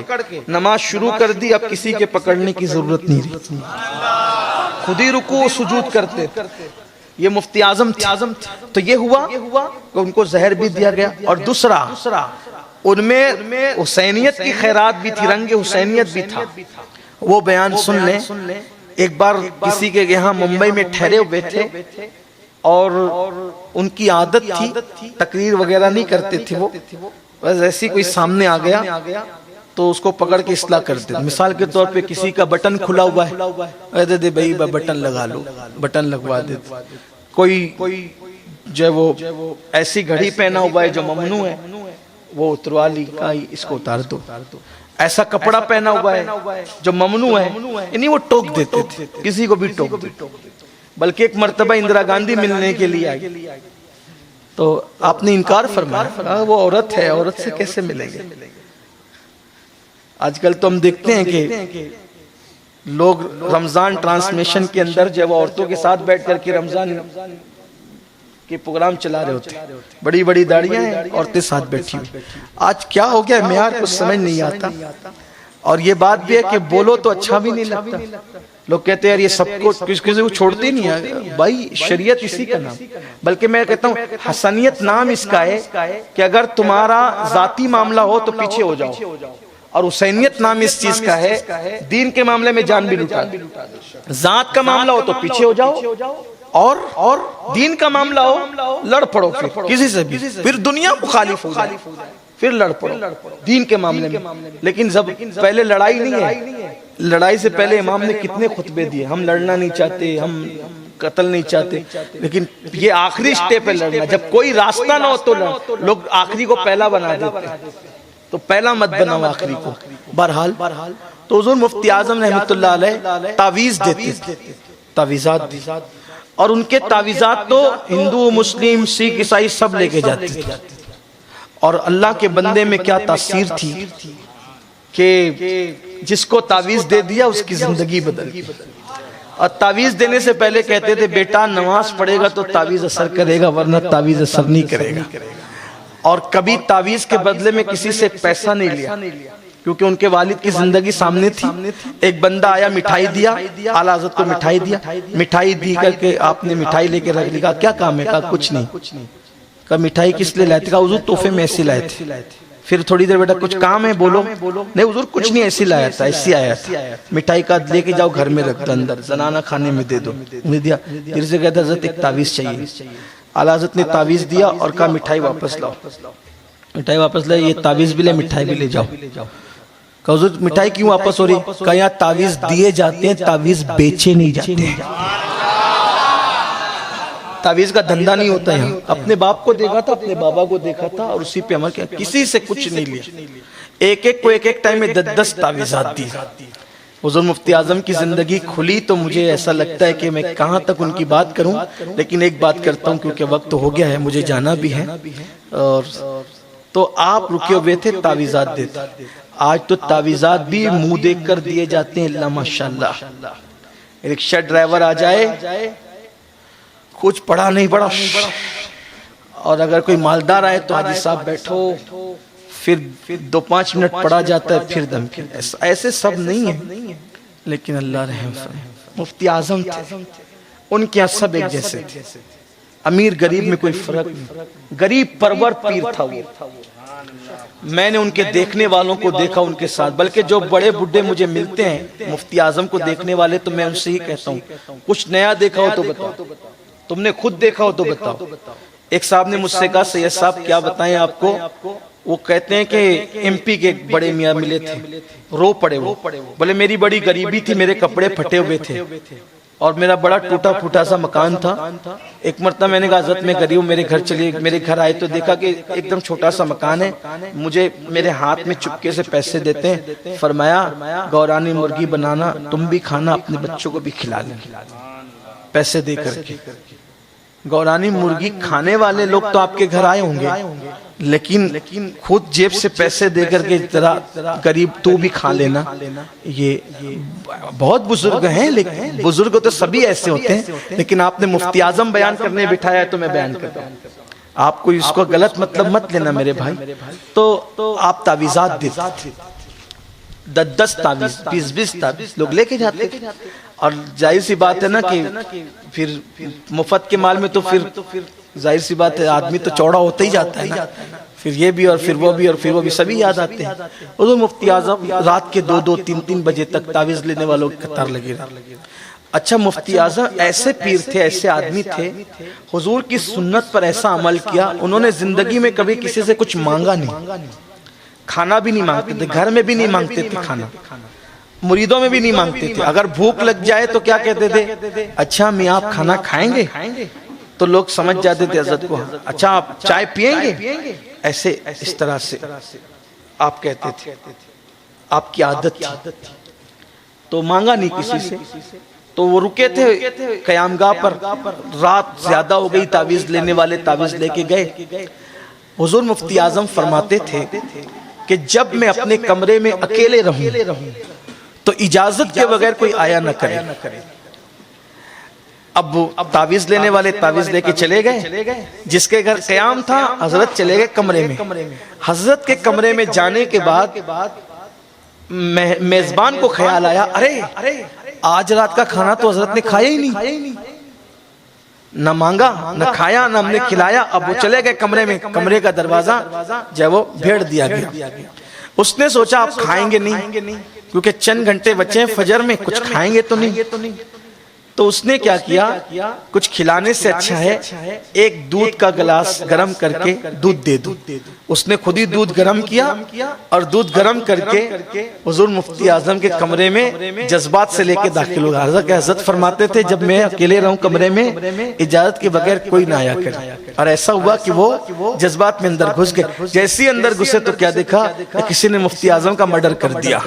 نماز شروع کر دی، اب کسی کے پکڑنے کی ضرورت نہیں رہتی، خود ہی رکوع و سجود کرتے۔ یہ مفتی اعظم تھے۔ تو یہ ہوا کہ ان کو زہر بھی دیا گیا، اور دوسرا ان میں حسینیت کی خیرات بھی تھی، رنگ حسینیت بھی تھا۔ وہ بیان سن لیں، ایک بار کسی کے یہاں ممبئی میں ٹھہرے ہوئے تھے، اور ان کی عادت تھی تقریر وغیرہ نہیں کرتے تھے، وہ بس ایسی کوئی سامنے آ گیا تو اس کو پکڑ کے اصلاح کرتے۔ مثال کے طور پہ کسی کا بٹن کھلا ہوا ہے، دے دے بھائی بٹن لگا لو، بٹن لگوا دیتے۔ کوئی جو ہے وہ ایسی گھڑی پہنا ہوا ہے جو ممنوع ہے، وہ اتروا لی، اس کو اتار دو۔ ایسا کپڑا پہنا ہوا ہے جو ممنوع ہے، یعنی وہ ٹوک دیتے تھے، کسی کو بھی ٹوک دیتے۔ بلکہ ایک مرتبہ اندرا گاندھی ملنے کے لیے آئی تو آپ نے انکار فرمایا، وہ عورت ہے، عورت سے کیسے ملیں گے؟ آج کل تو ہم دیکھتے ہیں کہ لوگ رمضان ٹرانسمیشن کے اندر جب عورتوں کے ساتھ بیٹھ کر کے رمضان کے پروگرام چلا رہے ہوتے ہیں، بڑی بڑی داڑیاں ہیں، عورتیں ساتھ بیٹھی ہوئی۔ آج کیا ہو گیا معیار کچھ سمجھ نہیں آتا، اور یہ بات بھی ہے کہ بولو تو اچھا بھی نہیں لگتا۔ لوگ کہتے ہیں یار یہ سب کو کسی کو چھوڑتے نہیں ہے، بھائی شریعت اسی کا نام، بلکہ میں کہتا ہوں حسنیت نام اس کا ہے کہ اگر تمہارا ذاتی معاملہ ہو تو پیچھے ہو جاؤ، اور حسینیت نام اس چیز کا ہے دین کے معاملے میں جان بھی لٹا دو۔ ذات کا معاملہ ہو تو پیچھے ہو جاؤ، اور دین کا معاملہ ہو لڑ پڑو پھر کسی سے بھی، پھر دنیا مخالف ہو جائے پھر لڑ پڑو دین کے معاملے میں۔ لیکن جب پہلے لڑائی نہیں ہے، لڑائی سے پہلے امام نے کتنے خطبے دیے، ہم لڑنا نہیں چاہتے، ہم قتل نہیں چاہتے، لیکن یہ آخری سٹیپ ہے لڑنا۔ جب کوئی راستہ نہ ہو تو لوگ آخری کو پہلا بنا دیتے، تو پہلا مت بناؤ آخری کو۔ بہرحال تو حضور مفتی اعظم رحمۃ اللہ علیہ تعویذ دیتے تھے، تعویذات، اور ان کے تعویذات تو ہندو مسلم سکھ عیسائی سب لے کے جاتے تھے۔ اور اللہ کے بندے میں کیا تاثیر تھی کہ جس کو تعویذ دے دیا اس کی زندگی بدل گئی۔ اور تعویذ دینے سے پہلے کہتے تھے بیٹا نماز پڑھے گا تو تعویذ اثر کرے گا، ورنہ تعویذ اثر نہیں کرے گا۔ اور کبھی تعویذ کے بدلے میں کسی سے پیسہ نہیں لیا، کیونکہ ان کے والد کی زندگی سامنے تھی۔ ایک بندہ آیا، مٹھائی دیا، اعلیٰ حضرت کو مٹھائی دیا، مٹھائی دی کر کے آپ نے مٹھائی لے کے رکھ لی، کہا کیا کام ہے؟ کہا کچھ نہیں۔ کہا مٹھائی کس لیے لائے تھے؟ کہا حضور تحفے میں ایسی لائے تھے۔ پھر تھوڑی دیر بیٹا کچھ کام ہے بولو، نہیں حضور کچھ نہیں، ایسی لایا تھا، ایسی آیا تھا۔ مٹھائی کا لے کے جاؤ گھر میں رکھ دو، اندر زنانہ خانے میں دے دو، دیا۔ پھر سے کہتا حضرت ایک تعویذ چاہیے۔ اعلیٰ حضرت نے تعویذ دیا اور کہا مٹھائی واپس لاؤ، مٹھائی واپس لائے، یہ تعویذ بھی لے مٹھائی بھی لے جاؤ۔ کہا حضور مٹھائی کیوں واپس ہو رہی؟ کہا یہاں تعویذ دیے جاتے ہیں، تعویذ بیچے نہیں جاتے ہیں، تعویذ کا دھندا نہیں ہوتا یہاں۔ اپنے باپ کو دیکھا تھا، اپنے بابا کو دیکھا تھا، اور اسی پہ عمل کیا، کسی سے کچھ نہیں لیا۔ ایک ایک کو ایک ایک ٹائم میں 10 تعویذات دی، حضور مفتی اعظم کی زندگی کھلی تو مجھے ایسا لگتا ہے کہ میں کہاں تک ان کی بات کروں، لیکن ایک بات کرتا ہوں کیونکہ وقت ہو گیا ہے، مجھے جانا بھی ہے۔ اور تو آپ رکے ہوئے تھے تعویذات دیتے، آج تو تعویذات بھی منہ دیکھ کر دیے جاتے ہیں، اللہ ماشاءاللہ۔ رکشہ ڈرائیور آ جائے، کچھ پڑھا نہیں پڑھا، اور اگر کوئی مالدار آئے تو حاجی صاحب بیٹھو، پھر 2-5 منٹ پڑھا جاتا ہے، پھر دم۔ ایسے سب نہیں ہیں، لیکن اللہ رحم فرمائے۔ مفتی اعظم تھے، ان کے یہاں سب ایک جیسے تھے، امیر غریب میں کوئی فرق نہیں، غریب پرور پیر تھا وہ۔ میں نے ان کے دیکھنے والوں کو دیکھا ان کے ساتھ، بلکہ جو بڑے بڈھے مجھے ملتے ہیں مفتی اعظم کو دیکھنے والے، تو میں ان سے ہی کہتا ہوں کچھ نیا دیکھا ہو تو بتاؤ، تم نے خود دیکھا ہو تو بتاؤ۔ ایک صاحب نے مجھ سے کہا سید صاحب کیا بتائیں آپ کو، وہ کہتے ہیں کہ ایم پی کے بڑے میاں ملے تھے، رو پڑے وہ، بولے میری بڑی غریبی تھی، میرے کپڑے پھٹے ہوئے تھے اور میرا بڑا ٹوٹا پھوٹا سا مکان تھا۔ ایک مرتبہ میں نے کہا حضرت میں غریب ہوں، میرے گھر چلیے، میرے گھر آئے تو دیکھا کہ ایک دم چھوٹا سا مکان ہے، مجھے میرے ہاتھ میں چپکے سے پیسے دیتے ہیں، فرمایا گورانی مرغی بنانا، تم بھی کھانا، اپنے بچوں کو بھی کھلا لیں، پیسے دے کر کے۔ گورانی مرغی کھانے والے لوگ تو آپ کے گھر آئے ہوں گے، لیکن خود جیب سے پیسے دے کر کے ذرا غریب تو بھی کھا لینا، یہ بہت بزرگ ہیں، لیکن بزرگ تو سبھی ایسے ہوتے ہیں، لیکن آپ نے مفتی اعظم بیان کرنے بٹھایا ہے تو میں بیان کرتا ہوں، آپ کو اس کو غلط مطلب مت لینا میرے بھائی۔ تو آپ تعویذات دیتے تھے، 10 تعویذ، 20 تعویذ لوگ لے کے جاتے تھے، اور ظاہر سی بات ہے نا کہ پھر مفت کے مال میں تو پھر ظاہر سی بات ہے آدمی تو چوڑا ہوتا ہی جاتا ہے نا، پھر یہ بھی اور پھر وہ بھی اور پھر وہ بھی، سبھی یاد آتے ہیں۔ حضور مفتی اعظم رات کے 2-2 3-3 بجے تک تعویذ لینے والوں کی قطار لگی رہی۔ اچھا مفتی اعظم ایسے پیر تھے، ایسے آدمی تھے، حضور کی سنت پر ایسا عمل کیا، انہوں نے زندگی میں کبھی کسی سے کچھ مانگا نہیں، کھانا بھی نہیں مانگتے تھے، گھر میں بھی نہیں مانگتے تھے کھانا، مریدوں میں بھی نہیں مانگتے تھے۔ اگر بھوک لگ جائے تو کیا کہتے تھے، اچھا میاں آپ کھانا کھائیں گے، تو لوگ سمجھ جاتے تھے حضرت کو، اچھا آپ چائے پیئیں گے، ایسے اس طرح سے آپ کہتے تھے، آپ کی عادت تھی، تو مانگا نہیں کسی سے۔ تو وہ رکے تھے قیام گاہ پر، رات زیادہ ہو گئی، تعویذ لینے والے تعویذ لے کے گئے۔ حضور مفتی اعظم فرماتے تھے کہ جب میں اپنے کمرے میں اکیلے رہوں تو اجازت کے بغیر کوئی آیا نہ کرے۔ اب تعویذ لینے والے تعویذ لے کے چلے گئے، جس کے گھر قیام تھا حضرت چلے گئے کمرے میں۔ حضرت کے کمرے میں جانے کے بعد میزبان کو خیال آیا، ارے آج رات کا کھانا تو حضرت نے کھایا ہی نہیں، نہ مانگا نہ کھایا نہ ہم نے کھلایا۔ اب وہ چلے گئے کمرے میں، کمرے کا دروازہ جو ہے وہ بھیڑ دیا گیا۔ اس نے سوچا آپ کھائیں گے نہیں، کیونکہ چند گھنٹے بچے ہیں فجر میں، کچھ کھائیں گے تو نہیں۔ تو اس نے کیا کیا، کچھ کھلانے سے اچھا ہے ایک دودھ کا گلاس گرم کر کے دودھ دے دو۔ اس نے خود ہی دودھ گرم کیا، اور دودھ گرم کر کے حضور مفتی اعظم کے کمرے میں جذبات سے لے کے داخل ہو گیا۔ حضرت فرماتے تھے جب میں اکیلے رہوں کمرے میں، اجازت کے بغیر کوئی نہ آیا کرے، اور ایسا ہوا کہ وہ جذبات میں اندر گھس گئے۔ جیسے ہی اندر گھسے تو کیا دیکھا کہ کسی نے مفتی اعظم کا مرڈر کر دیا،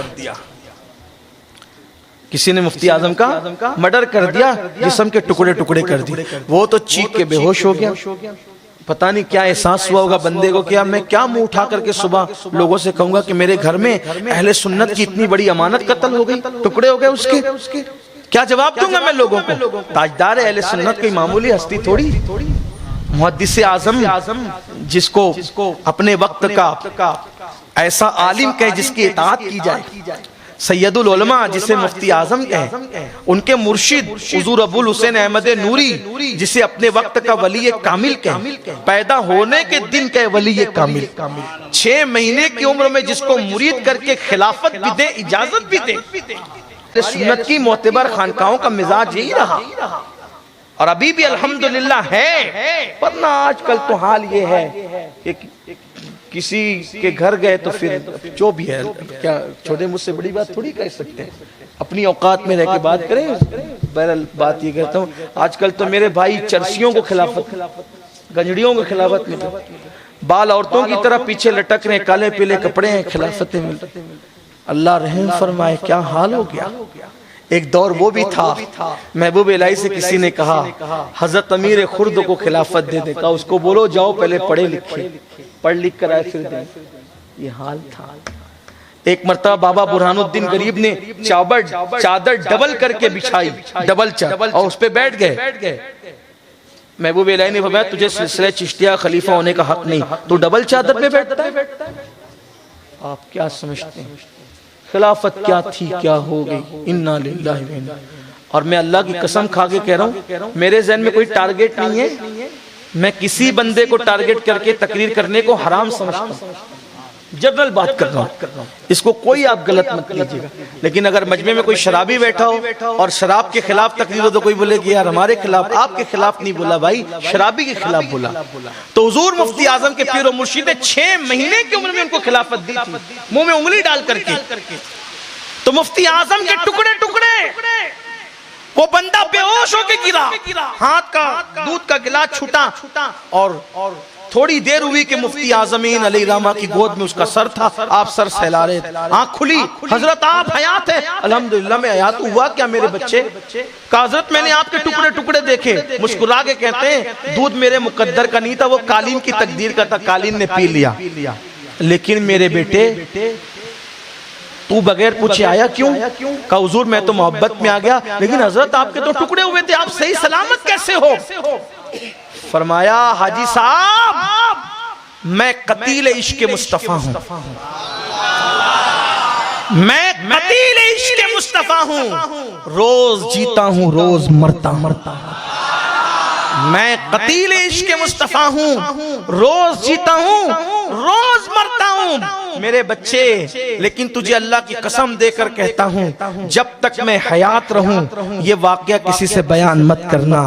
کسی نے مفتی اعظم کا مرڈر کر دیا، جسم کے ٹکڑے ٹکڑے کر دیے۔ وہ تو چیخ کے بے ہوش ہو گیا، پتہ نہیں کیا احساس ہوا ہوگا بندے کو، کیا میں کیا منہ اٹھا کر کے صبح لوگوں سے کہوں گا کہ میرے گھر میں اہل سنت کی اتنی بڑی امانت قتل ہو گئی، ٹکڑے ہو گئے اس کے، کیا جواب دوں گا میں لوگوں کو؟ تاجدار اہل سنت کوئی معمولی ہستی تھوڑی، محدث اعظم جس کو اپنے وقت کا ایسا عالم کہے جس کی اطاعت کی جائے، سید العلماء جسے مفتی اعظم کہیں، ان کے مرشد حضور ابو الحسین احمد نوری جسے اپنے وقت کا ولی کامل کہیں، پیدا ہونے کے دن کے ولی کامل، 6 مہینے کی عمر میں جس کو مرید کر کے خلافت بھی دے، اجازت بھی دے۔ سنت کی معتبر خانقاہوں کا مزاج یہی رہا، اور ابھی بھی الحمدللہ ہے، ورنہ آج کل تو حال یہ ہے کہ کسی کے گھر گئے تو پھر جو بھی ہے، کیا چھوٹے مجھ سے بڑی بات تھوڑی کہہ سکتے ہیں، اپنی اوقات میں رہ کے بات کریں۔ بہرحال بات یہ کہتا ہوں، آج کل تو میرے بھائی چرسیوں کو خلافت، گنجڑیوں کو خلافت ملے، بال عورتوں کی طرح پیچھے لٹک رہے ہیں، کالے پیلے کپڑے ہیں، خلافتیں مل رہے ہیں۔ اللہ رحم فرمائے کیا حال ہو گیا. ایک دور وہ بھی تھا محبوب الہی سے کسی نے کہا حضرت امیر خرد کو خلافت دے دے. کہا اس کو بولو جاؤ پہلے پڑھے لکھے، پڑھ لکھ کر آئے پھر دیں. یہ حال تھا. ایک مرتبہ بابا برہان الدین غریب نے چادر ڈبل کر کے بچھائی، ڈبل چادر، اور اس پہ بیٹھ گئے. محبوب الہی نے فرمایا تجھے سلسلہ چشتیہ خلیفہ ہونے کا حق نہیں، تو ڈبل چادر پہ بیٹھتا ہے. آپ کیا سمجھتے ہیں خلافت کیا تھی کیا ہو گئی؟ انا للہ و انا. اور میں اللہ کی قسم کھا کے کہہ رہا ہوں میرے ذہن میں کوئی ٹارگٹ نہیں ہے، میں کسی بندے کو ٹارگٹ کر کے تقریر کرنے کو حرام سمجھتا ہوں. جنرل بات کر رہا ہوں، اس کو کوئی آپ غلط مت لیجیے گا. لیکن اگر مجمع میں کوئی شرابی بیٹھا ہو اور شراب کے خلاف تقریر ہو تو کوئی بولے کہ یار ہمارے خلاف، آپ کے خلاف نہیں بولا بھائی، شرابی کے خلاف بولا. تو حضور مفتی اعظم کے پیر و مرشد نے 6 مہینے کی عمر میں ان کو خلافت دی تھی، منہ میں انگلی ڈال کر کے. تو مفتی اعظم کے ٹکڑے ٹکڑے، وہ بندہ بے ہوش ہو کے گرا، ہاتھ کا دودھ کا گلاس چھوٹا، اور تھوڑی دیر ہوئی کہ مفتی اعظمین علیہ رحمہ کی گود میں اس کا سر تھا. آپ سر سہلا رہے تھے، آنکھ کھلی، حضرت آپ حیات ہیں؟ الحمدللہ میں حیات. ہوا کیا میرے بچے؟ کہا حضرت میں نے آپ کے ٹکڑے ٹکڑے دیکھے. مسکرا کے کہتے ہیں دودھ میرے مقدر کا نہیں تھا، وہ قالین کی تقدیر کا تھا، قالین نے پی لیا. لیکن میرے بیٹے تو بغیر پوچھے آیا کیوں؟ کہا حضور میں تو محبت میں آ گیا، لیکن حضرت آپ کے تو ٹکڑے ہوئے تھے، آپ صحیح سلامت کیسے ہو؟ فرمایا حاجی صاحب میں قتیل عشق مصطفیٰ ہوں، میں قتیل عشق مصطفیٰ ہوں، روز جیتا ہوں روز مرتا ہوں. میں قتیل عشق مصطفیٰ ہوں، روز جیتا ہوں روز مرتا ہوں. میرے بچے لیکن تجھے اللہ کی قسم دے کر کہتا ہوں جب تک میں حیات رہوں یہ واقعہ کسی سے بیان مت کرنا.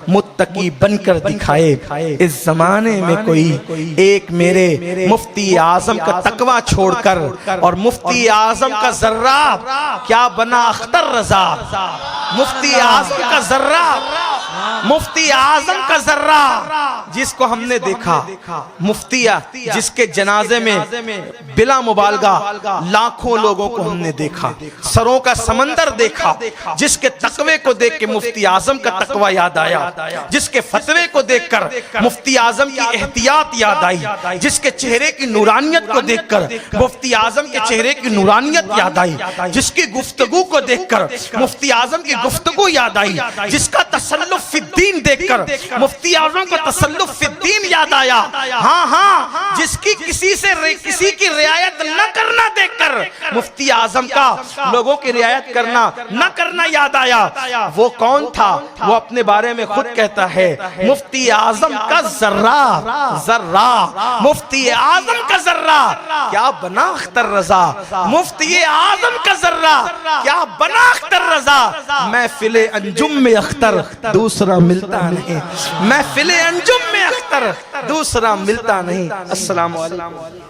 متقی بن کر دکھائے اس زمانے میں کوئی ایک میرے مفتی اعظم کا تقوی چھوڑ کر، اور مفتی اعظم کا ذرہ کیا بنا اختر رضا. مفتی اعظم کا ذرہ، مفتی اعظم کا ذرہ جس کو ہم نے دیکھا، مفتیہ جس کے جنازے میں بلا مبالغہ لاکھوں لوگوں کو ہم نے دیکھا، سروں کا سمندر دیکھا، جس کے تقوی کو دیکھ کے مفتی اعظم کا تقوی یاد آیا، جس کے فتوے کو دیکھ کر مفتی اعظم کی احتیاط یاد آئی، جس کے چہرے کی نورانیت کو دیکھ کر مفتی اعظم کے چہرے کی نورانیت یاد آئی، جس کی گفتگو کو دیکھ کر مفتی اعظم کی گفتگو یاد آئی، جس کا تسلف فی الدین دیکھ کر مفتی اعظم کو تسلف فی الدین یاد آیا. ہاں جس کی کسی کی رعایت نہ کرنا دیکھ کر مفتی اعظم کا لوگوں کی رعایت کرنا نہ کرنا یاد آیا. وہ کون تھا؟ وہ اپنے بارے میں خود کہتا ہے مفتی اعظم کا ذرہ، مفتی اعظم کا ذرہ کیا بنا اختر رضا، مفتی اعظم کا ذرہ کیا بنا اختر رضا. محفل انجم میں اختر دوسرا ملتا نہیں، محفل انجم میں اختر دوسرا ملتا نہیں. السلام علیکم.